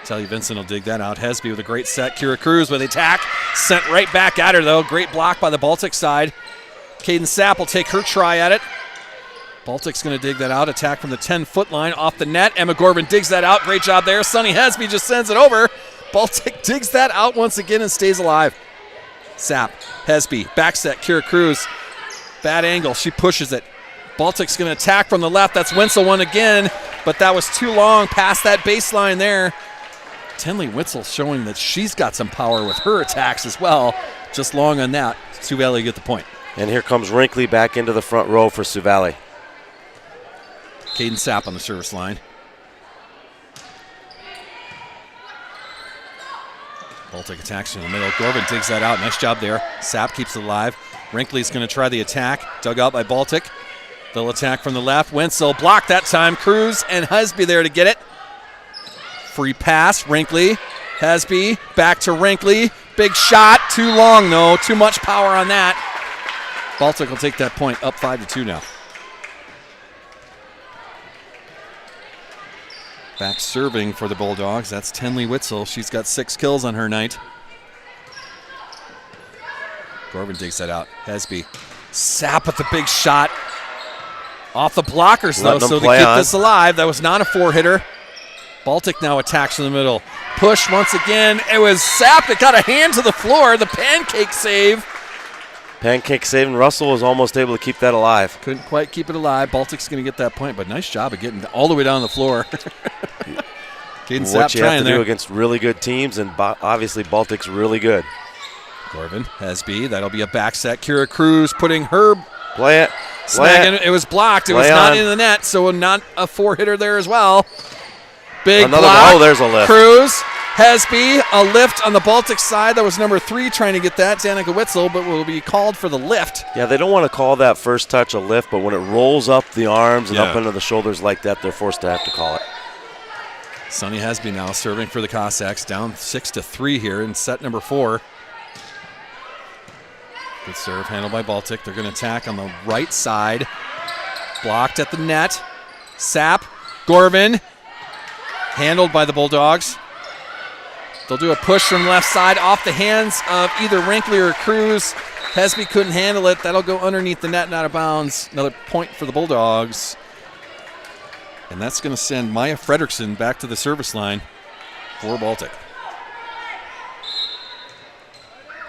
Talia Vincent will dig that out. Hesby with a great set. Kira Cruz with the attack. Sent right back at her, though. Great block by the Baltic side. Caden Sapp will take her try at it. Baltic's going to dig that out. Attack from the 10-foot line off the net. Emma Gorban digs that out. Great job there. Sunny Hesby just sends it over. Baltic digs that out once again and stays alive. Sapp, Hesby, back set. Kira Cruz. Bad angle. She pushes it. Baltic's going to attack from the left. That's Wenzel one again, but that was too long past that baseline there. Tenley Witzel showing that she's got some power with her attacks as well. Just long on that. Sioux Valley get the point. And here comes Rinkley back into the front row for Sioux Valley. Caden Sapp on the service line. Baltic attacks in the middle. Gorban digs that out. Nice job there. Sapp keeps it alive. Rinkley's going to try the attack. Dug out by Baltic. They'll attack from the left. Wenzel blocked that time. Cruz and Hesby there to get it. Free pass. Rinkley. Hesby. Back to Rinkley. Big shot. Too long, though. Too much power on that. Baltic will take that point. Up 5-2 now. Back serving for the Bulldogs. That's Tenley Witzel. She's got 6 kills on her night. Gorban digs that out. Hesby. Sapp with the big shot. Off the blockers, though, so to keep this alive. That was not a 4-hitter. Baltic now attacks in the middle. Push once again. It was Sapp that got a hand to the floor. The pancake save. Pancake save, and Russell was almost able to keep that alive. Couldn't quite keep it alive. Baltic's going to get that point, but nice job of getting all the way down the floor. What you have to do against really good teams, and obviously Baltic's really good. Gorban, Hesby. That'll be a back set. Kira Cruz putting her... Play it. Snagging. It was blocked. It was not in the net, so not a 4-hitter there as well. Big block. Oh, there's a lift. Cruz, Hesby, a lift on the Baltic side. That was number 3 trying to get that, Danica Witzel, but will be called for the lift. Yeah, they don't want to call that first touch a lift, but when it rolls up the arms and up into the shoulders like that, they're forced to have to call it. Sunny Hesby now serving for the Cossacks, down 6-3 here in set number 4. Good serve, handled by Baltic. They're going to attack on the right side. Blocked at the net. Sapp, Gorban, handled by the Bulldogs. They'll do a push from left side off the hands of either Rinkley or Cruz. Hesby couldn't handle it. That'll go underneath the net and out of bounds. Another point for the Bulldogs. And that's going to send Maya Fredrickson back to the service line for Baltic.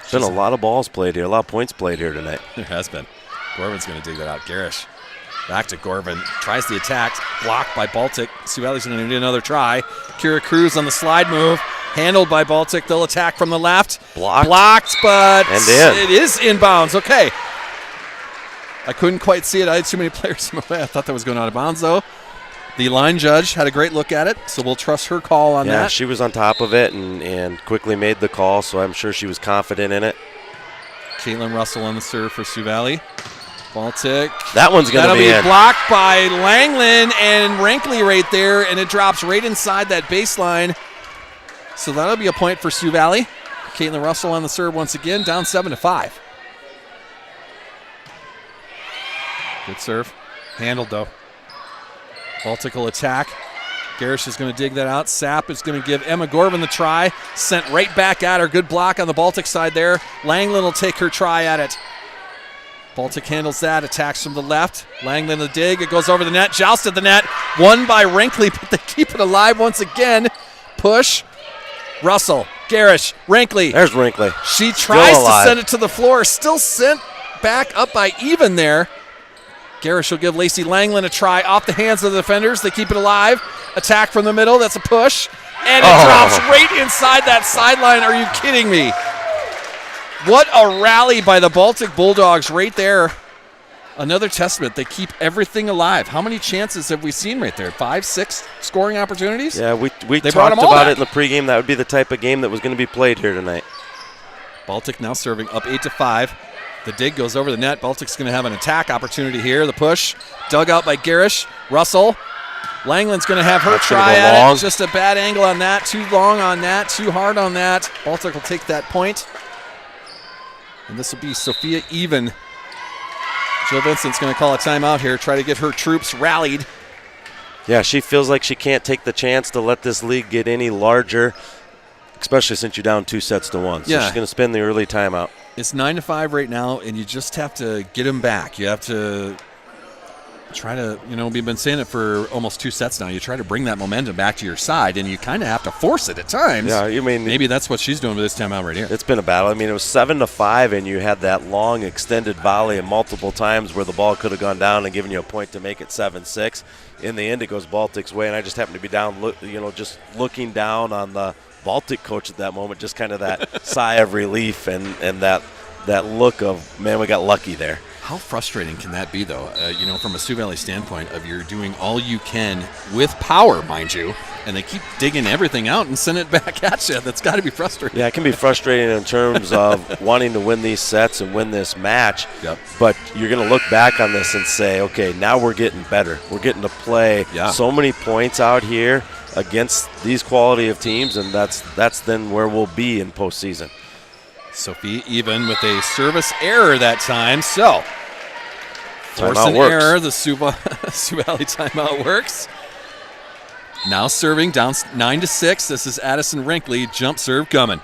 There's been a lot of balls played here, a lot of points played here tonight. There has been. Gorban's going to dig that out. Garish back to Gorban. Tries the attack. Blocked by Baltic. Sioux Valley's going to need another try. Kira Cruz on the slide move. Handled by Baltic. They'll attack from the left. Blocked, but it is inbounds. Okay. I couldn't quite see it. I had too many players in my way. I thought that was going out of bounds, though. The line judge had a great look at it, so we'll trust her call on that. Yeah, she was on top of it and quickly made the call, so I'm sure she was confident in it. Caitlin Russell on the serve for Sioux Valley. Baltic. That one's going to be in. That'll be blocked by Langland and Rinkley right there, and it drops right inside that baseline. So that'll be a point for Sioux Valley. Caitlin Russell on the serve once again, down 7-5. Good serve. Handled, though. Baltic will attack. Garish is going to dig that out. Sapp is going to give Emma Gorban the try. Sent right back at her. Good block on the Baltic side there. Langland will take her try at it. Baltic handles that. Attacks from the left. Langland the dig. It goes over the net. Jousted the net. Won by Rinkley, but they keep it alive once again. Push. Russell. Garish. Rinkley. There's Rinkley. She tries to send it to the floor. Still sent back up by even there. Garish will give Lacey Langland a try off the hands of the defenders. They keep it alive. Attack from the middle. That's a push. And it drops right inside that sideline. Are you kidding me? What a rally by the Baltic Bulldogs right there. Another testament. They keep everything alive. How many chances have we seen right there? 5, 6 scoring opportunities? Yeah, we talked about it in the pregame. That would be the type of game that was going to be played here tonight. Baltic now serving up 8-5. The dig goes over the net. Baltic's going to have an attack opportunity here. The push, dug out by Garish. Russell. Langland's going to have her try at it. Just a bad angle on that. Too long on that. Too hard on that. Baltic will take that point. And this will be Sophia even. Jill Vincent's going to call a timeout here, try to get her troops rallied. Yeah, she feels like she can't take the chance to let this lead get any larger, especially since you're down 2-1. So she's going to spend the early timeout. It's 9-5 right now, and you just have to get them back. You have to try to, we've been saying it for almost 2 sets now. You try to bring that momentum back to your side, and you kind of have to force it at times. Yeah, you mean maybe that's what she's doing with this timeout right here. It's been a battle. I mean, it was 7-5, and you had that long extended volley and multiple times where the ball could have gone down and given you a point to make it 7-6. In the end, it goes Baltic's way, and I just happened to be down, just looking down on the Baltic coach at that moment, just kind of that sigh of relief and that look of, man, we got lucky there. How frustrating can that be, though? From a Sioux Valley standpoint, of you're doing all you can with power, mind you, and they keep digging everything out and send it back at you. That's got to be frustrating. Yeah, it can be frustrating in terms of wanting to win these sets and win this match. Yep. But you're going to look back on this and say, okay, now we're getting better. We're getting to play so many points out here against these quality of teams, and that's then where we'll be in postseason. Sophie even with a service error that time. So, force an error. The Sioux Valley timeout works. Now serving down 9-6. This is Addison Rinkley. Jump serve coming.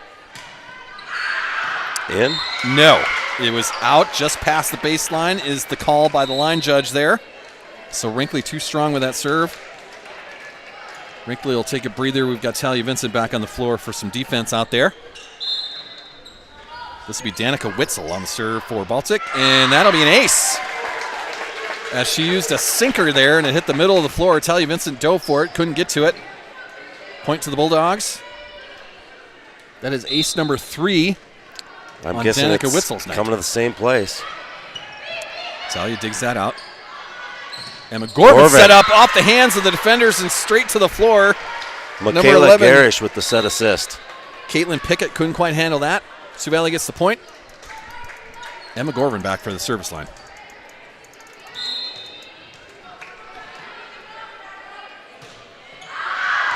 In? No. It was out just past the baseline is the call by the line judge there. So Rinkley too strong with that serve. Rinkley will take a breather. We've got Talia Vincent back on the floor for some defense out there. This will be Danica Witzel on the serve for Baltic, and that'll be an ace. As she used a sinker there, and it hit the middle of the floor. Talia Vincent dove for it, couldn't get to it. Point to the Bulldogs. That is ace number 3 I'm guessing Danica it's Witzel's night. Coming to the same place. Talia digs that out. Emma Gorvin set up off the hands of the defenders and straight to the floor. Michaela Garish with the set assist. Caitlin Pickett couldn't quite handle that. Sioux Valley gets the point. Emma Gorvin back for the service line.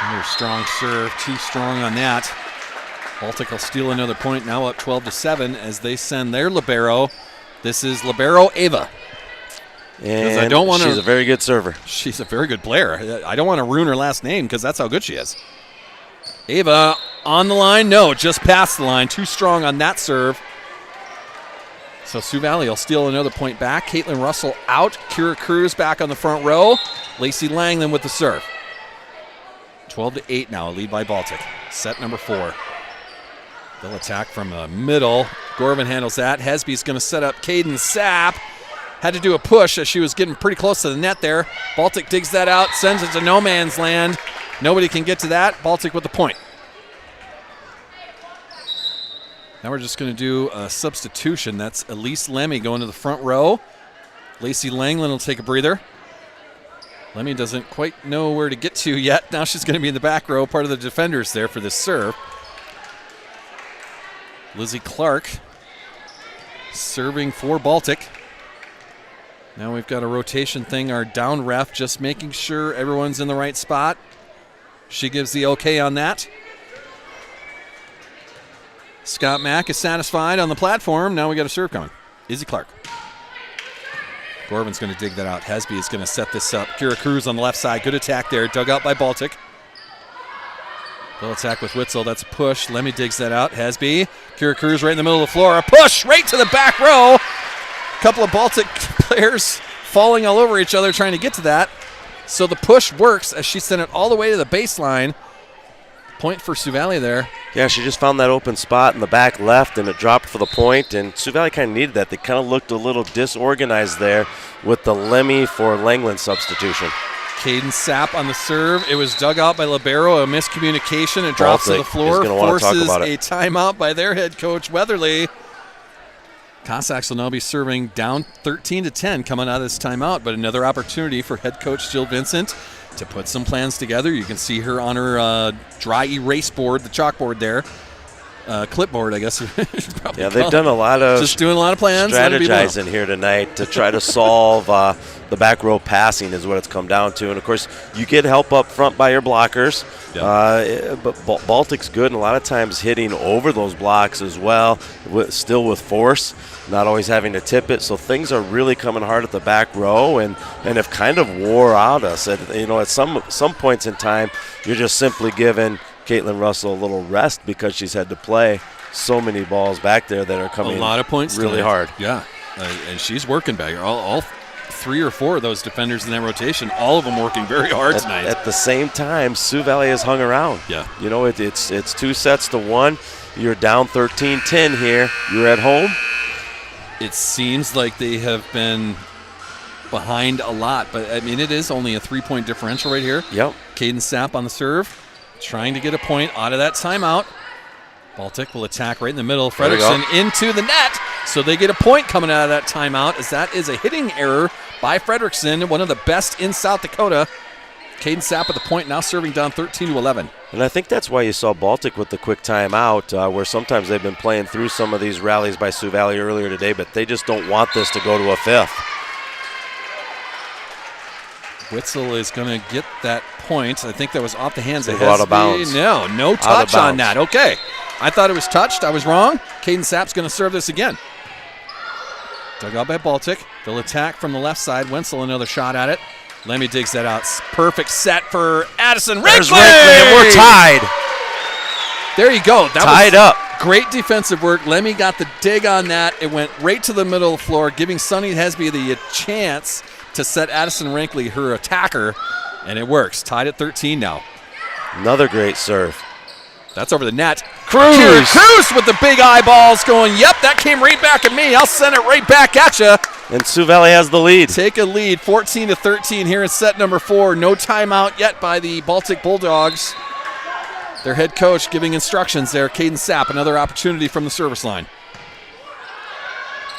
Another strong serve, too strong on that. Baltic will steal another point, now up 12-7 as they send their libero. This is libero Ava. And I don't she's a very good server. She's a very good player. I don't want to ruin her last name because that's how good she is. Ava on the line. No, just past the line. Too strong on that serve. So Sioux Valley will steal another point back. Caitlin Russell out. Kira Cruz back on the front row. Lacey Langland with the serve. 12-8 now, a lead by Baltic. Set number 4. They'll attack from the middle. Gorvin handles that. Hesby's going to set up Caden Sapp. Had to do a push as she was getting pretty close to the net there. Baltic digs that out, sends it to no man's land. Nobody can get to that. Baltic with the point. Now we're just going to do a substitution. That's Elise Lemmy going to the front row. Lacey Langland will take a breather. Lemmy doesn't quite know where to get to yet. Now she's going to be in the back row, part of the defenders there for this serve. Lizzie Clark serving for Baltic. Now we've got a rotation thing. Our down ref just making sure everyone's in the right spot. She gives the okay on that. Scott Mack is satisfied on the platform. Now we got a serve coming. Izzy Clark. Gorvin's going to dig that out. Hesby is going to set this up. Kira Cruz on the left side. Good attack there. Dug out by Baltic. They'll attack with Witzel. That's a push. Lemmy digs that out. Hesby. Kira Cruz right in the middle of the floor. A push right to the back row. A couple of Baltic players falling all over each other trying to get to that. So the push works as she sent it all the way to the baseline. Point for Sioux Valley there. Yeah, she just found that open spot in the back left, and it dropped for the point, and Sioux Valley kind of needed that. They kind of looked a little disorganized there with the Lemmy for Langland substitution. Caden Sapp on the serve. It was dug out by libero, a miscommunication. It drops to the floor, forces a timeout by their head coach, Weatherly. Cossacks will now be serving down 13-10 coming out of this timeout, but another opportunity for head coach Jill Vincent to put some plans together. You can see her on her dry erase board, the chalkboard there. clipboard, I guess. Yeah, they've done a lot of just doing a lot of plans, strategizing here tonight to try to solve the back row passing is what it's come down to. And, of course, you get help up front by your blockers. Yep. But Baltic's good, and a lot of times hitting over those blocks as well, still with force, not always having to tip it. So things are really coming hard at the back row and have kind of wore out us. At some points in time, you're just simply giving Caitlin Russell a little rest because she's had to play so many balls back there that are coming a lot of points really hard. Yeah, and she's working back here. All 3 or 4 of those defenders in that rotation, all of them working very hard tonight. At the same time, Sioux Valley has hung around. Yeah. It's 2 sets to 1. You're down 13-10 here. You're at home. It seems like they have been behind a lot, but, I mean, it is only a 3-point differential right here. Yep. Caden Sapp on the serve, trying to get a point out of that timeout. Baltic will attack right in the middle. Fredrickson into the net, so they get a point coming out of that timeout, as that is a hitting error by Fredrickson, one of the best in South Dakota. Caden Sapp at the point, now serving down 13-11. And I think that's why you saw Baltic with the quick timeout, where sometimes they've been playing through some of these rallies by Sioux Valley earlier today, but they just don't want this to go to a 5th. Witzel is going to get that point. I think that was off the hands of Hesby. Out of bounds. No touch on that. Okay. I thought it was touched. I was wrong. Caden Sapp's going to serve this again. Dug out by Baltic. They'll attack from the left side. Wenzel another shot at it. Lemmy digs that out. Perfect set for Addison Rinkley. And we're tied. There you go. That tied was up. Great defensive work. Lemmy got the dig on that. It went right to the middle of the floor, giving Sunny Hesby the chance to set Addison Rinkley, her attacker, and it works. Tied at 13 now. Another great serve. That's over the net. Cruz with the big eyeballs going, yep, that came right back at me. I'll send it right back at you. And Sioux Valley has the lead. Take a lead, 14-13 here in set number 4. No timeout yet by the Baltic Bulldogs. Their head coach giving instructions there, Caden Sapp, another opportunity from the service line.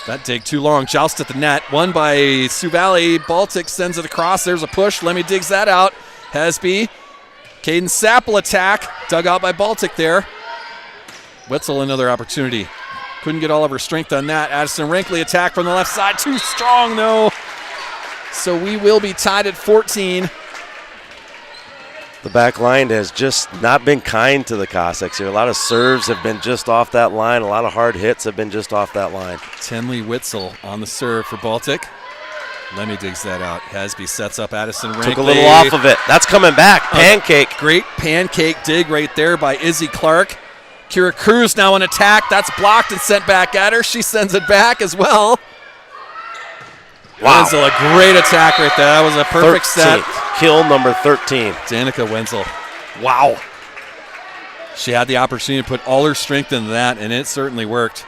That dig too long. Joust at the net. Won by Sioux Valley. Baltic sends it across. There's a push. Lemmy digs that out. Hesby. Caden Sapp will attack. Dug out by Baltic there. Wetzel another opportunity. Couldn't get all of her strength on that. Addison Rinkley attack from the left side. Too strong though. So we will be tied at 14. The back line has just not been kind to the Cossacks here. A lot of serves have been just off that line. A lot of hard hits have been just off that line. Tenley Witzel on the serve for Baltic. Lemmy digs that out. Hesby sets up Addison Rinkley. Took a little off of it. That's coming back. Pancake. Great pancake dig right there by Izzy Clark. Kira Cruz now on attack. That's blocked and sent back at her. She sends it back as well. Wow. Wenzel, a great attack right there. That was a perfect set. Kill number 13. Danica Wenzel. Wow. She had the opportunity to put all her strength into that, and it certainly worked.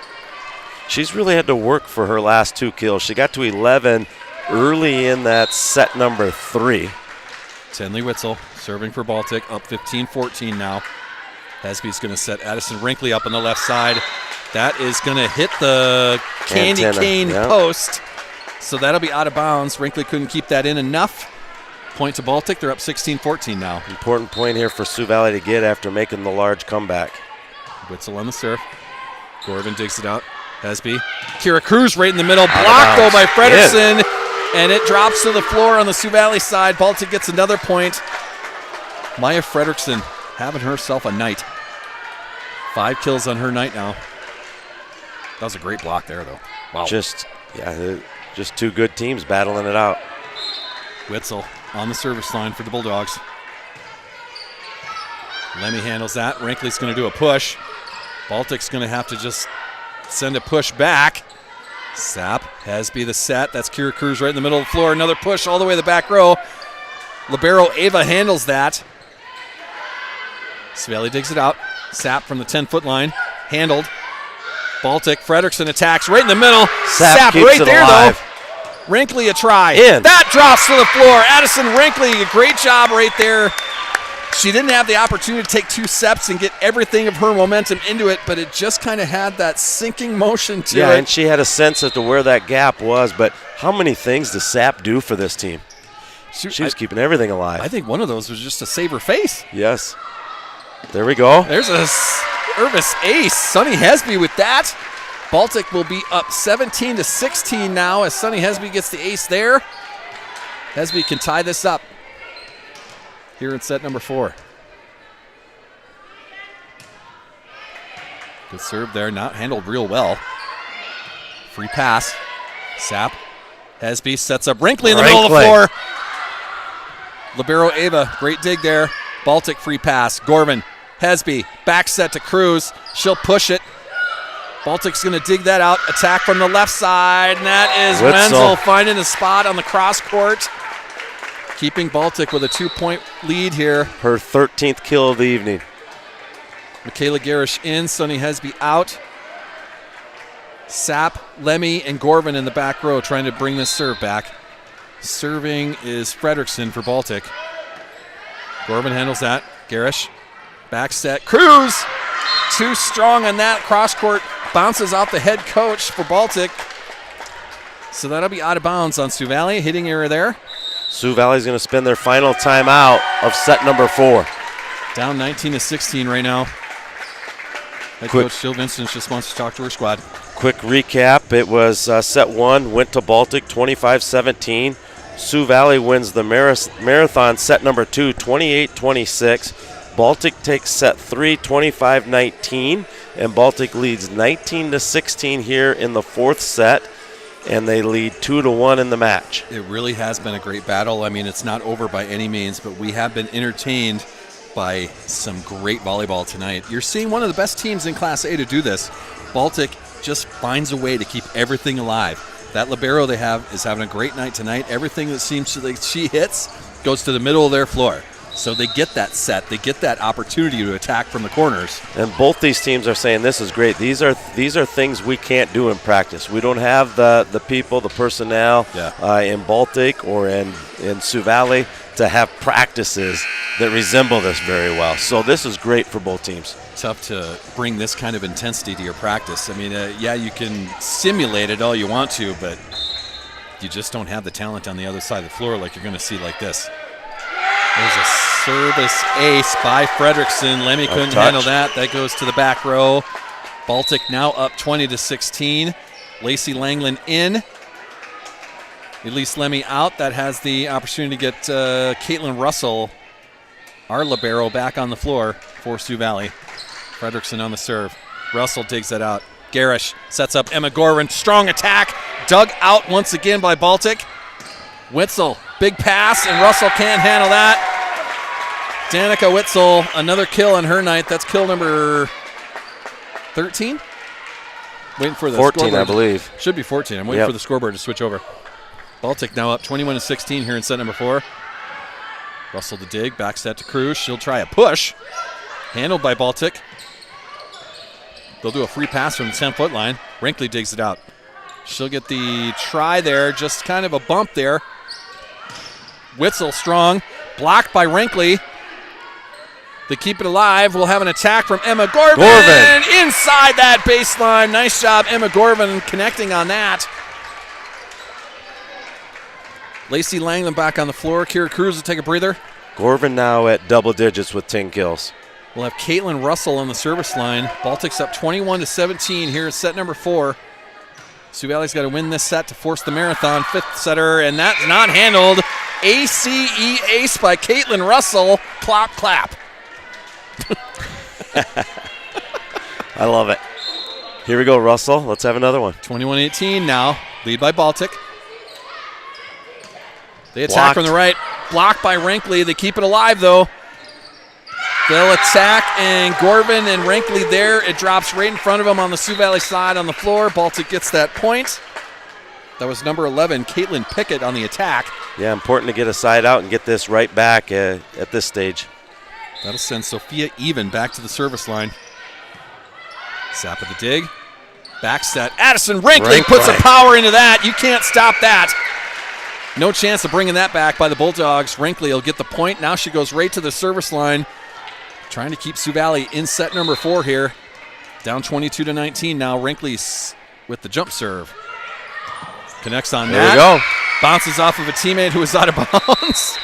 She's really had to work for her last 2 kills. She got to 11 early in that set number 3. Tenley Witzel serving for Baltic, up 15-14 now. Hesby's going to set Addison Rinkley up on the left side. That is going to hit the candy cane post. So that'll be out of bounds. Rinkley couldn't keep that in enough. Point to Baltic. They're up 16-14 now. Important point here for Sioux Valley to get after making the large comeback. Witzel on the serve. Gorvin digs it out. Hesby. Kira Cruz right in the middle. Blocked though by Fredrickson. And it drops to the floor on the Sioux Valley side. Baltic gets another point. Maya Fredrickson having herself a night. 5 kills on her night now. That was a great block there though. Wow. Just 2 good teams battling it out. Witzel on the service line for the Bulldogs. Lemmy handles that. Rinkley's going to do a push. Baltic's going to have to just send a push back. Sapp, Hesby the set. That's Kira Cruz right in the middle of the floor. Another push all the way to the back row. Libero Ava handles that. Sveli digs it out. Sapp from the 10-foot line. Handled. Baltic, Fredrickson attacks right in the middle. Sapp right there, alive. Though. Rinkley a try. In. That drops to the floor. Addison Rinkley, a great job right there. She didn't have the opportunity to take 2 steps and get everything of her momentum into it, but it just kind of had that sinking motion to it. Yeah, and she had a sense as to where that gap was, but how many things does Sapp do for this team? She was keeping everything alive. I think one of those was just to save her face. Yes. There we go. There's a service ace. Sonny Hesby with that. Baltic will be up 17-16 now as Sonny Hesby gets the ace there. Hesby can tie this up here in set number 4. Good serve there, not handled real well. Free pass. Sap. Hesby sets up Wrinkly in the middle of the floor. Libero Ava, great dig there. Baltic free pass. Gorvin, Hesby, back set to Cruz. She'll push it. Baltic's going to dig that out. Attack from the left side, and that is Wenzel finding a spot on the cross court. Keeping Baltic with a 2-point lead here. Her 13th kill of the evening. Michaela Garish in, Sonny Hesby out. Sap, Lemmy, and Gorvin in the back row trying to bring this serve back. Serving is Fredrickson for Baltic. Gorvin handles that. Garish, back set. Cruz, too strong on that cross court. Bounces off the head coach for Baltic. So that'll be out of bounds on Sioux Valley. Hitting error there. Sioux Valley's going to spend their final timeout of set number 4. Down 19-16 right now. Head coach Jill Vincent just wants to talk to her squad. Quick recap. It was set 1 went to Baltic 25-17. Sioux Valley wins the marathon set number 2 28-26. Baltic takes set 3 25-19. And Baltic leads 19-16 here in the 4th set. And they lead 2-1 in the match. It really has been a great battle. I mean, it's not over by any means, but we have been entertained by some great volleyball tonight. You're seeing one of the best teams in Class A to do this. Baltic just finds a way to keep everything alive. That libero they have is having a great night tonight. Everything that seems to like she hits goes to the middle of their floor. So they get that set. They get that opportunity to attack from the corners. And both these teams are saying this is great. These are things we can't do in practice. We don't have the people, the personnel in Baltic or in Sioux Valley to have practices that resemble this very well. So this is great for both teams. Tough to bring this kind of intensity to your practice. I mean, yeah, you can simulate it all you want to, but you just don't have the talent on the other side of the floor like you're going to see like this. There's a service ace by Fredrickson. Lemmy couldn't handle that. That goes to the back row. Baltic now up 20-16. Lacey Langland in. Elise Lemmy out. That has the opportunity to get Caitlin Russell, our libero, back on the floor for Sioux Valley. Fredrickson on the serve. Russell digs that out. Garish sets up Emma Gorvin. Strong attack. Dug out once again by Baltic. Witzel, big pass, and Russell can't handle that. Danica Witzel, another kill on her night. That's kill number 13? Waiting for the 14, scoreboard. I believe. Should be 14. I'm waiting for the scoreboard to switch over. Baltic now up 21-16 here in set number 4. Russell to dig, back set to Cruz. She'll try a push. Handled by Baltic. They'll do a free pass from the 10-foot line. Wrinkly digs it out. She'll get the try there, just kind of a bump there. Witzel strong, blocked by Wrinkly. They keep it alive. We'll have an attack from Emma Gorvin. Inside that baseline. Nice job, Emma Gorvin, connecting on that. Lacey Langland back on the floor. Kira Cruz will take a breather. Gorvin now at double digits with 10 kills. We'll have Caitlin Russell on the service line. Baltic's up 21-17 here at set number 4. Sioux Valley's got to win this set to force the marathon. 5th setter, and that's not handled. ACE ace by Caitlin Russell. Clap, clap. I love it. Here we go, Russell. Let's have another one. 21-18 now. Lead by Baltic. They attack from the right. Blocked by Wrinkly. They keep it alive, though. They'll attack, and Gorvin and Wrinkly there. It drops right in front of them on the Sioux Valley side on the floor. Baltic gets that point. That was number 11, Caitlin Pickett, on the attack. Yeah, important to get a side out and get this right back at this stage. That'll send Sophia Even back to the service line. Sap of the dig. Back set. Addison Wrinkly puts a power into that. You can't stop that. No chance of bringing that back by the Bulldogs. Wrinkly will get the point. Now she goes right to the service line. Trying to keep Sioux Valley in set number 4 here. Down 22-19 now. Wrinkly's with the jump serve. Connects on that. There you go. Bounces off of a teammate who was out of bounds.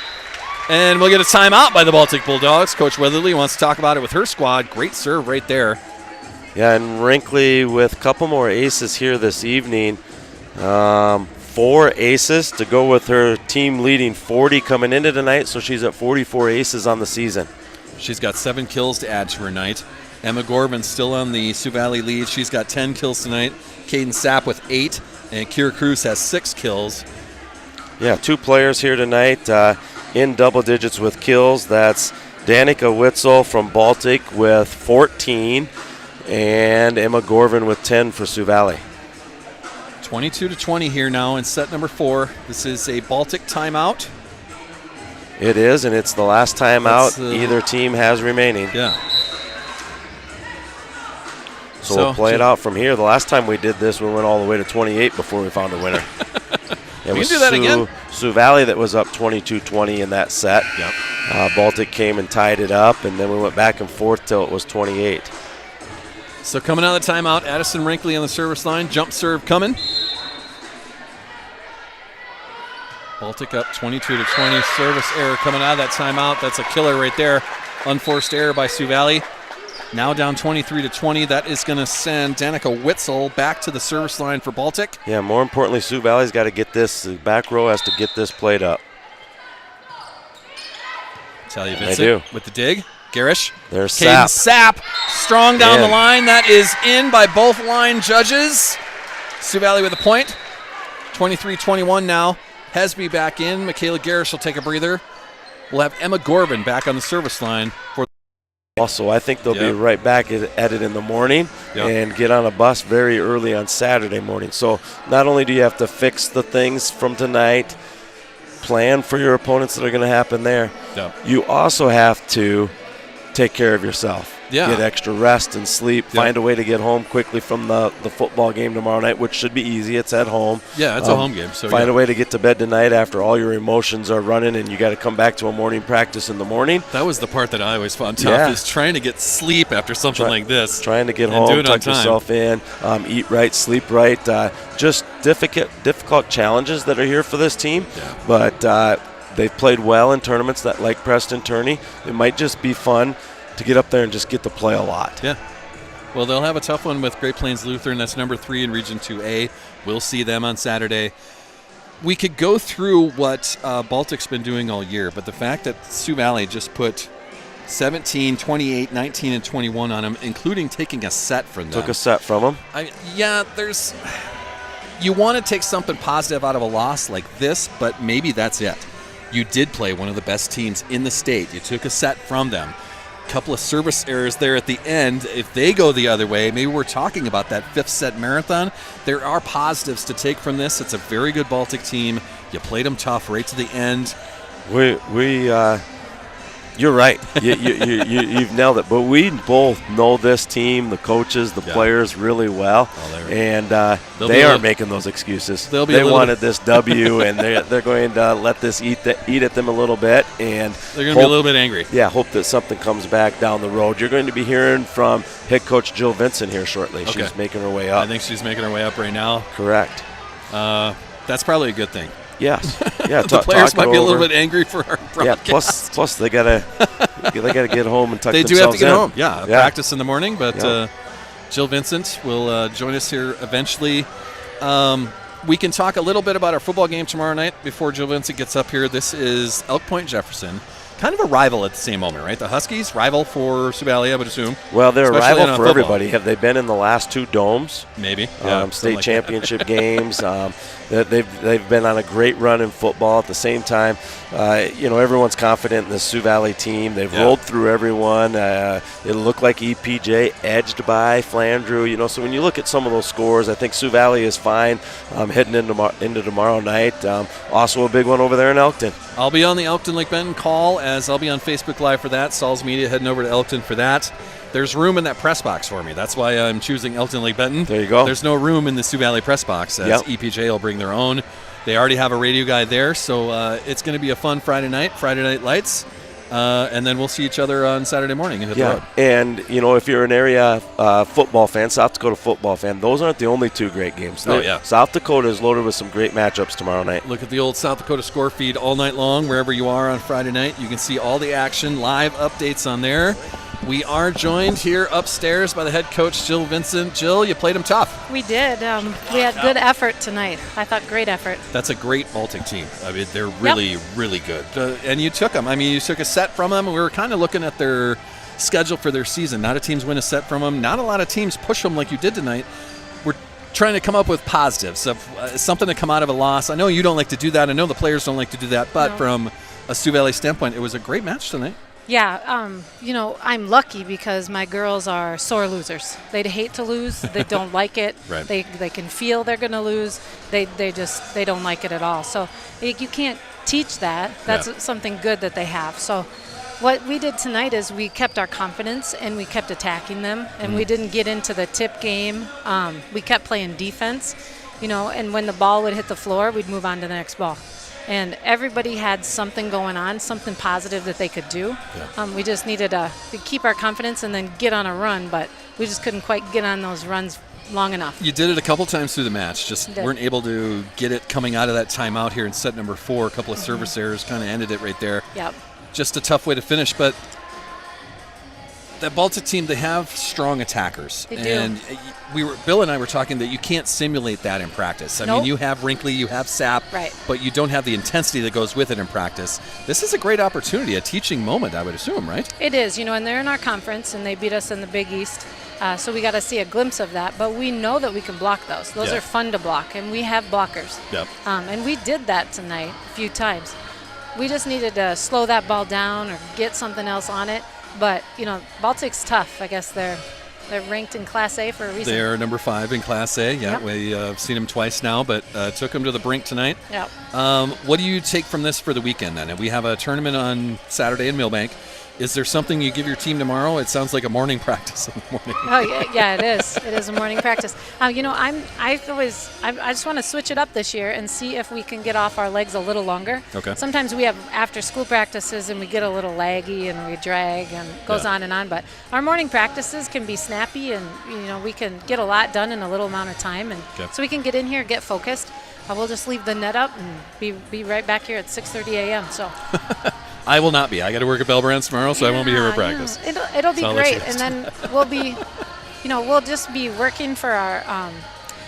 And we'll get a timeout by the Baltic Bulldogs. Coach Weatherly wants to talk about it with her squad. Great serve right there Yeah, and Wrinkly with a couple more aces here this evening. 4 aces to go with her team leading 40 coming into tonight, so she's at 44 aces on the season. She's got 7 kills to add to her night. Emma Gorban's still on the Sioux Valley lead. She's got 10 kills tonight. Caden Sapp with 8, and Kira Cruz has 6 kills. Yeah, 2 players here tonight in double digits with kills. That's Danica Witzel from Baltic with 14, and Emma Gorban with 10 for Sioux Valley. 22-20 here now in set number 4. This is a Baltic timeout. It is, and it's the last timeout either team has remaining. Yeah. So we'll play it out from here. The last time we did this, we went all the way to 28 before we found a winner. It We was can do that again. Sioux Valley that was up 22-20 in that set. Yep. Baltic came and tied it up, and then we went back and forth till it was 28. So coming out of the timeout, Addison Wrinkly on the service line. Jump serve coming. Baltic up 22-20. Service error coming out of that timeout. That's a killer right there. Unforced error by Sioux Valley. Now down 23-20. That is going to send Danica Witzel back to the service line for Baltic. Yeah, more importantly, Sioux Valley's got to get this. The back row has to get this played up. Talia They Vincent do. with the dig. Garish. There's Caden Sapp. Sapp. Strong down the In. line. That is in by both line judges. Sioux Valley with a point. 23-21 now. Hesby back in. Michaela Garish will take a breather. We'll have Emma Gorban back on the service line for. Also, I think they'll be Yep. right back at it in the morning Yep. and get on a bus very early on Saturday morning. So not only do you have to fix the things from tonight, plan for your opponents that are going to happen there, Yep. you also have to take care of yourself. Yeah. Get extra rest and sleep. Yep. Find a way to get home quickly from the football game tomorrow night, which should be easy. It's at home. Yeah, it's a home game. So Find yeah. a way to get to bed tonight after all your emotions are running and you got to come back to a morning practice in the morning. That was the part that I always found tough, Yeah. is trying to get sleep after something like this. Trying to get And home, do it on tuck time. yourself in, eat right, sleep right. Just difficult challenges that are here for this team. Yeah. But they've played well in tournaments that like Preston Tourney. It might just be fun to get up there and just get to play a lot. Yeah. Well, they'll have a tough one with Great Plains Lutheran. That's number 3 in Region 2A. We'll see them on Saturday. We could go through what Baltic's been doing all year, but the fact that Sioux Valley just put 17, 28, 19, and 21 on them, including taking a set from them. Took a set from them. You want to take something positive out of a loss like this, but maybe that's it. You did play one of the best teams in the state. You took a set from them. Couple of service errors there at the end. If they go the other way, maybe we're talking about that 5th set marathon. There are positives to take from this. It's a very good Baltic team. You played them tough right to the end. You're right. You've nailed it. But we both know this team, the coaches, the players really well, and they aren't making those excuses. They wanted this W, and they're going to let this eat at them a little bit, and they're going to be a little bit angry. Yeah, hope that something comes back down the road. You're going to be hearing from head coach Jill Vincent here shortly. Okay. She's making her way up. I think she's making her way up right now. Correct. That's probably a good thing. Yes. Yeah. The players might be a little bit angry for our broadcast. Yeah. Plus they gotta get home and tuck they themselves do have to get in. home. Yeah. Practice in the morning, but Yeah. Jill Vincent will join us here eventually. We can talk a little bit about our football game tomorrow night before Jill Vincent gets up here. This is Elk Point Jefferson. Kind of a rival at the same moment, right? The Huskies, rival for Sioux Valley, I would assume. Well, they're a Especially rival on for football. everybody. Have they been in the last 2 domes? Maybe. State championship games. They've been on a great run in football. At the same time, everyone's confident in the Sioux Valley team. They've rolled through everyone. It looked like EPJ edged by Flandreau. So when you look at some of those scores, I think Sioux Valley is fine heading into tomorrow night. Also a big one over there in Elkton. I'll be on the Elkton Lake Benton call, as I'll be on Facebook Live for that. Saul's Media heading over to Elkton for that. There's room in that press box for me. That's why I'm choosing Elkton Lake Benton. There you go. There's no room in the Sioux Valley press box, as EPJ will bring their own. They already have a radio guy there, so it's going to be a fun Friday night Lights. And then we'll see each other on Saturday morning and hit the road. And, if you're an area football fan, South Dakota football fan, those aren't the only 2 great games. South Dakota is loaded with some great matchups tomorrow night. Look at the old South Dakota score feed all night long, wherever you are on Friday night. You can see all the action, live updates on there. We are joined here upstairs by the head coach, Jill Vincent. Jill, you played them tough. We did. We had good effort tonight. I thought great effort. That's a great Baltic team. I mean, they're really, really good. And you took them. I mean, you took a set from them. We were kind of looking at their schedule for their season. Not a teams win a set from them. Not a lot of teams push them like you did tonight. We're trying to come up with positives of something to come out of a loss. I know you don't like to do that. I know the players don't like to do that. But from a Sioux Valley standpoint, it was a great match tonight. Yeah, I'm lucky because my girls are sore losers. They hate to lose. They don't like it. Right. They can feel they're going to lose. They don't like it at all. So you can't teach that. That's something good that they have. So what we did tonight is we kept our confidence and we kept attacking them, and we didn't get into the tip game. We kept playing defense, and when the ball would hit the floor, we'd move on to the next ball. And everybody had something going on, something positive that they could do. Yeah. We just needed to keep our confidence and then get on a run, but we just couldn't quite get on those runs long enough. You did it a couple times through the match, just weren't able to get it coming out of that timeout here in set number 4. A couple of service errors kind of ended it right there. Yep. Just a tough way to finish, but that Baltic team, they have strong attackers. They do. And Bill and I were talking that you can't simulate that in practice. I mean, you have Wrinkly, you have Sap, but you don't have the intensity that goes with it in practice. This is a great opportunity, a teaching moment, I would assume, right? It is, and they're in our conference, and they beat us in the Big East, so we got to see a glimpse of that. But we know that we can block those. Those are fun to block, and we have blockers. Yep. And we did that tonight a few times. We just needed to slow that ball down or get something else on it. But, Baltic's tough. I guess they're ranked in Class A for a reason. They're number 5 in Class A. Yeah, we've seen them twice now, but took them to the brink tonight. Yep. What do you take from this for the weekend then? And we have a tournament on Saturday in Millbank. Is there something you give your team tomorrow? It sounds like a morning practice in the morning. Oh yeah, it is. It is a morning practice. I just want to switch it up this year and see if we can get off our legs a little longer. Okay. Sometimes we have after school practices and we get a little laggy and we drag and it goes on and on. But our morning practices can be snappy and we can get a lot done in a little amount of time, and so we can get in here, get focused. We'll just leave the net up and be right back here at 6:30 a.m. So. I will not be. I got to work at Bell Brands tomorrow, so I won't be here for practice. It'll be great, and then we'll be, we'll just be working for our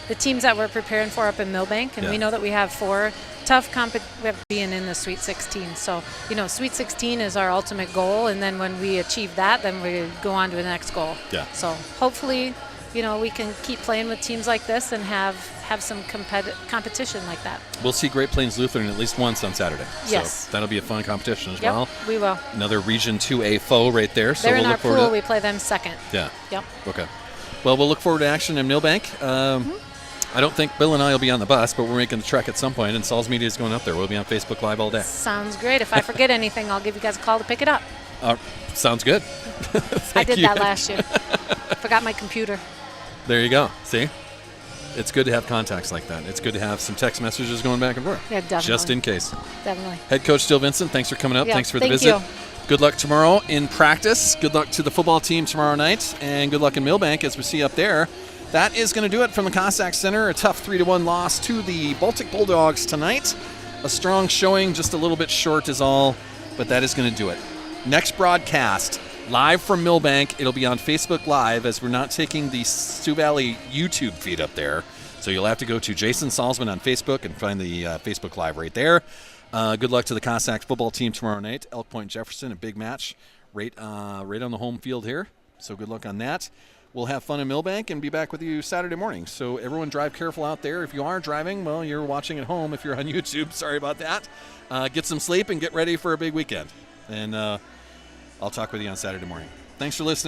the teams that we're preparing for up in Millbank, and we know that we have 4 tough we have being in the Sweet 16. So Sweet 16 is our ultimate goal, and then when we achieve that, then we go on to the next goal. Yeah. So hopefully, we can keep playing with teams like this and have some competition like that. We'll see Great Plains Lutheran at least once on Saturday. Yes. So that'll be a fun competition as well. We will. Another Region 2A foe right there. So They're we'll in look our forward pool. We play them second. Yeah. Yep. Okay. Well, we'll look forward to action in Millbank. I don't think Bill and I will be on the bus, but we're making the trek at some point, and Saul's Media is going up there. We'll be on Facebook Live all day. Sounds great. If I forget anything, I'll give you guys a call to pick it up. Sounds good. I did that last year. Forgot my computer. There you go. See? It's good to have contacts like that. It's good to have some text messages going back and forth. Yeah, definitely. Just in case. Definitely. Head coach Jill Vincent, thanks for coming up. Yeah, thanks for the visit. You. Good luck tomorrow in practice. Good luck to the football team tomorrow night. And good luck in Millbank as we see up there. That is going to do it from the Cossack Center. A tough 3-1 loss to the Baltic Bulldogs tonight. A strong showing, just a little bit short is all, but that is going to do it. Next broadcast, live from Millbank. It'll be on Facebook Live, as we're not taking the Sioux Valley YouTube feed up there. So you'll have to go to Jason Salzman on Facebook and find the Facebook Live right there. Good luck to the Cossacks football team tomorrow night. Elk Point Jefferson, a big match right on the home field here. So good luck on that. We'll have fun in Millbank and be back with you Saturday morning. So everyone drive careful out there. If you are driving, well, you're watching at home. If you're on YouTube, sorry about that. Get some sleep and get ready for a big weekend. And I'll talk with you on Saturday morning. Thanks for listening.